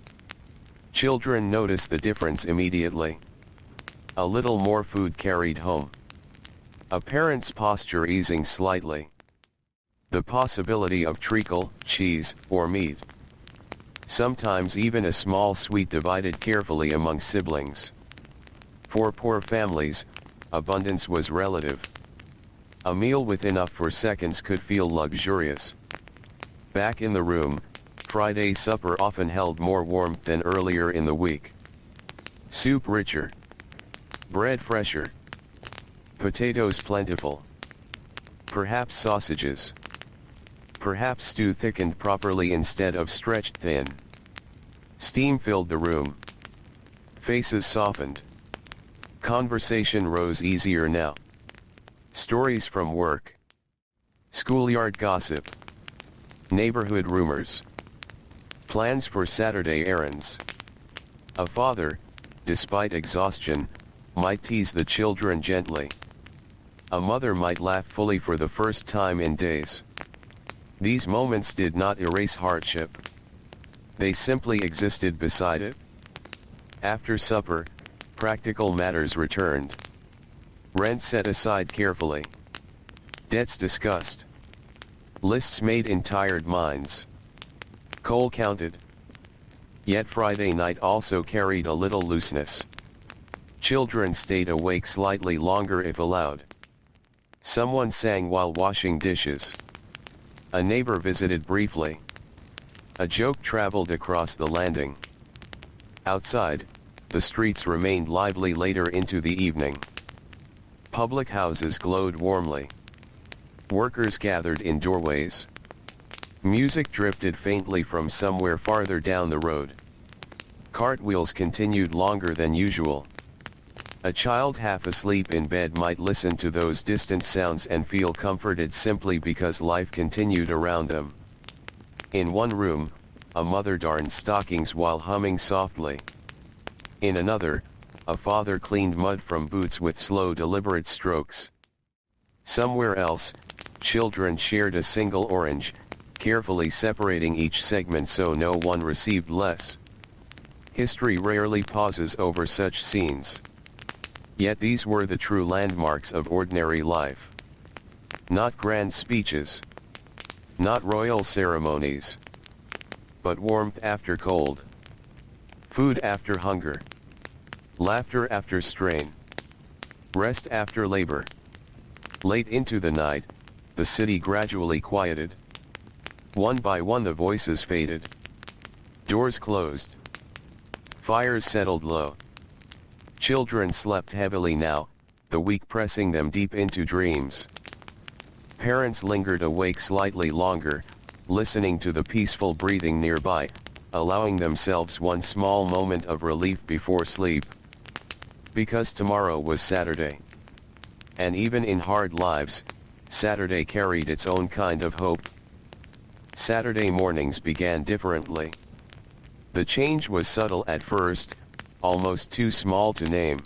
Children noticed the difference immediately. A little more food carried home. A parent's posture easing slightly. The possibility of treacle, cheese, or meat. Sometimes even a small sweet divided carefully among siblings. For poor families, abundance was relative. A meal with enough for seconds could feel luxurious. Back in the room, Friday supper often held more warmth than earlier in the week. Soup richer. Bread fresher. Potatoes plentiful. Perhaps sausages. Perhaps stew thickened properly instead of stretched thin. Steam filled the room. Faces softened. Conversation rose easier now. Stories from work. Schoolyard gossip. Neighborhood rumors. Plans for Saturday errands. A father, despite exhaustion, might tease the children gently. A mother might laugh fully for the first time in days. These moments did not erase hardship. They simply existed beside it. After supper, practical matters returned. Rent set aside carefully. Debts discussed. Lists made in tired minds. Coal counted. Yet Friday night also carried a little looseness. Children stayed awake slightly longer if allowed. Someone sang while washing dishes. A neighbor visited briefly. A joke traveled across the landing. Outside, the streets remained lively later into the evening. Public houses glowed warmly. Workers gathered in doorways. Music drifted faintly from somewhere farther down the road. Cartwheels continued longer than usual. A child half asleep in bed might listen to those distant sounds and feel comforted simply because life continued around them. In one room, a mother darned stockings while humming softly. In another, a father cleaned mud from boots with slow deliberate strokes. Somewhere else, children shared a single orange, carefully separating each segment so no one received less. History rarely pauses over such scenes. Yet these were the true landmarks of ordinary life. Not grand speeches. Not royal ceremonies. But warmth after cold. Food after hunger. Laughter after strain. Rest after labor. Late into the night, the city gradually quieted. One by one the voices faded. Doors closed. Fires settled low. Children slept heavily now, the week pressing them deep into dreams. Parents lingered awake slightly longer, listening to the peaceful breathing nearby, allowing themselves one small moment of relief before sleep. Because tomorrow was Saturday. And even in hard lives, Saturday carried its own kind of hope. Saturday mornings began differently. The change was subtle at first, almost too small to name.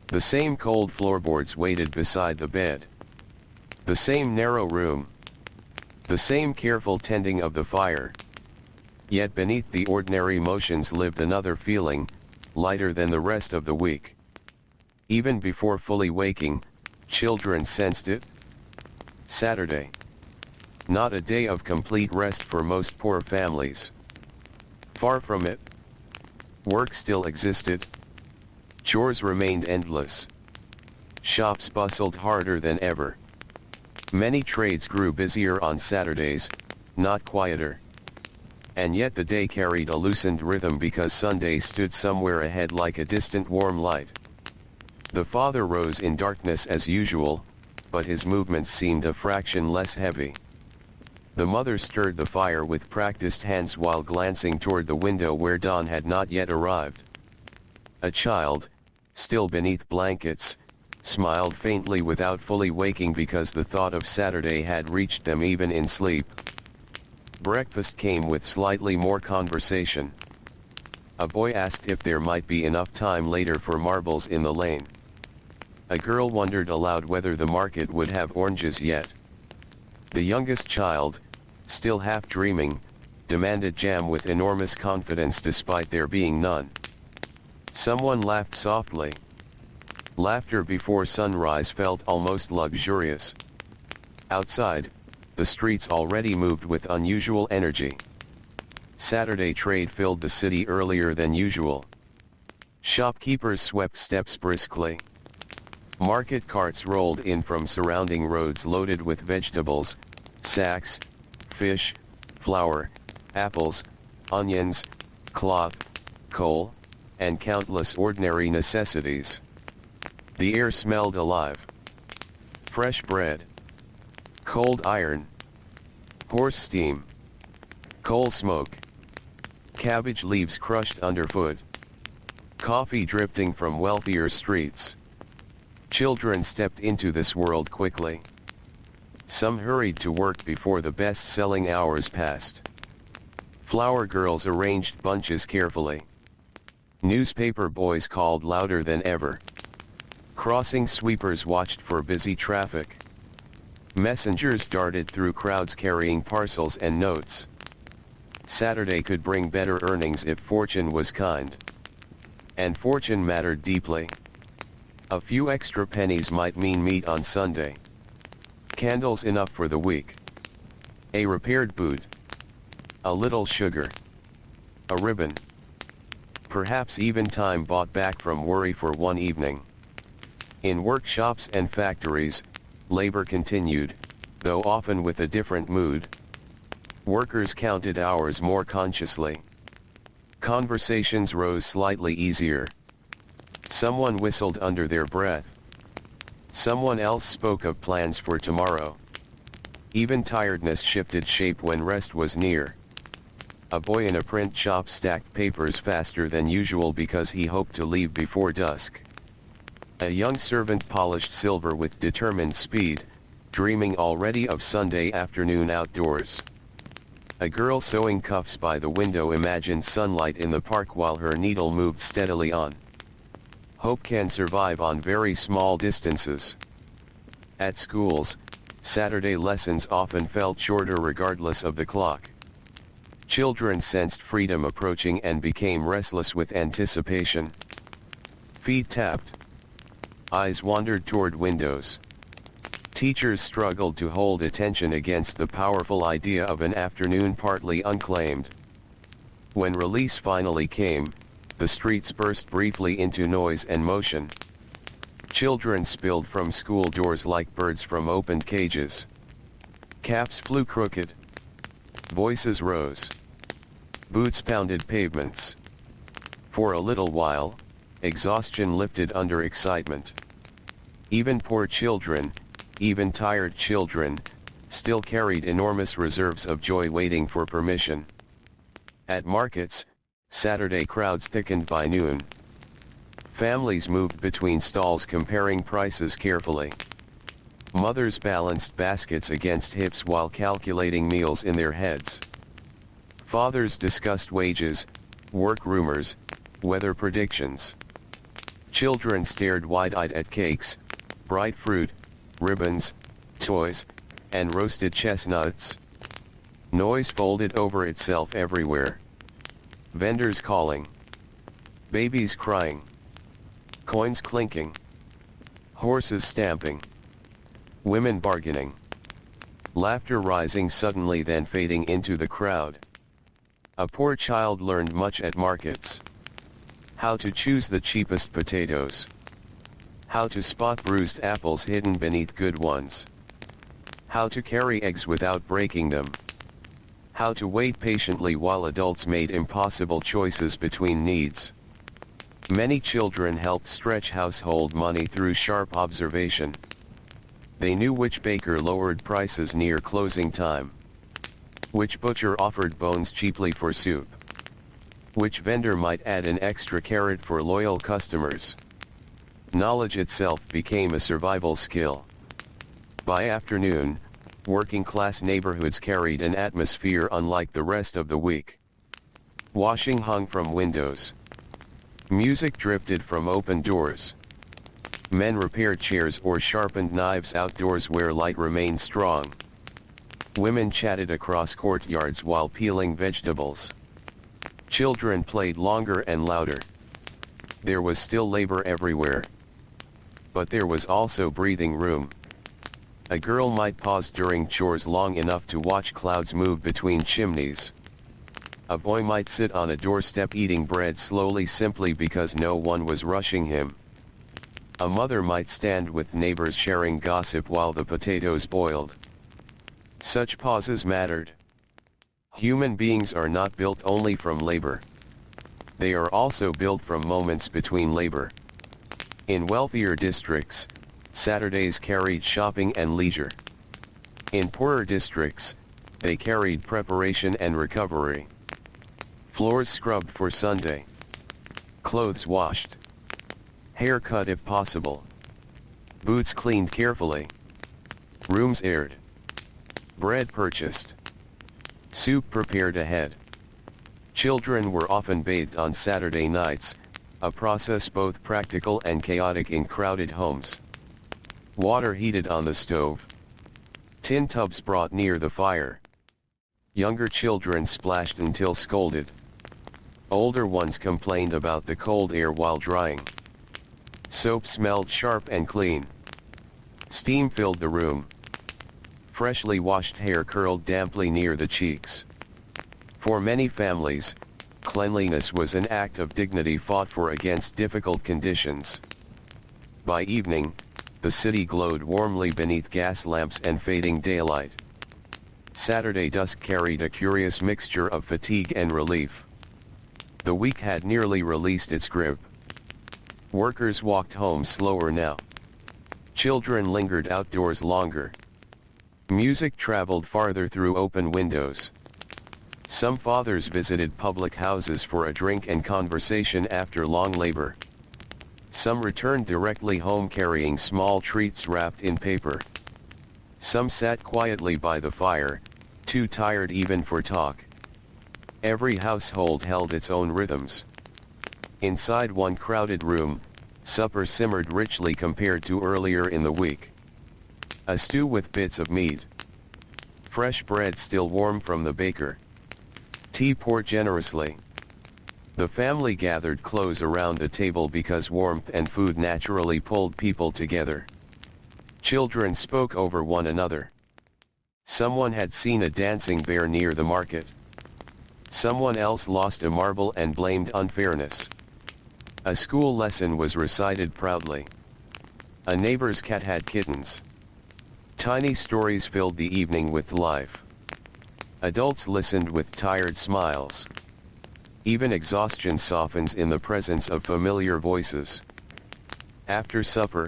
The same cold floorboards waited beside the bed. The same narrow room. The same careful tending of the fire. Yet beneath the ordinary motions lived another feeling, lighter than the rest of the week. Even before fully waking, children sensed it. Saturday. Not a day of complete rest for most poor families. Far from it. Work still existed. Chores remained endless. Shops bustled harder than ever. Many trades grew busier on Saturdays, not quieter. And yet the day carried a loosened rhythm because Sunday stood somewhere ahead like a distant warm light. The father rose in darkness as usual, but his movements seemed a fraction less heavy. The mother stirred the fire with practiced hands while glancing toward the window where dawn had not yet arrived. A child, still beneath blankets, smiled faintly without fully waking because the thought of Saturday had reached them even in sleep. Breakfast came with slightly more conversation. A boy asked if there might be enough time later for marbles in the lane. A girl wondered aloud whether the market would have oranges yet. The youngest child, still half dreaming, demanded jam with enormous confidence despite there being none. Someone laughed softly. Laughter before sunrise felt almost luxurious. Outside, the streets already moved with unusual energy. Saturday trade filled the city earlier than usual. Shopkeepers swept steps briskly. Market carts rolled in from surrounding roads loaded with vegetables, sacks, fish, flour, apples, onions, cloth, coal, and countless ordinary necessities. The air smelled alive. Fresh bread, cold iron, horse steam, coal smoke, cabbage leaves crushed underfoot, coffee drifting from wealthier streets. Children stepped into this world quickly. Some hurried to work before the best-selling hours passed. Flower girls arranged bunches carefully. Newspaper boys called louder than ever. Crossing sweepers watched for busy traffic. Messengers darted through crowds carrying parcels and notes. Saturday could bring better earnings if fortune was kind. And fortune mattered deeply. A few extra pennies might mean meat on Sunday. Candles enough for the week. A repaired boot. A little sugar. A ribbon. Perhaps even time bought back from worry for one evening. In workshops and factories, labor continued, though often with a different mood. Workers counted hours more consciously. Conversations rose slightly easier. Someone whistled under their breath. Someone else spoke of plans for tomorrow. Even tiredness shifted shape when rest was near. A boy in a print shop stacked papers faster than usual because he hoped to leave before dusk. A young servant polished silver with determined speed, dreaming already of Sunday afternoon outdoors. A girl sewing cuffs by the window imagined sunlight in the park while her needle moved steadily on. Hope can survive on very small distances. At schools, Saturday lessons often felt shorter regardless of the clock. Children sensed freedom approaching and became restless with anticipation. Feet tapped. Eyes wandered toward windows. Teachers struggled to hold attention against the powerful idea of an afternoon partly unclaimed. When release finally came, the streets burst briefly into noise and motion. Children spilled from school doors like birds from opened cages. Caps flew crooked. Voices rose. Boots pounded pavements. For a little while, exhaustion lifted under excitement. Even poor children, even tired children, still carried enormous reserves of joy waiting for permission. At markets, Saturday crowds thickened by noon. Families moved between stalls comparing prices carefully. Mothers balanced baskets against hips while calculating meals in their heads. Fathers discussed wages, work rumors, weather predictions. Children stared wide-eyed at cakes, bright fruit, ribbons, toys, and roasted chestnuts. Noise folded over itself everywhere. Vendors calling. Babies crying. Coins clinking. Horses stamping. Women bargaining. Laughter rising suddenly then fading into the crowd. A poor child learned much at markets. How to choose the cheapest potatoes. How to spot bruised apples hidden beneath good ones. How to carry eggs without breaking them. How to wait patiently while adults made impossible choices between needs. Many children helped stretch household money through sharp observation. They knew which baker lowered prices near closing time, which butcher offered bones cheaply for soup, which vendor might add an extra carrot for loyal customers. Knowledge itself became a survival skill. By afternoon, working-class neighborhoods carried an atmosphere unlike the rest of the week. Washing hung from windows. Music drifted from open doors. Men repaired chairs or sharpened knives outdoors where light remained strong. Women chatted across courtyards while peeling vegetables. Children played longer and louder. There was still labor everywhere. But there was also breathing room. A girl might pause during chores long enough to watch clouds move between chimneys. A boy might sit on a doorstep eating bread slowly simply because no one was rushing him. A mother might stand with neighbors sharing gossip while the potatoes boiled. Such pauses mattered. Human beings are not built only from labor. They are also built from moments between labor. In wealthier districts, Saturdays carried shopping and leisure. In poorer districts, they carried preparation and recovery. Floors scrubbed for Sunday. Clothes washed. Hair cut if possible. Boots cleaned carefully. Rooms aired. Bread purchased. Soup prepared ahead. Children were often bathed on Saturday nights, a process both practical and chaotic in crowded homes. Water heated on the stove. Tin tubs brought near the fire. Younger children splashed until scolded. Older ones complained about the cold air while drying. Soap smelled sharp and clean. Steam filled the room. Freshly washed hair curled damply near the cheeks. For many families, cleanliness was an act of dignity fought for against difficult conditions. By evening, the city glowed warmly beneath gas lamps and fading daylight. Saturday dusk carried a curious mixture of fatigue and relief. The week had nearly released its grip. Workers walked home slower now. Children lingered outdoors longer. Music traveled farther through open windows. Some fathers visited public houses for a drink and conversation after long labor. Some returned directly home carrying small treats wrapped in paper. Some sat quietly by the fire, too tired even for talk. Every household held its own rhythms. Inside one crowded room, supper simmered richly compared to earlier in the week. A stew with bits of meat. Fresh bread still warm from the baker. Tea poured generously. The family gathered close around the table because warmth and food naturally pulled people together. Children spoke over one another. Someone had seen a dancing bear near the market. Someone else lost a marble and blamed unfairness. A school lesson was recited proudly. A neighbor's cat had kittens. Tiny stories filled the evening with life. Adults listened with tired smiles. Even exhaustion softens in the presence of familiar voices. After supper,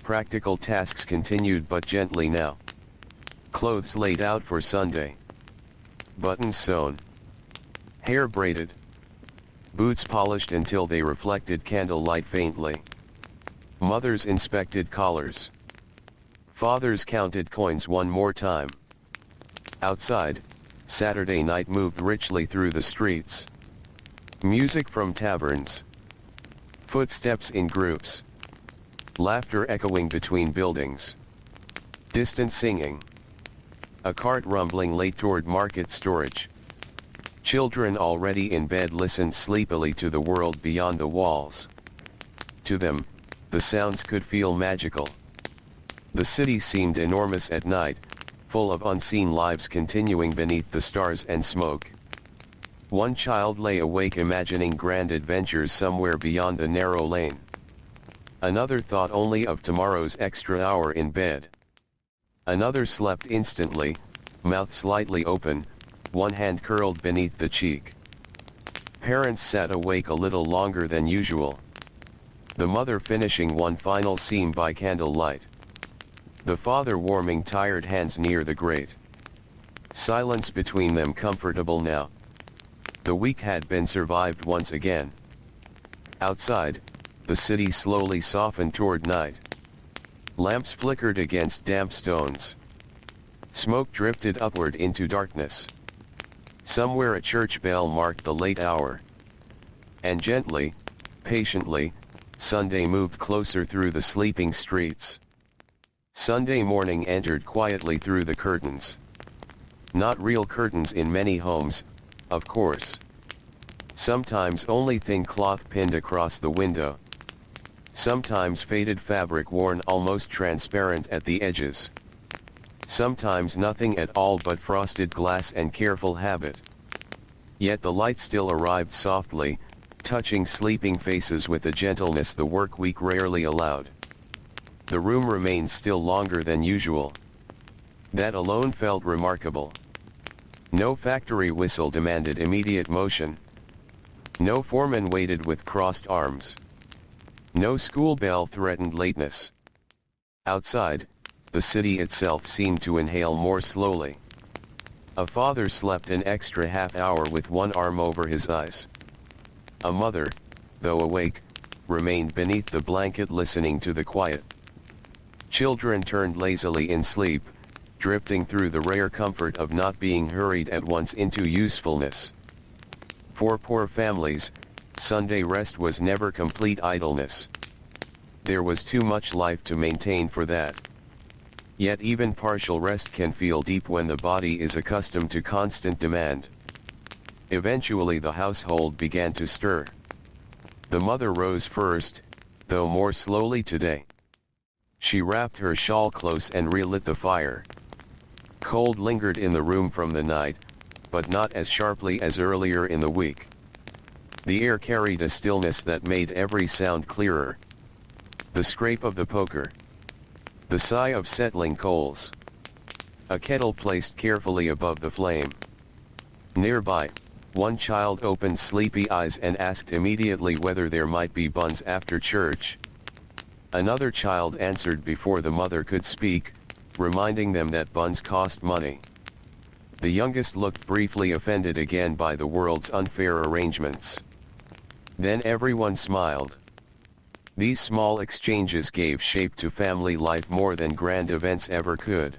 practical tasks continued but gently now. Clothes laid out for Sunday. Buttons sewn. Hair braided. Boots polished until they reflected candlelight faintly. Mothers inspected collars. Fathers counted coins one more time. Outside, Saturday night moved richly through the streets. Music from taverns. Footsteps in groups. Laughter echoing between buildings. Distant singing. A cart rumbling late toward market storage. Children already in bed listened sleepily to the world beyond the walls. To them, the sounds could feel magical. The city seemed enormous at night, full of unseen lives continuing beneath the stars and smoke. One child lay awake imagining grand adventures somewhere beyond the narrow lane. Another thought only of tomorrow's extra hour in bed. Another slept instantly, mouth slightly open, one hand curled beneath the cheek. Parents sat awake a little longer than usual. The mother finishing one final seam by candlelight. The father warming tired hands near the grate. Silence between them comfortable now. The week had been survived once again. Outside, the city slowly softened toward night. Lamps flickered against damp stones. Smoke drifted upward into darkness. Somewhere a church bell marked the late hour. And gently, patiently, Sunday moved closer through the sleeping streets. Sunday morning entered quietly through the curtains. Not real curtains in many homes, of course. Sometimes only thin cloth pinned across the window. Sometimes faded fabric worn almost transparent at the edges. Sometimes nothing at all but frosted glass and careful habit. Yet the light still arrived softly, touching sleeping faces with a gentleness the work week rarely allowed. The room remained still longer than usual. That alone felt remarkable. No factory whistle demanded immediate motion. No foreman waited with crossed arms. No school bell threatened lateness. Outside, the city itself seemed to inhale more slowly. A father slept an extra half hour with one arm over his eyes. A mother, though awake, remained beneath the blanket listening to the quiet. Children turned lazily in sleep, drifting through the rare comfort of not being hurried at once into usefulness. For poor families, Sunday rest was never complete idleness. There was too much life to maintain for that. Yet even partial rest can feel deep when the body is accustomed to constant demand. Eventually the household began to stir. The mother rose first, though more slowly today. She wrapped her shawl close and relit the fire. Cold lingered in the room from the night, but not as sharply as earlier in the week. The air carried a stillness that made every sound clearer. The scrape of the poker. The sigh of settling coals. A kettle placed carefully above the flame. Nearby, one child opened sleepy eyes and asked immediately whether there might be buns after church. Another child answered before the mother could speak, reminding them that buns cost money. The youngest looked briefly offended again by the world's unfair arrangements. Then everyone smiled. These small exchanges gave shape to family life more than grand events ever could.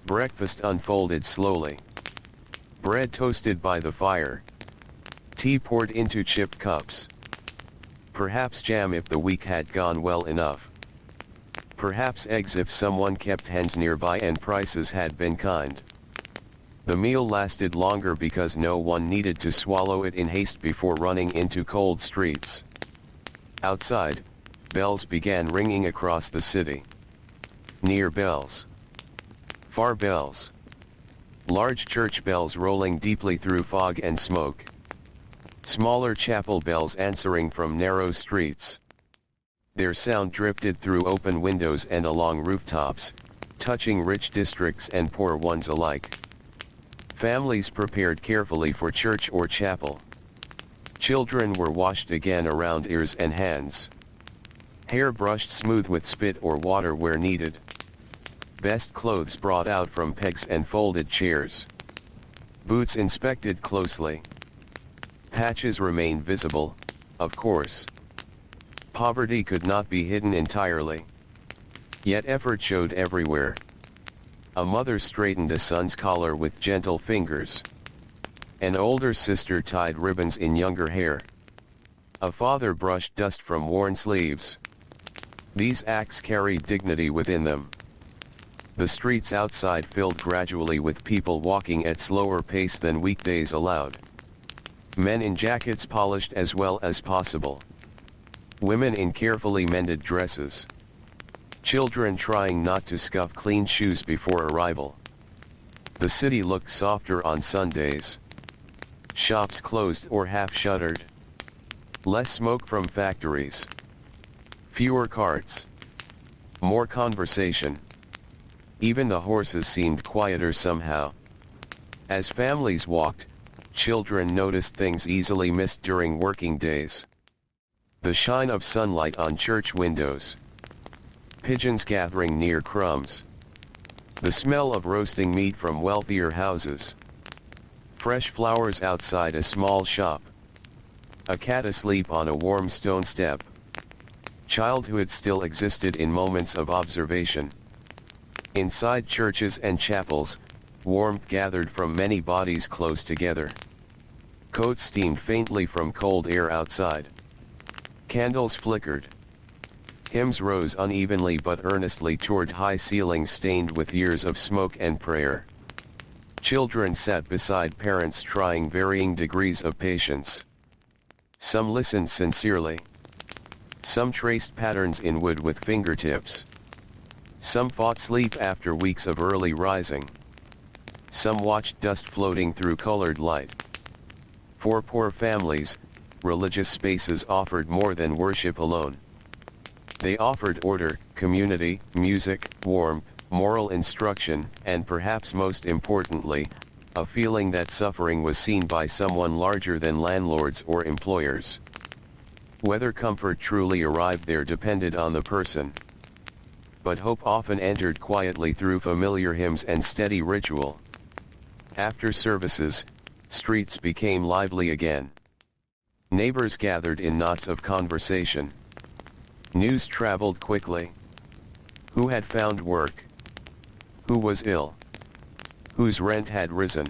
Breakfast unfolded slowly. Bread toasted by the fire. Tea poured into chipped cups. Perhaps jam if the week had gone well enough. Perhaps eggs if someone kept hens nearby and prices had been kind. The meal lasted longer because no one needed to swallow it in haste before running into cold streets. Outside, bells began ringing across the city. Near bells. Far bells. Large church bells rolling deeply through fog and smoke. Smaller chapel bells answering from narrow streets. Their sound drifted through open windows and along rooftops, touching rich districts and poor ones alike. Families prepared carefully for church or chapel. Children were washed again around ears and hands. Hair brushed smooth with spit or water where needed. Best clothes brought out from pegs and folded chairs. Boots inspected closely. Patches remained visible, of course. Poverty could not be hidden entirely. Yet effort showed everywhere. A mother straightened a son's collar with gentle fingers. An older sister tied ribbons in younger hair. A father brushed dust from worn sleeves. These acts carried dignity within them. The streets outside filled gradually with people walking at slower pace than weekdays allowed. Men in jackets polished as well as possible. Women in carefully mended dresses. Children trying not to scuff clean shoes before arrival. The city looked softer on Sundays. Shops closed or half-shuttered. Less smoke from factories. Fewer carts. More conversation. Even the horses seemed quieter somehow. As families walked, children noticed things easily missed during working days. The shine of sunlight on church windows. Pigeons gathering near crumbs. The smell of roasting meat from wealthier houses. Fresh flowers outside a small shop. A cat asleep on a warm stone step. Childhood still existed in moments of observation. Inside churches and chapels, warmth gathered from many bodies close together. Coats steamed faintly from cold air outside. Candles flickered. Hymns rose unevenly but earnestly toward high ceilings stained with years of smoke and prayer. Children sat beside parents trying varying degrees of patience. Some listened sincerely. Some traced patterns in wood with fingertips. Some fought sleep after weeks of early rising. Some watched dust floating through colored light. For poor families, religious spaces offered more than worship alone. They offered order, community, music, warmth, moral instruction, and perhaps most importantly, a feeling that suffering was seen by someone larger than landlords or employers. Whether comfort truly arrived there depended on the person. But hope often entered quietly through familiar hymns and steady ritual. After services, streets became lively again. Neighbors gathered in knots of conversation. News traveled quickly. Who had found work? Who was ill? Whose rent had risen?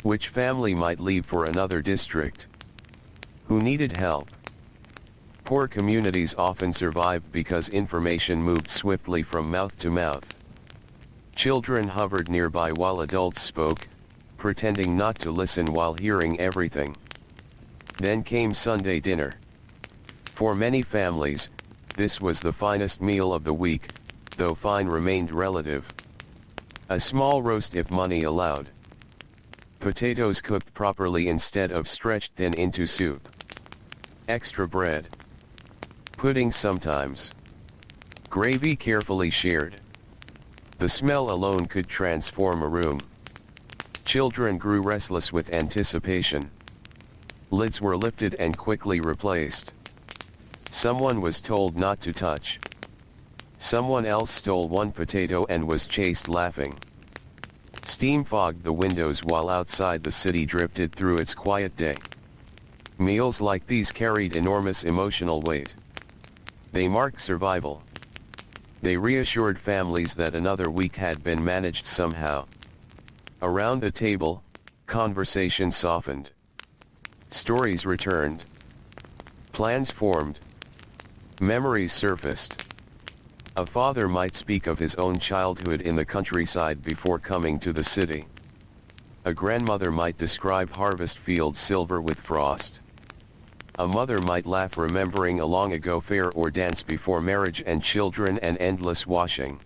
Which family might leave for another district? Who needed help? Poor communities often survived because information moved swiftly from mouth to mouth. Children hovered nearby while adults spoke, pretending not to listen while hearing everything. Then came Sunday dinner. For many families, this was the finest meal of the week, though fine remained relative. A small roast if money allowed. Potatoes cooked properly instead of stretched thin into soup. Extra bread. Pudding sometimes. Gravy carefully shared. The smell alone could transform a room. Children grew restless with anticipation. Lids were lifted and quickly replaced. Someone was told not to touch. Someone else stole one potato and was chased laughing. Steam fogged the windows while outside the city drifted through its quiet day. Meals like these carried enormous emotional weight. They marked survival. They reassured families that another week had been managed somehow. Around the table, conversation softened. Stories returned. Plans formed. Memories surfaced. A father might speak of his own childhood in the countryside before coming to the city. A grandmother might describe harvest fields silver with frost. A mother might laugh remembering a long ago fair or dance before marriage and children and endless washing.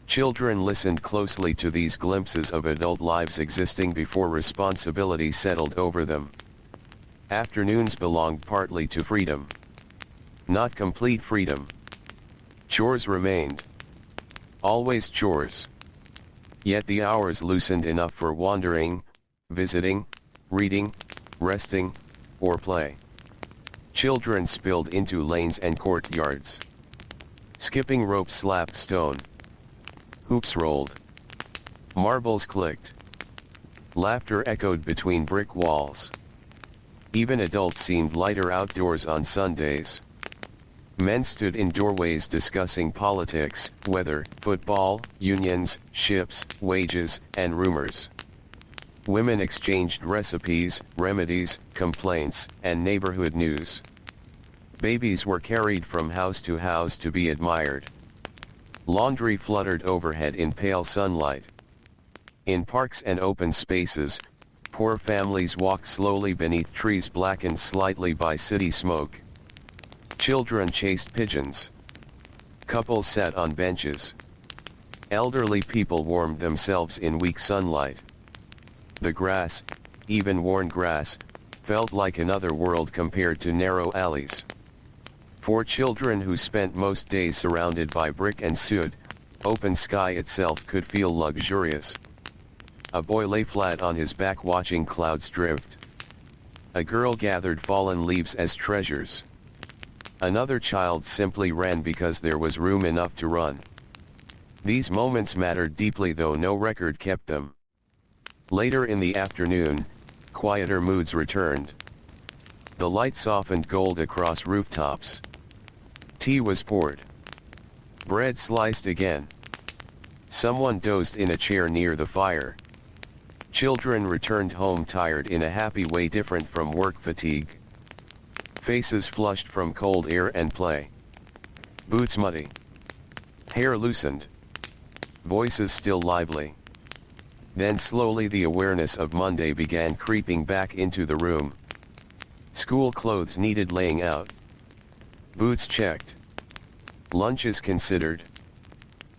Children listened closely to these glimpses of adult lives existing before responsibility settled over them. Afternoons belonged partly to freedom. Not complete freedom. Chores remained. Always chores. Yet the hours loosened enough for wandering, visiting, reading, resting, or play. Children spilled into lanes and courtyards. Skipping rope slapped stone. Hoops rolled. Marbles clicked. Laughter echoed between brick walls. Even adults seemed lighter outdoors on Sundays. Men stood in doorways discussing politics, weather, football, unions, ships, wages, and rumors. Women exchanged recipes, remedies, complaints, and neighborhood news. Babies were carried from house to house to be admired. Laundry fluttered overhead in pale sunlight. In parks and open spaces, poor families walked slowly beneath trees blackened slightly by city smoke. Children chased pigeons. Couples sat on benches. Elderly people warmed themselves in weak sunlight. The grass, even worn grass, felt like another world compared to narrow alleys. For children who spent most days surrounded by brick and soot, open sky itself could feel luxurious. A boy lay flat on his back watching clouds drift. A girl gathered fallen leaves as treasures. Another child simply ran because there was room enough to run. These moments mattered deeply, though no record kept them. Later in the afternoon, quieter moods returned. The light softened gold across rooftops. Tea was poured. Bread sliced again. Someone dozed in a chair near the fire. Children returned home tired in a happy way different from work fatigue. Faces flushed from cold air and play. Boots muddy. Hair loosened. Voices still lively. Then slowly the awareness of Monday began creeping back into the room. School clothes needed laying out. Boots checked. Lunches considered.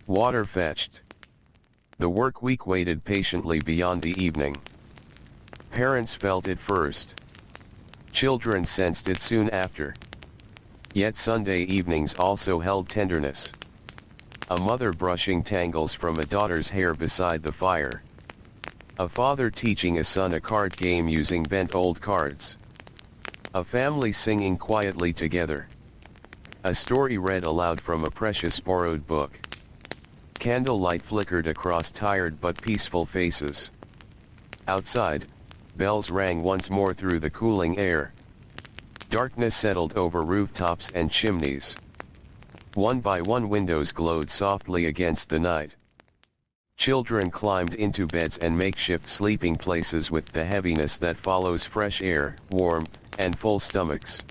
Water fetched. The work week waited patiently beyond the evening. Parents felt it first. Children sensed it soon after. Yet Sunday evenings also held tenderness. A mother brushing tangles from a daughter's hair beside the fire. A father teaching a son a card game using bent old cards. A family singing quietly together. A story read aloud from a precious borrowed book. Candlelight flickered across tired but peaceful faces. Outside, bells rang once more through the cooling air. Darkness settled over rooftops and chimneys. One by one windows glowed softly against the night. Children climbed into beds and makeshift sleeping places with the heaviness that follows fresh air, warmth, and full stomachs.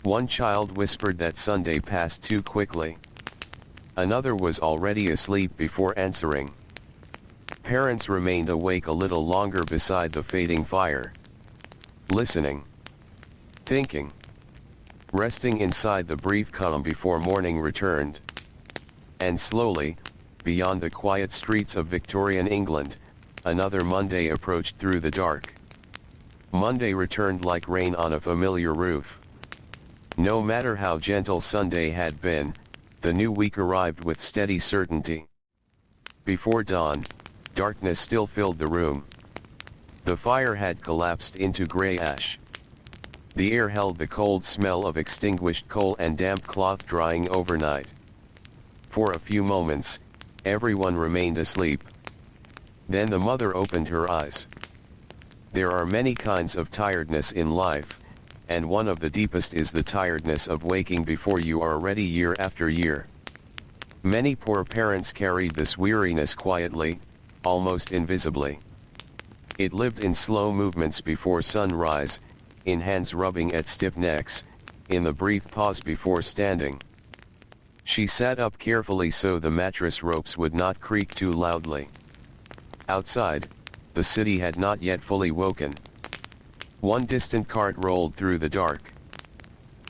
One child whispered that Sunday passed too quickly. Another was already asleep before answering. Parents remained awake a little longer beside the fading fire. Listening. Thinking. Resting inside the brief calm before morning returned. And slowly, beyond the quiet streets of Victorian England, another Monday approached through the dark. Monday returned like rain on a familiar roof. No matter how gentle Sunday had been, the new week arrived with steady certainty. Before dawn, darkness still filled the room. The fire had collapsed into gray ash. The air held the cold smell of extinguished coal and damp cloth drying overnight. For a few moments, everyone remained asleep. Then the mother opened her eyes. There are many kinds of tiredness in life, and one of the deepest is the tiredness of waking before you are ready year after year. Many poor parents carried this weariness quietly, almost invisibly. It lived in slow movements before sunrise, in hands rubbing at stiff necks, in the brief pause before standing. She sat up carefully so the mattress ropes would not creak too loudly. Outside, the city had not yet fully woken. One distant cart rolled through the dark.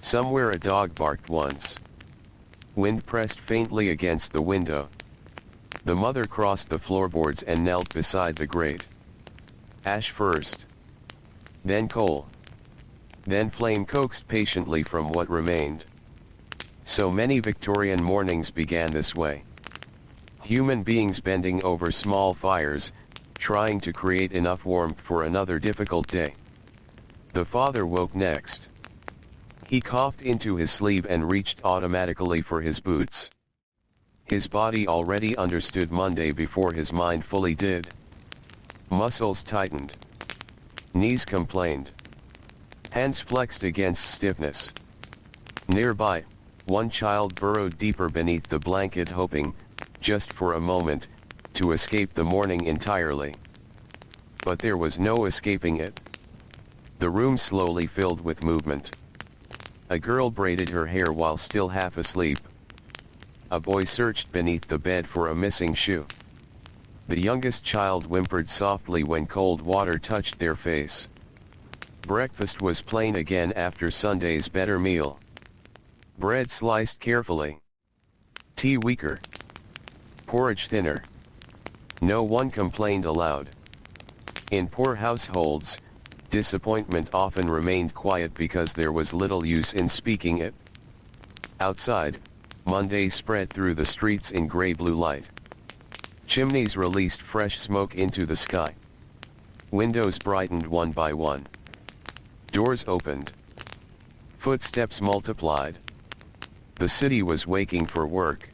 Somewhere a dog barked once. Wind pressed faintly against the window. The mother crossed the floorboards and knelt beside the grate. Ash first. Then coal. Then flame coaxed patiently from what remained. So many Victorian mornings began this way. Human beings bending over small fires, trying to create enough warmth for another difficult day. The father woke next. He coughed into his sleeve and reached automatically for his boots. His body already understood Monday before his mind fully did. Muscles tightened. Knees complained. Hands flexed against stiffness. Nearby, one child burrowed deeper beneath the blanket hoping, just for a moment, to escape the morning entirely. But there was no escaping it. The room slowly filled with movement. A girl braided her hair while still half asleep. A boy searched beneath the bed for a missing shoe. The youngest child whimpered softly when cold water touched their face. Breakfast was plain again after Sunday's better meal. Bread sliced carefully. Tea weaker. Porridge thinner. No one complained aloud. In poor households, disappointment often remained quiet because there was little use in speaking it. Outside, Monday spread through the streets in gray-blue light. Chimneys released fresh smoke into the sky. Windows brightened one by one. Doors opened. Footsteps multiplied. The city was waking for work.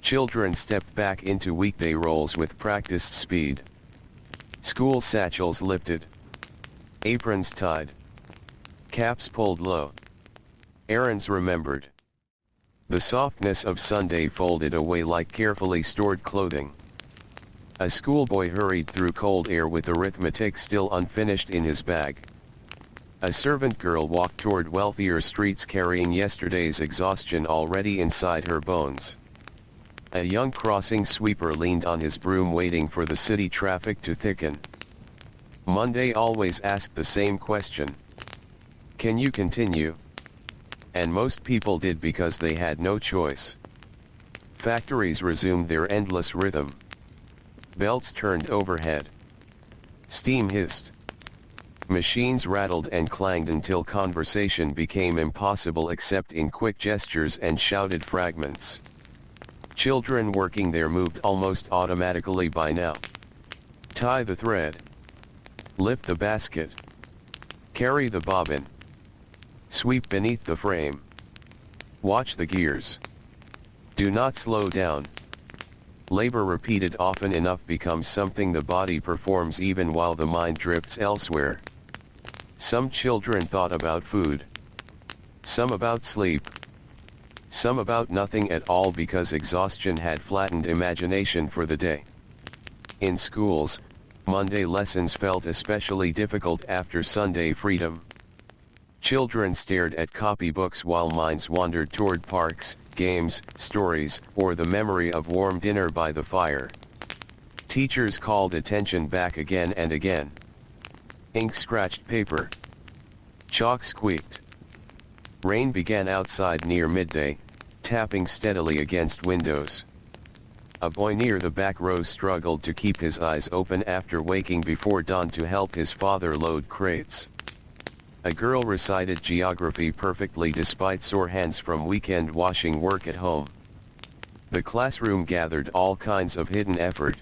Children stepped back into weekday roles with practiced speed. School satchels lifted. Aprons tied. Caps pulled low. Errands remembered. The softness of Sunday folded away like carefully stored clothing. A schoolboy hurried through cold air with arithmetic still unfinished in his bag. A servant girl walked toward wealthier streets carrying yesterday's exhaustion already inside her bones. A young crossing sweeper leaned on his broom waiting for the city traffic to thicken. Monday always asked the same question. Can you continue? And most people did because they had no choice. Factories resumed their endless rhythm. Belts turned overhead. Steam hissed. Machines rattled and clanged until conversation became impossible except in quick gestures and shouted fragments. Children working there moved almost automatically by now. Tie the thread. Lift the basket. Carry the bobbin. Sweep beneath the frame. Watch the gears. Do not slow down. Labor repeated often enough becomes something the body performs even while the mind drifts elsewhere. Some children thought about food. Some about sleep. Some about nothing at all because exhaustion had flattened imagination for the day. In schools, Monday lessons felt especially difficult after Sunday freedom. Children stared at copybooks while minds wandered toward parks, games, stories, or the memory of warm dinner by the fire. Teachers called attention back again and again. Ink scratched paper. Chalk squeaked. Rain began outside near midday, tapping steadily against windows. A boy near the back row struggled to keep his eyes open after waking before dawn to help his father load crates. A girl recited geography perfectly despite sore hands from weekend washing work at home. The classroom gathered all kinds of hidden effort.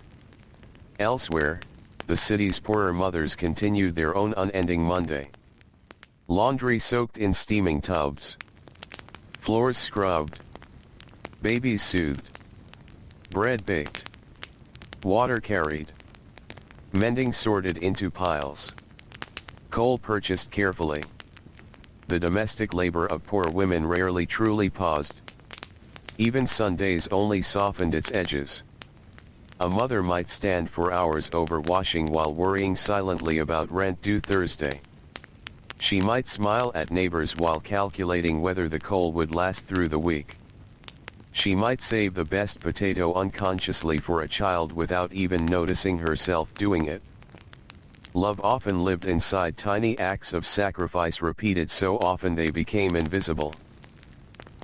Elsewhere, the city's poorer mothers continued their own unending Monday. Laundry soaked in steaming tubs. Floors scrubbed. Babies soothed. Bread baked. Water carried. Mending sorted into piles. Coal purchased carefully. The domestic labor of poor women rarely truly paused. Even Sundays only softened its edges. A mother might stand for hours over washing while worrying silently about rent due Thursday. She might smile at neighbors while calculating whether the coal would last through the week. She might save the best potato unconsciously for a child without even noticing herself doing it. Love often lived inside tiny acts of sacrifice repeated so often they became invisible.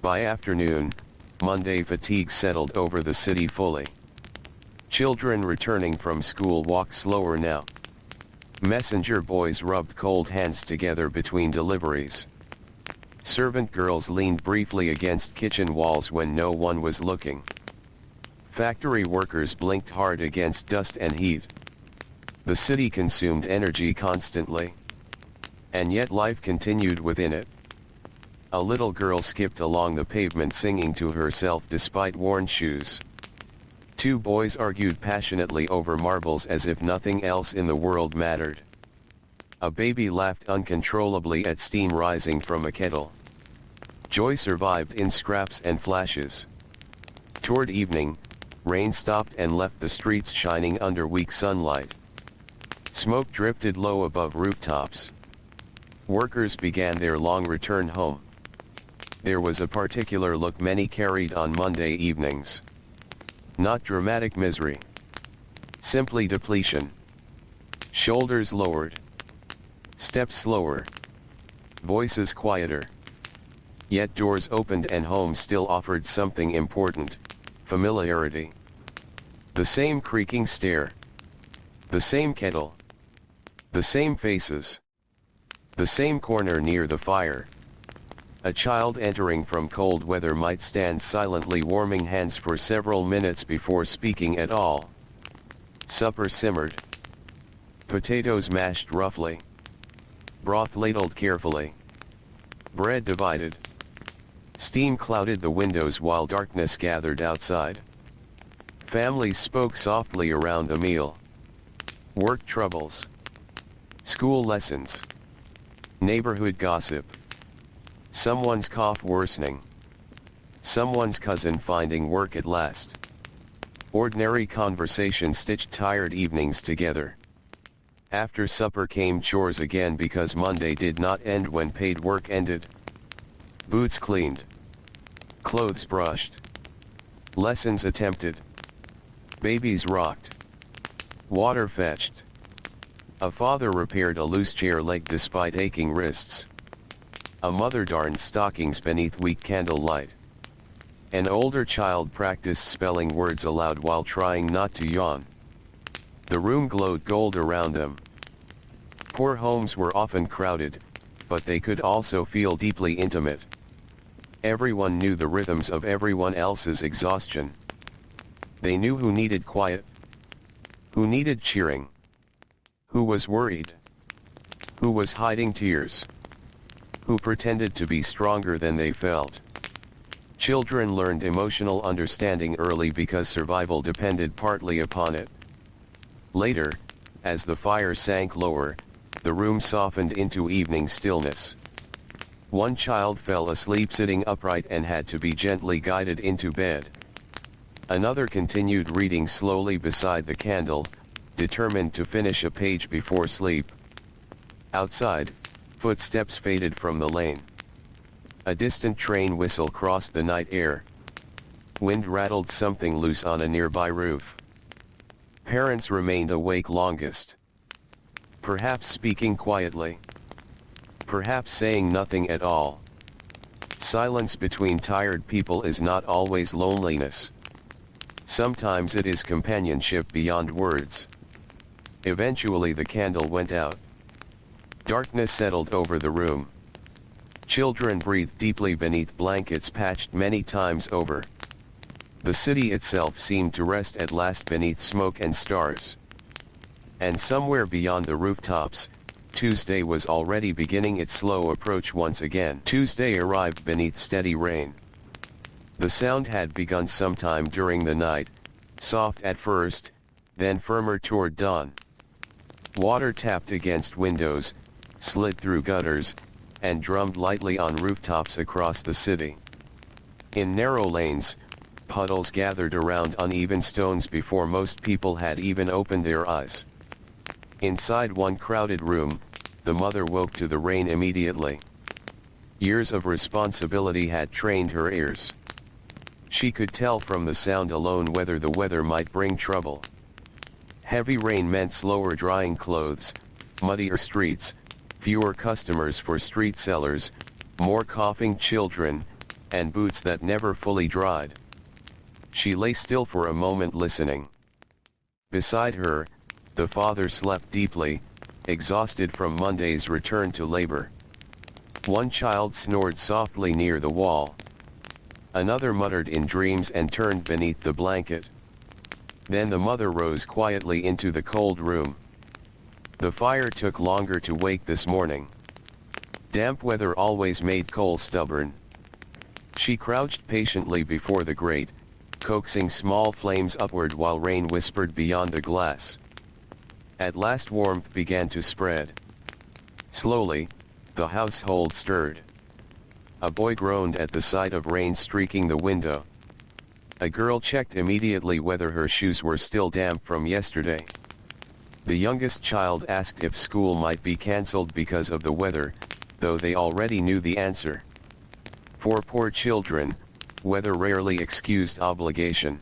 By afternoon, Monday fatigue settled over the city fully. Children returning from school walked slower now. Messenger boys rubbed cold hands together between deliveries. Servant girls leaned briefly against kitchen walls when no one was looking. Factory workers blinked hard against dust and heat. The city consumed energy constantly. And yet life continued within it. A little girl skipped along the pavement singing to herself despite worn shoes. Two boys argued passionately over marbles as if nothing else in the world mattered. A baby laughed uncontrollably at steam rising from a kettle. Joy survived in scraps and flashes. Toward evening, rain stopped and left the streets shining under weak sunlight. Smoke drifted low above rooftops. Workers began their long return home. There was a particular look many carried on Monday evenings. Not dramatic misery. Simply depletion. Shoulders lowered. Steps slower. Voices quieter. Yet doors opened and home still offered something important: familiarity. The same creaking stair. The same kettle. The same faces. The same corner near the fire. A child entering from cold weather might stand silently warming hands for several minutes before speaking at all. Supper simmered. Potatoes mashed roughly. Broth ladled carefully. Bread divided. Steam clouded the windows while darkness gathered outside. Families spoke softly around the meal. Work troubles. School lessons. Neighborhood gossip. Someone's cough worsening. Someone's cousin finding work at last. Ordinary conversation stitched tired evenings together. After supper came chores again because Monday did not end when paid work ended. Boots cleaned. Clothes brushed. Lessons attempted. Babies rocked. Water fetched. A father repaired a loose chair leg despite aching wrists. A mother darned stockings beneath weak candlelight. An older child practiced spelling words aloud while trying not to yawn. The room glowed gold around them. Poor homes were often crowded, but they could also feel deeply intimate. Everyone knew the rhythms of everyone else's exhaustion. They knew who needed quiet, who needed cheering, who was worried, who was hiding tears, who pretended to be stronger than they felt. Children learned emotional understanding early because survival depended partly upon it. Later, as the fire sank lower, the room softened into evening stillness. One child fell asleep sitting upright and had to be gently guided into bed. Another continued reading slowly beside the candle, determined to finish a page before sleep. Outside, footsteps faded from the lane. A distant train whistle crossed the night air. Wind rattled something loose on a nearby roof. Parents remained awake longest. Perhaps speaking quietly. Perhaps saying nothing at all. Silence between tired people is not always loneliness. Sometimes it is companionship beyond words. Eventually the candle went out. Darkness settled over the room. Children breathed deeply beneath blankets patched many times over. The city itself seemed to rest at last beneath smoke and stars. And somewhere beyond the rooftops, Tuesday was already beginning its slow approach once again. Tuesday arrived beneath steady rain. The sound had begun sometime during the night, soft at first, then firmer toward dawn. Water tapped against windows, slid through gutters, and drummed lightly on rooftops across the city. In narrow lanes, puddles gathered around uneven stones before most people had even opened their eyes. Inside one crowded room, the mother woke to the rain immediately. Years of responsibility had trained her ears. She could tell from the sound alone whether the weather might bring trouble. Heavy rain meant slower drying clothes, muddier streets, fewer customers for street sellers, more coughing children, and boots that never fully dried. She lay still for a moment listening. Beside her, the father slept deeply, exhausted from Monday's return to labor. One child snored softly near the wall. Another muttered in dreams and turned beneath the blanket. Then the mother rose quietly into the cold room. The fire took longer to wake this morning. Damp weather always made coal stubborn. She crouched patiently before the grate, coaxing small flames upward while rain whispered beyond the glass. At last warmth began to spread. Slowly, the household stirred. A boy groaned at the sight of rain streaking the window. A girl checked immediately whether her shoes were still damp from yesterday. The youngest child asked if school might be cancelled because of the weather, though they already knew the answer. For poor children, weather rarely excused obligation.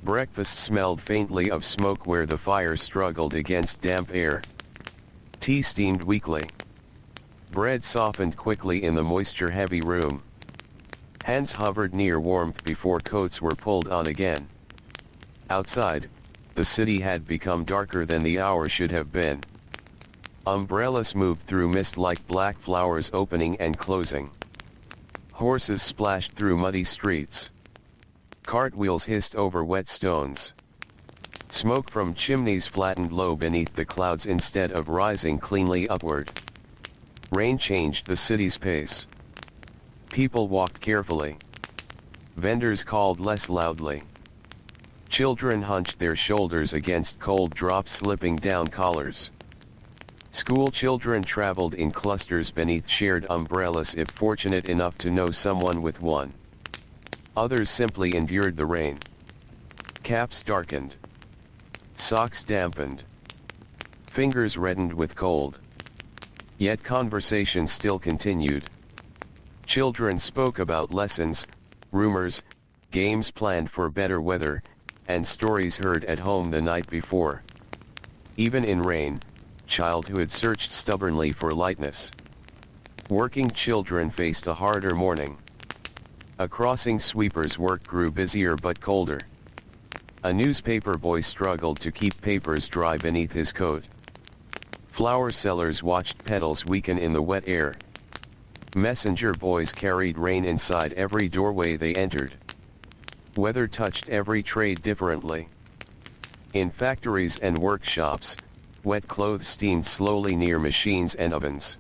Breakfast smelled faintly of smoke where the fire struggled against damp air. Tea steamed weakly. Bread softened quickly in the moisture-heavy room. Hands hovered near warmth before coats were pulled on again. Outside, the city had become darker than the hour should have been. Umbrellas moved through mist like black flowers opening and closing. Horses splashed through muddy streets. Cartwheels hissed over wet stones. Smoke from chimneys flattened low beneath the clouds instead of rising cleanly upward. Rain changed the city's pace. People walked carefully. Vendors called less loudly. Children hunched their shoulders against cold drops slipping down collars. School children traveled in clusters beneath shared umbrellas if fortunate enough to know someone with one. Others simply endured the rain. Caps darkened. Socks dampened. Fingers reddened with cold. Yet conversation still continued. Children spoke about lessons, rumors, games planned for better weather, and stories heard at home the night before. Even in rain, childhood searched stubbornly for lightness. Working children faced a harder morning. A crossing sweeper's work grew busier but colder. A newspaper boy struggled to keep papers dry beneath his coat. Flower sellers watched petals weaken in the wet air. Messenger boys carried rain inside every doorway they entered. Weather touched every trade differently. In factories and workshops, wet clothes steamed slowly near machines and ovens.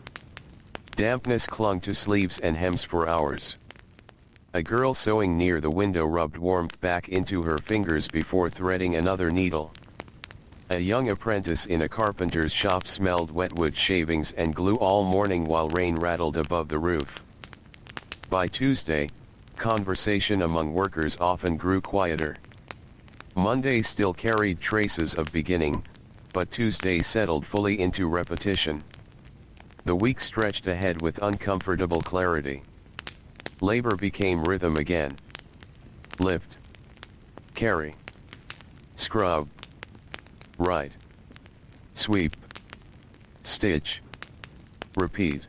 Dampness clung to sleeves and hems for hours. A girl sewing near the window rubbed warmth back into her fingers before threading another needle. A young apprentice in a carpenter's shop smelled wet wood shavings and glue all morning while rain rattled above the roof. By Tuesday, conversation among workers often grew quieter. Monday still carried traces of beginning, but Tuesday settled fully into repetition. The week stretched ahead with uncomfortable clarity. Labor became rhythm again. Lift. Carry. Scrub. Write. Sweep. Stitch. Repeat.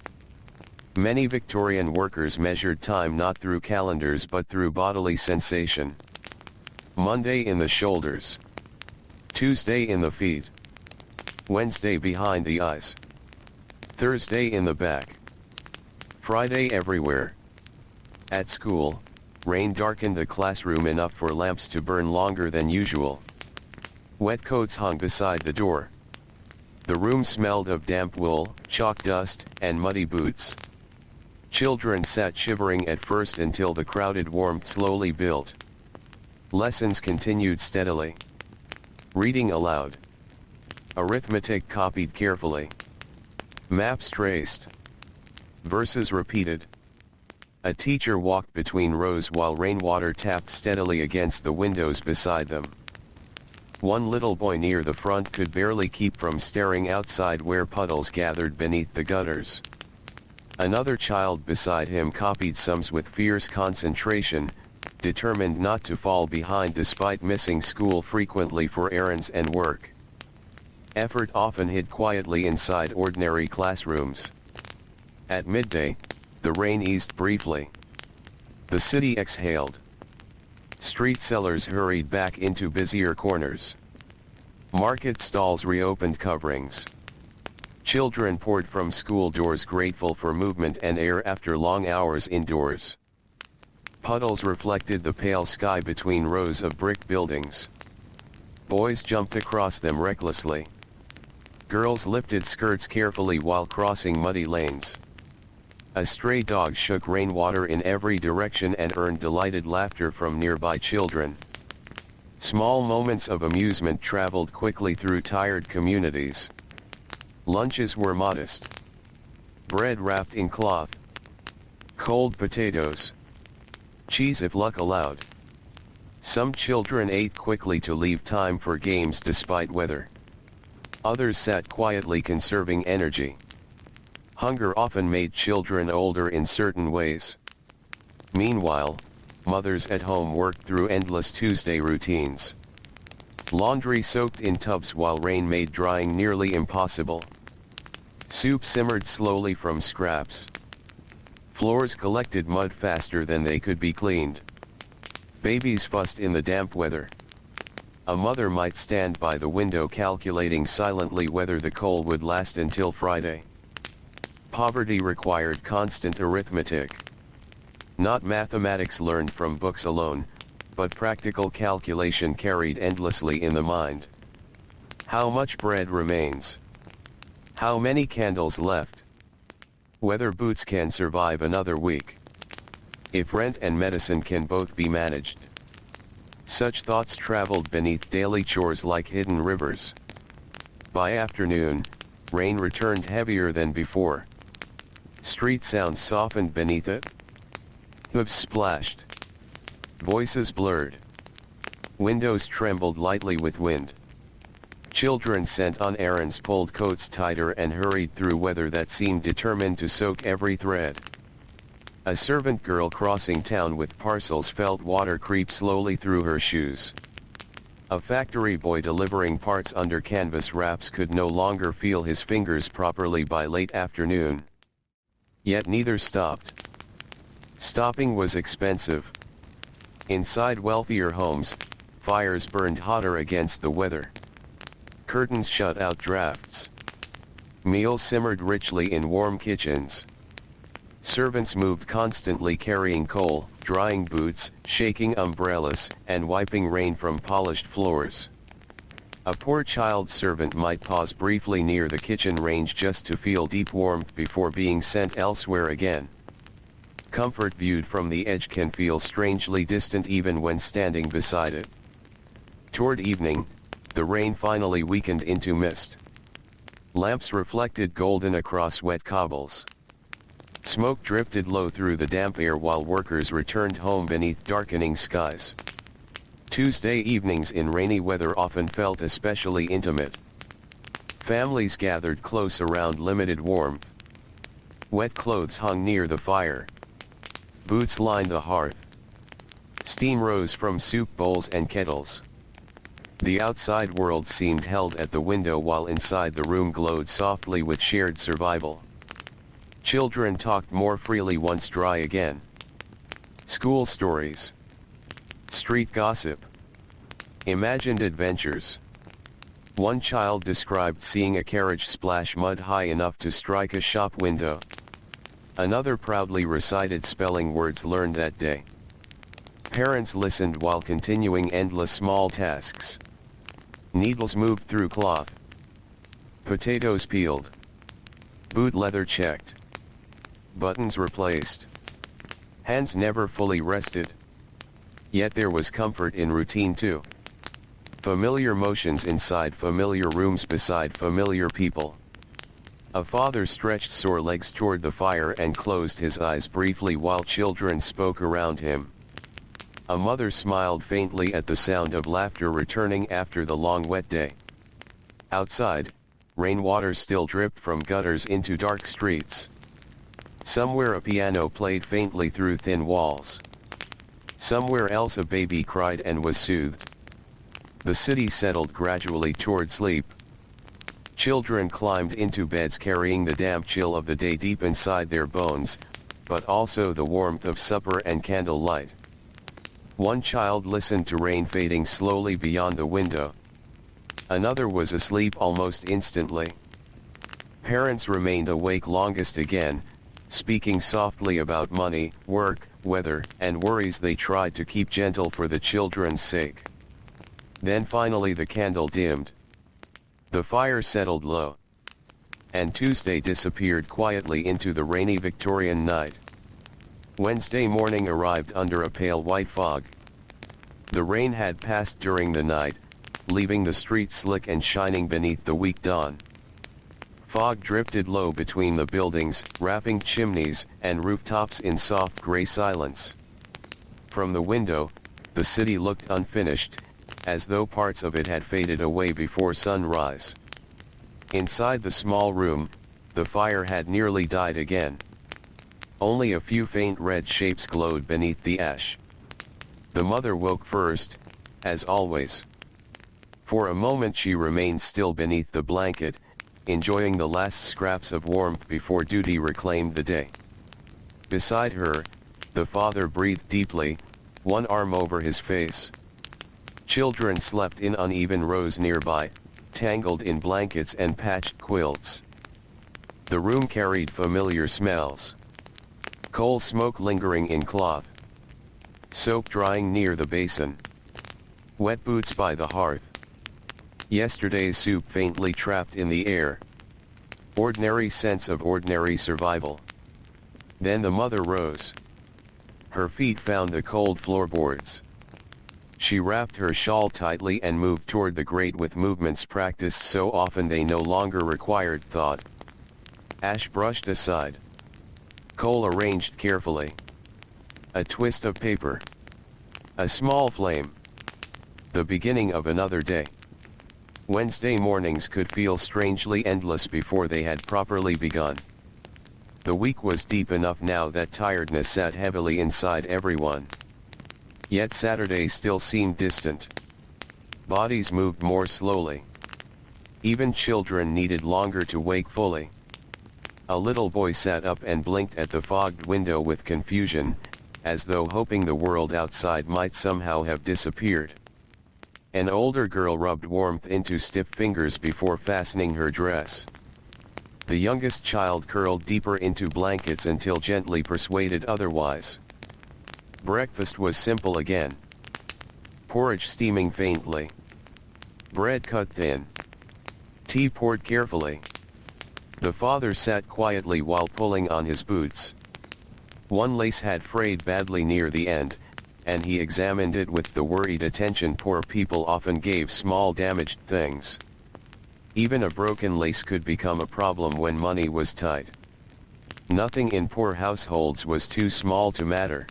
Many Victorian workers measured time not through calendars but through bodily sensation. Monday in the shoulders. Tuesday in the feet. Wednesday behind the eyes. Thursday in the back. Friday everywhere. At school, rain darkened the classroom enough for lamps to burn longer than usual. Wet coats hung beside the door. The room smelled of damp wool, chalk dust, and muddy boots. Children sat shivering at first until the crowded warmth slowly built. Lessons continued steadily. Reading aloud. Arithmetic copied carefully. Maps traced. Verses repeated. A teacher walked between rows while rainwater tapped steadily against the windows beside them. One little boy near the front could barely keep from staring outside where puddles gathered beneath the gutters. Another child beside him copied sums with fierce concentration, determined not to fall behind despite missing school frequently for errands and work. Effort often hid quietly inside ordinary classrooms. At midday, the rain eased briefly. The city exhaled. Street sellers hurried back into busier corners. Market stalls reopened coverings. Children poured from school doors grateful for movement and air after long hours indoors. Puddles reflected the pale sky between rows of brick buildings. Boys jumped across them recklessly. Girls lifted skirts carefully while crossing muddy lanes. A stray dog shook rainwater in every direction and earned delighted laughter from nearby children. Small moments of amusement traveled quickly through tired communities. Lunches were modest. Bread wrapped in cloth. Cold potatoes. Cheese if luck allowed. Some children ate quickly to leave time for games despite weather. Others sat quietly conserving energy. Hunger often made children older in certain ways. Meanwhile, mothers at home worked through endless Tuesday routines. Laundry soaked in tubs while rain made drying nearly impossible. Soup simmered slowly from scraps. Floors collected mud faster than they could be cleaned. Babies fussed in the damp weather. A mother might stand by the window calculating silently whether the coal would last until Friday. Poverty required constant arithmetic. Not mathematics learned from books alone, but practical calculation carried endlessly in the mind. How much bread remains? How many candles left? Whether boots can survive another week? If rent and medicine can both be managed? Such thoughts traveled beneath daily chores like hidden rivers. By afternoon, rain returned heavier than before. Street sounds softened beneath it. Hooves splashed. Voices blurred. Windows trembled lightly with wind. Children sent on errands pulled coats tighter and hurried through weather that seemed determined to soak every thread. A servant girl crossing town with parcels felt water creep slowly through her shoes. A factory boy delivering parts under canvas wraps could no longer feel his fingers properly by late afternoon. Yet neither stopped. Stopping was expensive. Inside wealthier homes, fires burned hotter against the weather. Curtains shut out drafts. Meals simmered richly in warm kitchens. Servants moved constantly carrying coal, drying boots, shaking umbrellas, and wiping rain from polished floors. A poor child servant might pause briefly near the kitchen range just to feel deep warmth before being sent elsewhere again. Comfort viewed from the edge can feel strangely distant even when standing beside it. Toward evening, the rain finally weakened into mist. Lamps reflected golden across wet cobbles. Smoke drifted low through the damp air while workers returned home beneath darkening skies. Tuesday evenings in rainy weather often felt especially intimate. Families gathered close around limited warmth. Wet clothes hung near the fire. Boots lined the hearth. Steam rose from soup bowls and kettles. The outside world seemed held at the window while inside the room glowed softly with shared survival. Children talked more freely once dry again. School stories. Street gossip. Imagined adventures. One child described seeing a carriage splash mud high enough to strike a shop window. Another proudly recited spelling words learned that day. Parents listened while continuing endless small tasks. Needles moved through cloth. Potatoes peeled. Boot leather checked. Buttons replaced. Hands never fully rested. Yet there was comfort in routine too. Familiar motions inside familiar rooms beside familiar people. A father stretched sore legs toward the fire and closed his eyes briefly while children spoke around him. A mother smiled faintly at the sound of laughter returning after the long wet day. Outside, rainwater still dripped from gutters into dark streets. Somewhere a piano played faintly through thin walls. Somewhere else a baby cried and was soothed. The city settled gradually toward sleep. Children climbed into beds carrying the damp chill of the day deep inside their bones, but also the warmth of supper and candlelight. One child listened to rain fading slowly beyond the window. Another was asleep almost instantly. Parents remained awake longest again, speaking softly about money, work, weather, and worries they tried to keep gentle for the children's sake. Then finally the candle dimmed. The fire settled low. And Tuesday disappeared quietly into the rainy Victorian night. Wednesday morning arrived under a pale white fog. The rain had passed during the night, leaving the street slick and shining beneath the weak dawn. Fog drifted low between the buildings, wrapping chimneys and rooftops in soft gray silence. From the window, the city looked unfinished, as though parts of it had faded away before sunrise. Inside the small room, the fire had nearly died again. Only a few faint red shapes glowed beneath the ash. The mother woke first, as always. For a moment she remained still beneath the blanket, enjoying the last scraps of warmth before duty reclaimed the day. Beside her, the father breathed deeply, one arm over his face. Children slept in uneven rows nearby, tangled in blankets and patched quilts. The room carried familiar smells. Coal smoke lingering in cloth. Soap drying near the basin. Wet boots by the hearth. Yesterday's soup faintly trapped in the air. Ordinary sense of ordinary survival. Then the mother rose. Her feet found the cold floorboards. She wrapped her shawl tightly and moved toward the grate with movements practiced so often they no longer required thought. Ash brushed aside. Coal arranged carefully. A twist of paper. A small flame. The beginning of another day. Wednesday mornings could feel strangely endless before they had properly begun. The week was deep enough now that tiredness sat heavily inside everyone. Yet Saturday still seemed distant. Bodies moved more slowly. Even children needed longer to wake fully. A little boy sat up and blinked at the fogged window with confusion, as though hoping the world outside might somehow have disappeared. An older girl rubbed warmth into stiff fingers before fastening her dress. The youngest child curled deeper into blankets until gently persuaded otherwise. Breakfast was simple again. Porridge steaming faintly. Bread cut thin. Tea poured carefully. The father sat quietly while pulling on his boots. One lace had frayed badly near the end, and he examined it with the worried attention poor people often gave small damaged things. Even a broken lace could become a problem when money was tight. Nothing in poor households was too small to matter.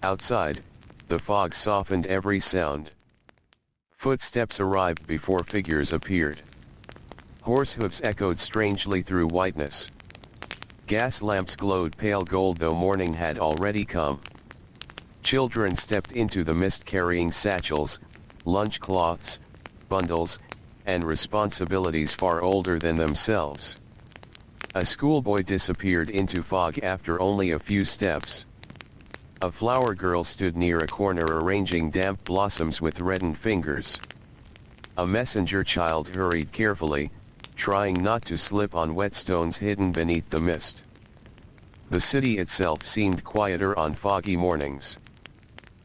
Outside, the fog softened every sound. Footsteps arrived before figures appeared. Horse hooves echoed strangely through whiteness. Gas lamps glowed pale gold though morning had already come. Children stepped into the mist carrying satchels, lunch cloths, bundles, and responsibilities far older than themselves. A schoolboy disappeared into fog after only a few steps. A flower girl stood near a corner arranging damp blossoms with reddened fingers. A messenger child hurried carefully, trying not to slip on wet stones hidden beneath the mist. The city itself seemed quieter on foggy mornings.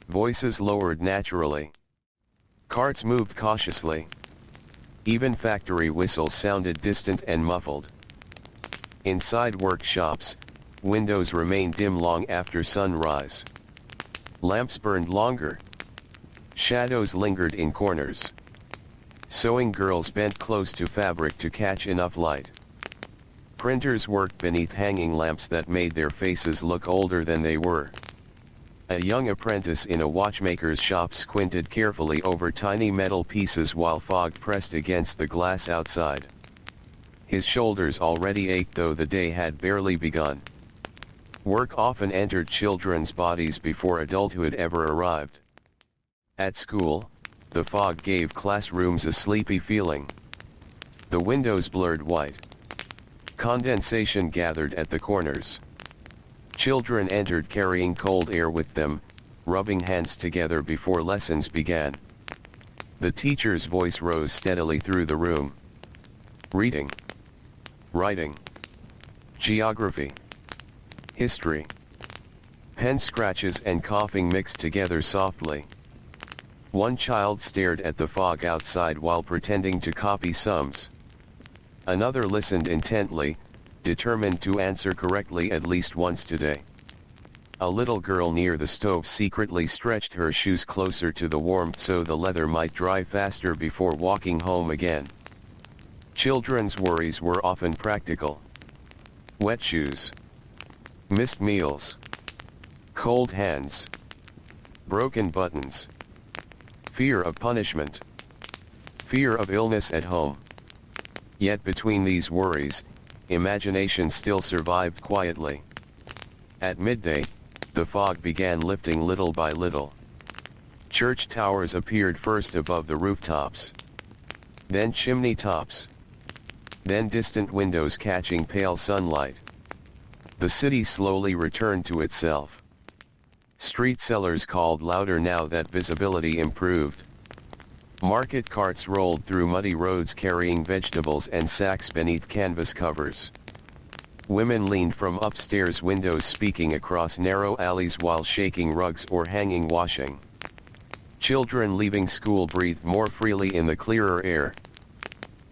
Voices lowered naturally. Carts moved cautiously. Even factory whistles sounded distant and muffled. Inside workshops, windows remained dim long after sunrise. Lamps burned longer. Shadows lingered in corners. Sewing girls bent close to fabric to catch enough light. Printers worked beneath hanging lamps that made their faces look older than they were. A young apprentice in a watchmaker's shop squinted carefully over tiny metal pieces while fog pressed against the glass outside. His shoulders already ached though the day had barely begun. Work often entered children's bodies before adulthood ever arrived. At school, the fog gave classrooms a sleepy feeling. The windows blurred white. Condensation gathered at the corners. Children entered carrying cold air with them, rubbing hands together before lessons began. The teacher's voice rose steadily through the room. Reading. Writing. Geography. History. Pen scratches and coughing mixed together softly. One child stared at the fog outside while pretending to copy sums. Another listened intently, determined to answer correctly at least once today. A little girl near the stove secretly stretched her shoes closer to the warmth so the leather might dry faster before walking home again. Children's worries were often practical. Wet shoes. Missed meals. Cold hands. Broken buttons. Fear of punishment. Fear of illness at home. Yet between these worries, imagination still survived quietly. At midday, the fog began lifting little by little. Church towers appeared first above the rooftops. Then chimney tops. Then distant windows catching pale sunlight. The city slowly returned to itself. Street sellers called louder now that visibility improved. Market carts rolled through muddy roads carrying vegetables and sacks beneath canvas covers. Women leaned from upstairs windows speaking across narrow alleys while shaking rugs or hanging washing. Children leaving school breathed more freely in the clearer air.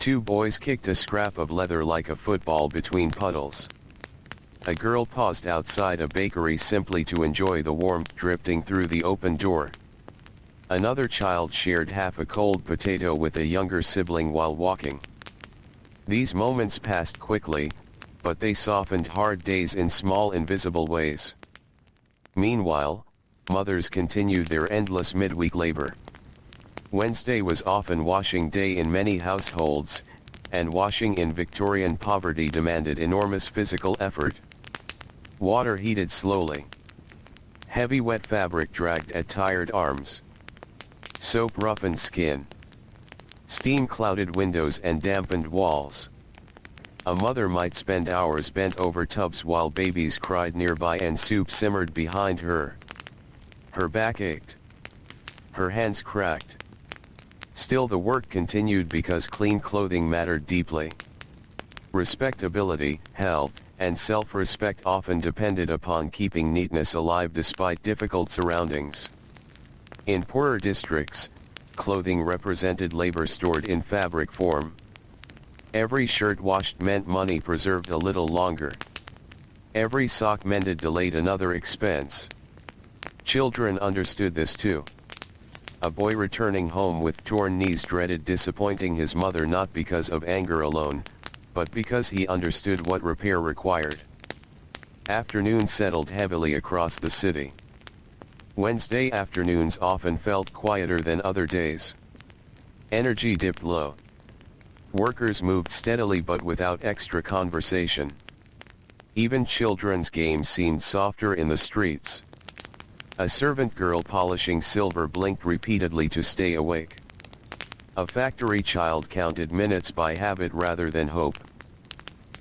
Two boys kicked a scrap of leather like a football between puddles. A girl paused outside a bakery simply to enjoy the warmth drifting through the open door. Another child shared half a cold potato with a younger sibling while walking. These moments passed quickly, but they softened hard days in small invisible ways. Meanwhile, mothers continued their endless midweek labor. Wednesday was often washing day in many households, and washing in Victorian poverty demanded enormous physical effort. Water heated slowly. Heavy wet fabric dragged at tired arms. Soap roughened skin. Steam clouded windows and dampened walls. A mother might spend hours bent over tubs while babies cried nearby and soup simmered behind her. Her back ached. Her hands cracked. Still the work continued because clean clothing mattered deeply. Respectability, health, and self-respect often depended upon keeping neatness alive despite difficult surroundings. In poorer districts, clothing represented labor stored in fabric form. Every shirt washed meant money preserved a little longer. Every sock mended delayed another expense. Children understood this too. A boy returning home with torn knees dreaded disappointing his mother not because of anger alone, but because he understood what repair required. Afternoon settled heavily across the city. Wednesday afternoons often felt quieter than other days. Energy dipped low. Workers moved steadily but without extra conversation. Even children's games seemed softer in the streets. A servant girl polishing silver blinked repeatedly to stay awake. A factory child counted minutes by habit rather than hope.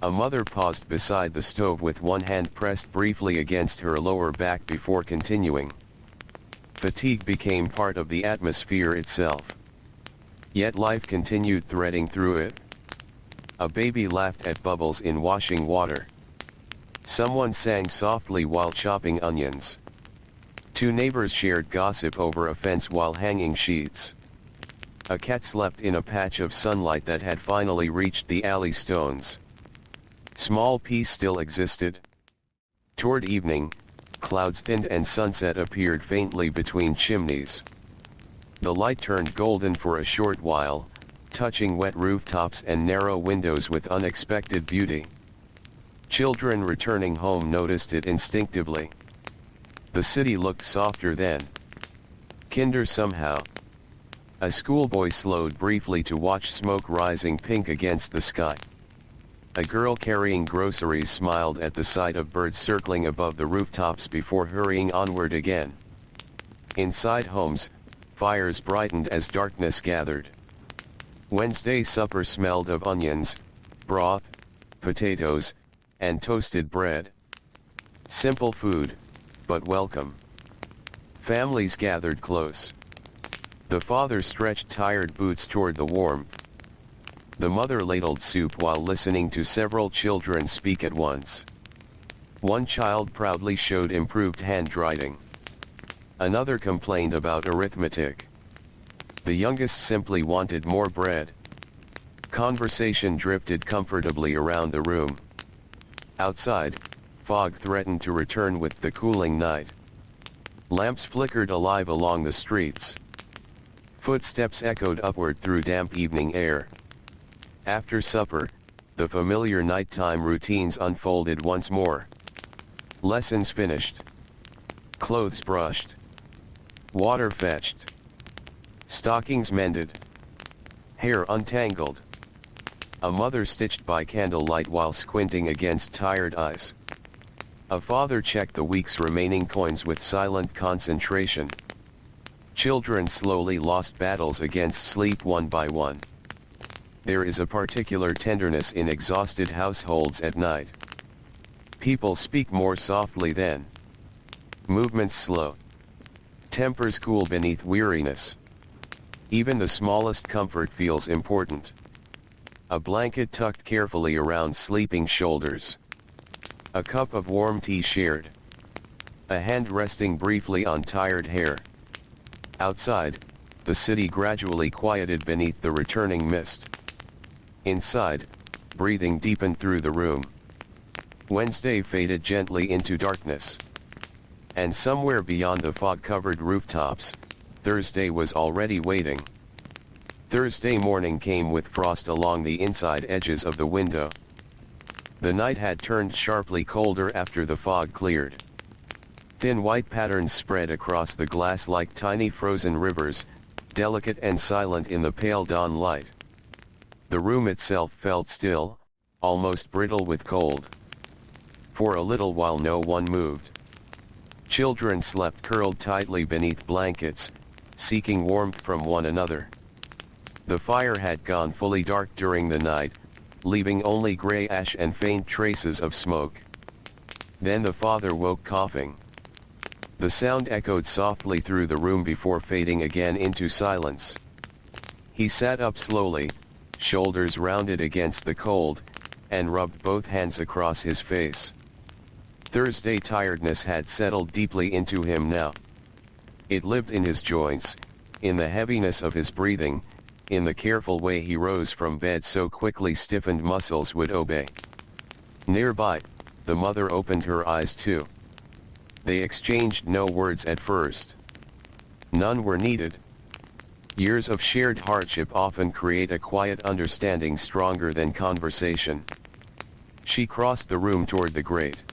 A mother paused beside the stove with one hand pressed briefly against her lower back before continuing. Fatigue became part of the atmosphere itself. Yet life continued threading through it. A baby laughed at bubbles in washing water. Someone sang softly while chopping onions. Two neighbors shared gossip over a fence while hanging sheets. A cat slept in a patch of sunlight that had finally reached the alley stones. Small peace still existed. Toward evening, clouds thinned and sunset appeared faintly between chimneys. The light turned golden for a short while, touching wet rooftops and narrow windows with unexpected beauty. Children returning home noticed it instinctively. The city looked softer then. Kinder somehow. A schoolboy slowed briefly to watch smoke rising pink against the sky. A girl carrying groceries smiled at the sight of birds circling above the rooftops before hurrying onward again. Inside homes, fires brightened as darkness gathered. Wednesday supper smelled of onions, broth, potatoes, and toasted bread. Simple food, but welcome. Families gathered close. The father stretched tired boots toward the warmth. The mother ladled soup while listening to several children speak at once. One child proudly showed improved handwriting. Another complained about arithmetic. The youngest simply wanted more bread. Conversation drifted comfortably around the room. Outside, fog threatened to return with the cooling night. Lamps flickered alive along the streets. Footsteps echoed upward through damp evening air. After supper, the familiar nighttime routines unfolded once more. Lessons finished. Clothes brushed. Water fetched. Stockings mended. Hair untangled. A mother stitched by candlelight while squinting against tired eyes. A father checked the week's remaining coins with silent concentration. Children slowly lost battles against sleep one by one. There is a particular tenderness in exhausted households at night. People speak more softly then. Movements slow. Tempers cool beneath weariness. Even the smallest comfort feels important. A blanket tucked carefully around sleeping shoulders. A cup of warm tea shared. A hand resting briefly on tired hair. Outside, the city gradually quieted beneath the returning mist. Inside, breathing deepened through the room. Wednesday faded gently into darkness. And somewhere beyond the fog-covered rooftops, Thursday was already waiting. Thursday morning came with frost along the inside edges of the window. The night had turned sharply colder after the fog cleared. Thin white patterns spread across the glass like tiny frozen rivers, delicate and silent in the pale dawn light. The room itself felt still, almost brittle with cold. For a little while no one moved. Children slept curled tightly beneath blankets, seeking warmth from one another. The fire had gone fully dark during the night, leaving only gray ash and faint traces of smoke. Then the father woke coughing. The sound echoed softly through the room before fading again into silence. He sat up slowly, shoulders rounded against the cold, and rubbed both hands across his face. Thursday tiredness had settled deeply into him now. It lived in his joints, in the heaviness of his breathing, in the careful way he rose from bed so quickly stiffened muscles would obey. Nearby, the mother opened her eyes too. They exchanged no words at first. None were needed. Years of shared hardship often create a quiet understanding stronger than conversation. She crossed the room toward the grate.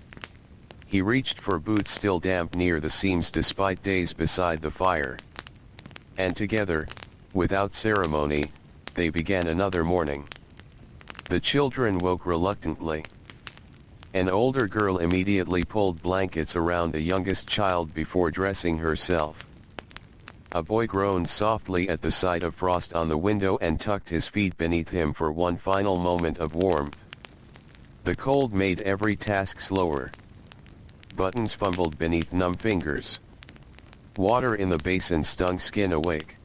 He reached for boots still damp near the seams despite days beside the fire. And together, without ceremony, they began another morning. The children woke reluctantly. An older girl immediately pulled blankets around the youngest child before dressing herself. A boy groaned softly at the sight of frost on the window and tucked his feet beneath him for one final moment of warmth. The cold made every task slower. Buttons fumbled beneath numb fingers. Water in the basin stung skin awake.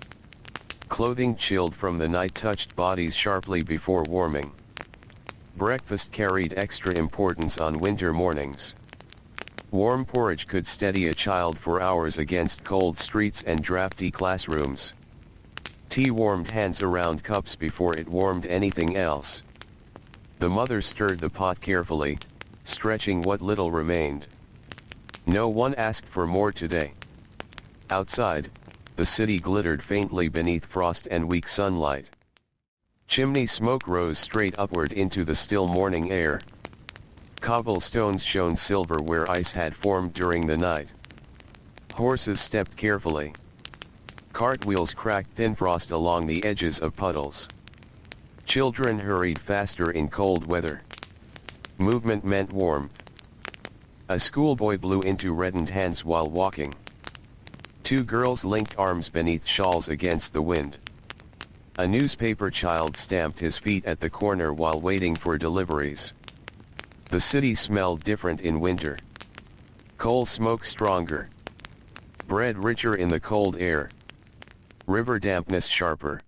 Clothing chilled from the night touched bodies sharply before warming. Breakfast carried extra importance on winter mornings. Warm porridge could steady a child for hours against cold streets and drafty classrooms. Tea warmed hands around cups before it warmed anything else. The mother stirred the pot carefully, stretching what little remained. No one asked for more today. Outside, the city glittered faintly beneath frost and weak sunlight. Chimney smoke rose straight upward into the still morning air. Cobblestones shone silver where ice had formed during the night. Horses stepped carefully. Cartwheels cracked thin frost along the edges of puddles. Children hurried faster in cold weather. Movement meant warmth. A schoolboy blew into reddened hands while walking. Two girls linked arms beneath shawls against the wind. A newspaper child stamped his feet at the corner while waiting for deliveries. The city smelled different in winter. Coal smoke stronger. Bread richer in the cold air. River dampness sharper.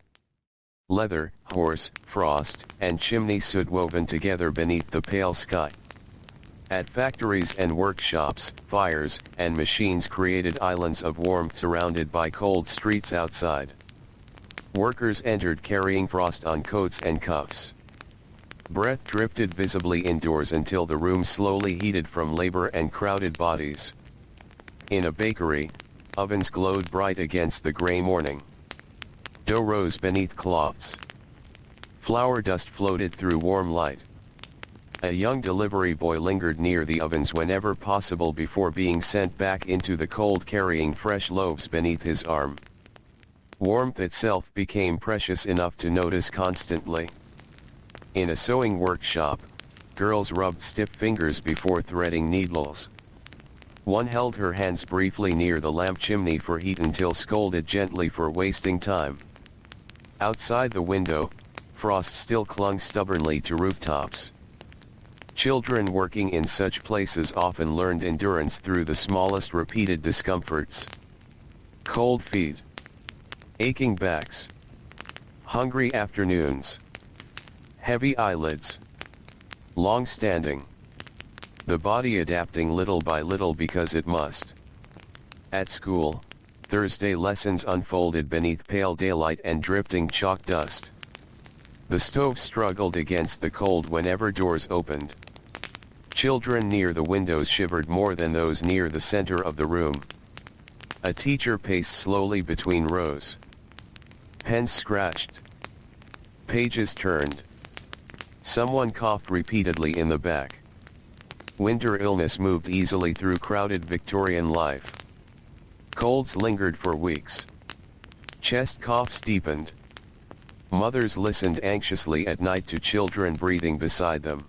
Leather, horse, frost, and chimney soot woven together beneath the pale sky. At factories and workshops, fires and machines created islands of warmth surrounded by cold streets outside. Workers entered carrying frost on coats and cuffs. Breath drifted visibly indoors until the room slowly heated from labor and crowded bodies. In a bakery, ovens glowed bright against the gray morning. Dough rose beneath cloths. Flour dust floated through warm light. A young delivery boy lingered near the ovens whenever possible before being sent back into the cold carrying fresh loaves beneath his arm. Warmth itself became precious enough to notice constantly. In a sewing workshop, girls rubbed stiff fingers before threading needles. One held her hands briefly near the lamp chimney for heat until scolded gently for wasting time. Outside the window, frost still clung stubbornly to rooftops. Children working in such places often learned endurance through the smallest repeated discomforts. Cold feet. Aching backs. Hungry afternoons. Heavy eyelids. Long standing. the body adapting little by little because it must. At school, Thursday lessons unfolded beneath pale daylight and drifting chalk dust. The stove struggled against the cold whenever doors opened. Children near the windows shivered more than those near the center of the room. A teacher paced slowly between rows. Pens scratched. Pages turned. Someone coughed repeatedly in the back. Winter illness moved easily through crowded Victorian life. Colds lingered for weeks. Chest coughs deepened. Mothers listened anxiously at night to children breathing beside them.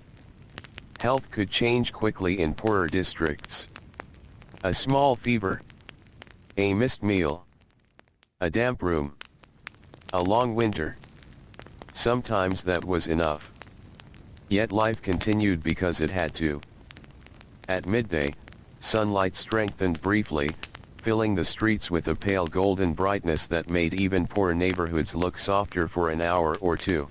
Health could change quickly in poorer districts. A small fever. A missed meal. A damp room. A long winter. Sometimes that was enough. Yet life continued because it had to. At midday, sunlight strengthened briefly, filling the streets with a pale golden brightness that made even poor neighborhoods look softer for an hour or two.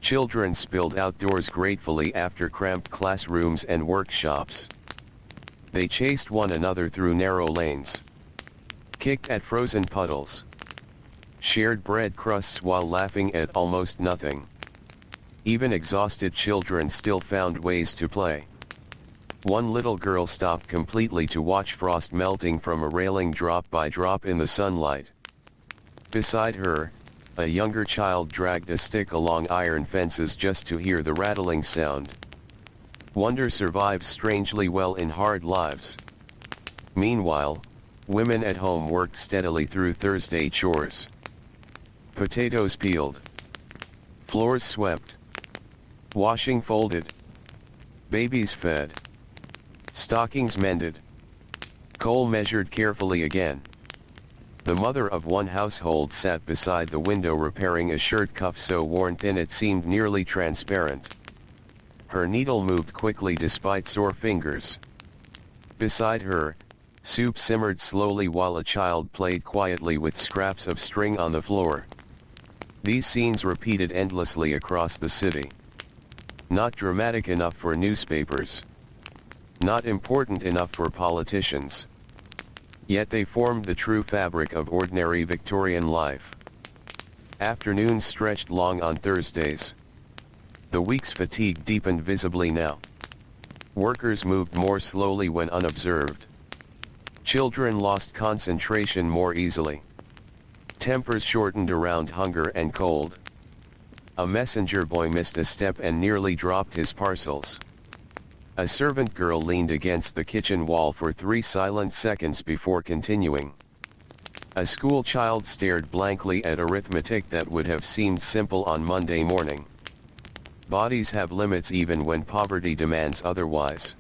Children spilled outdoors gratefully after cramped classrooms and workshops. They chased one another through narrow lanes. Kicked at frozen puddles. Shared bread crusts while laughing at almost nothing. Even exhausted children still found ways to play. One little girl stopped completely to watch frost melting from a railing drop by drop in the sunlight. Beside her, a younger child dragged a stick along iron fences just to hear the rattling sound. Wonder survives strangely well in hard lives. Meanwhile, women at home worked steadily through Thursday chores. Potatoes peeled. Floors swept. Washing folded. Babies fed. Stockings mended. Coal measured carefully again. The mother of one household sat beside the window repairing a shirt cuff so worn thin it seemed nearly transparent. Her needle moved quickly despite sore fingers. Beside her, soup simmered slowly while a child played quietly with scraps of string on the floor. These scenes repeated endlessly across the city. Not dramatic enough for newspapers. Not important enough for politicians. Yet they formed the true fabric of ordinary Victorian life. Afternoons stretched long on Thursdays. The week's fatigue deepened visibly now. Workers moved more slowly when unobserved. Children lost concentration more easily. Tempers shortened around hunger and cold. A messenger boy missed a step and nearly dropped his parcels. A servant girl leaned against the kitchen wall for 3 silent seconds before continuing. A school child stared blankly at arithmetic that would have seemed simple on Monday morning. Bodies have limits even when poverty demands otherwise.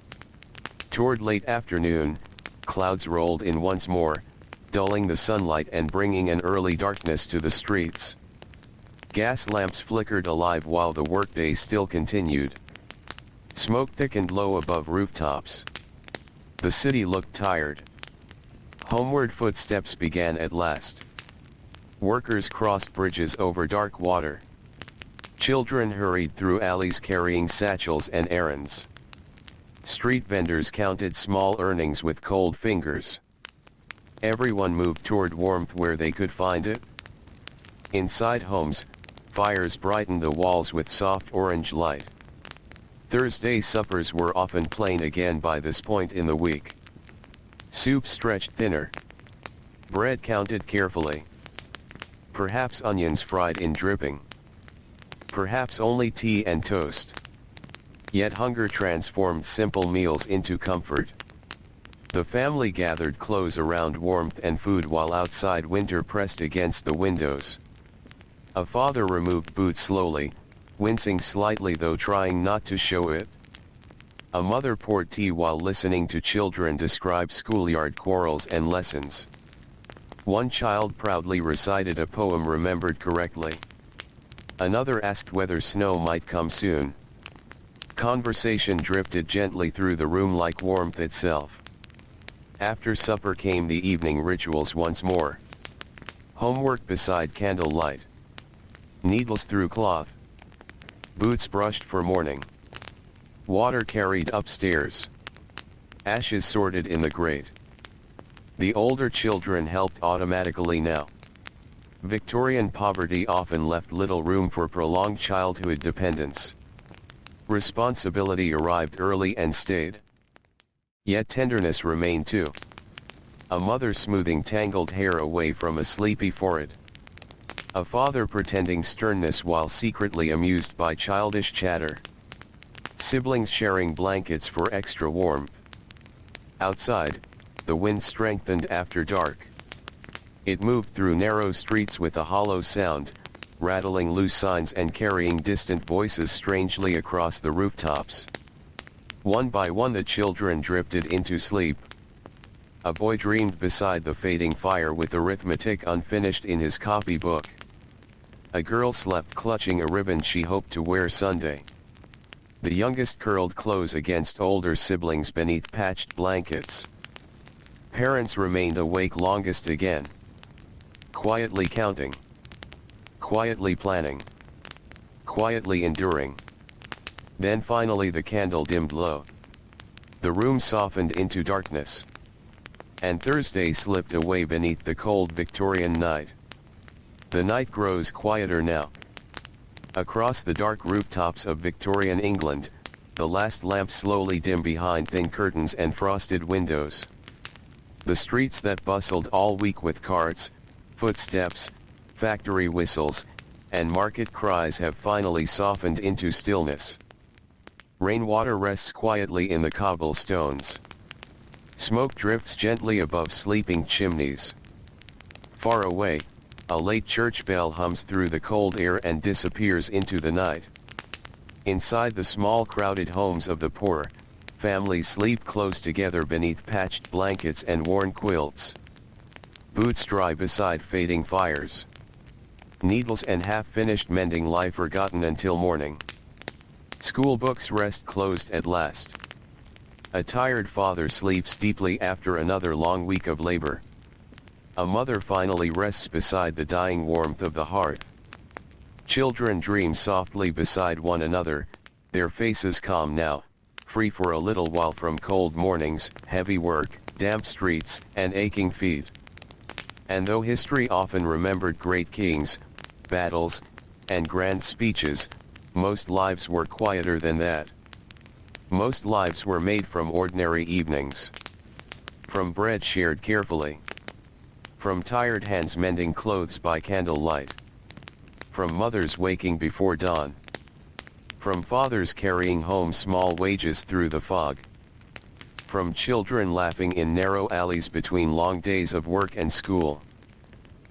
Toward late afternoon, clouds rolled in once more, dulling the sunlight and bringing an early darkness to the streets. Gas lamps flickered alive while the workday still continued. Smoke thickened low above rooftops. The city looked tired. Homeward footsteps began at last. Workers crossed bridges over dark water. Children hurried through alleys carrying satchels and errands. Street vendors counted small earnings with cold fingers. Everyone moved toward warmth where they could find it. Inside homes, fires brightened the walls with soft orange light. Thursday suppers were often plain again by this point in the week. Soup stretched thinner. Bread counted carefully. Perhaps onions fried in dripping. Perhaps only tea and toast. Yet hunger transformed simple meals into comfort. The family gathered close around warmth and food while outside winter pressed against the windows. A father removed boots slowly, wincing slightly though trying not to show it. A mother poured tea while listening to children describe schoolyard quarrels and lessons. One child proudly recited a poem remembered correctly. Another asked whether snow might come soon. Conversation drifted gently through the room like warmth itself. After supper came the evening rituals once more. Homework beside candlelight. Needles through cloth. Boots brushed for morning. Water carried upstairs. Ashes sorted in the grate. The older children helped automatically now. Victorian poverty often left little room for prolonged childhood dependence. Responsibility arrived early and stayed. Yet tenderness remained too. A mother smoothing tangled hair away from a sleepy forehead. A father pretending sternness while secretly amused by childish chatter. Siblings sharing blankets for extra warmth. Outside, the wind strengthened after dark. It moved through narrow streets with a hollow sound, rattling loose signs and carrying distant voices strangely across the rooftops. One by one the children drifted into sleep. A boy dreamed beside the fading fire with arithmetic unfinished in his copybook. A girl slept clutching a ribbon she hoped to wear Sunday. The youngest curled close against older siblings beneath patched blankets. Parents remained awake longest again. Quietly counting. Quietly planning. Quietly enduring. Then finally the candle dimmed low. The room softened into darkness. And Thursday slipped away beneath the cold Victorian night. The night grows quieter now. Across the dark rooftops of Victorian England, the last lamps slowly dim behind thin curtains and frosted windows. The streets that bustled all week with carts, footsteps, factory whistles, and market cries have finally softened into stillness. Rainwater rests quietly in the cobblestones. Smoke drifts gently above sleeping chimneys. Far away, a late church bell hums through the cold air and disappears into the night. Inside the small crowded homes of the poor, families sleep close together beneath patched blankets and worn quilts. Boots dry beside fading fires. Needles and half-finished mending lie forgotten until morning. School books rest closed at last. A tired father sleeps deeply after another long week of labor. A mother finally rests beside the dying warmth of the hearth. Children dream softly beside one another, their faces calm now, free for a little while from cold mornings, heavy work, damp streets, and aching feet. And though history often remembered great kings, battles, and grand speeches, most lives were quieter than that. Most lives were made from ordinary evenings. From bread shared carefully. From tired hands mending clothes by candlelight. From mothers waking before dawn. From fathers carrying home small wages through the fog. From children laughing in narrow alleys between long days of work and school.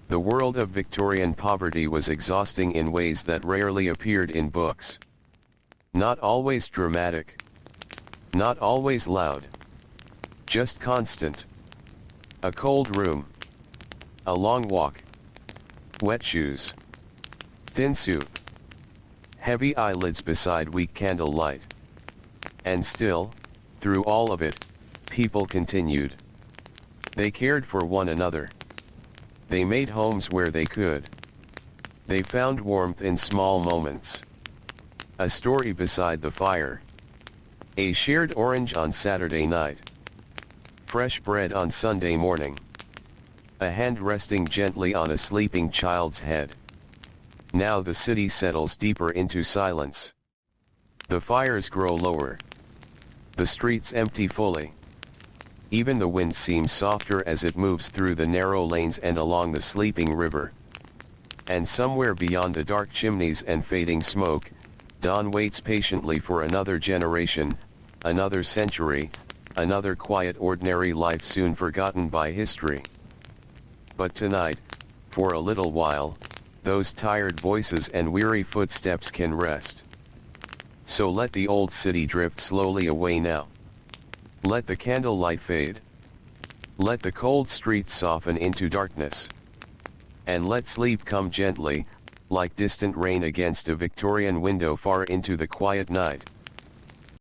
The world of Victorian poverty was exhausting in ways that rarely appeared in books. Not always dramatic. Not always loud. Just constant. A cold room. A long walk. Wet shoes. Thin soup. Heavy eyelids beside weak candlelight. And still, through all of it, people continued. They cared for one another. They made homes where they could. They found warmth in small moments. A story beside the fire. A shared orange on Saturday night. Fresh bread on Sunday morning. A hand resting gently on a sleeping child's head. Now the city settles deeper into silence. The fires grow lower. The streets empty fully. Even the wind seems softer as it moves through the narrow lanes and along the sleeping river. And somewhere beyond the dark chimneys and fading smoke, dawn waits patiently for another generation, another century, another quiet ordinary life soon forgotten by history. But tonight, for a little while, those tired voices and weary footsteps can rest. So let the old city drift slowly away now. Let the candlelight fade. Let the cold streets soften into darkness. And let sleep come gently, like distant rain against a Victorian window far into the quiet night.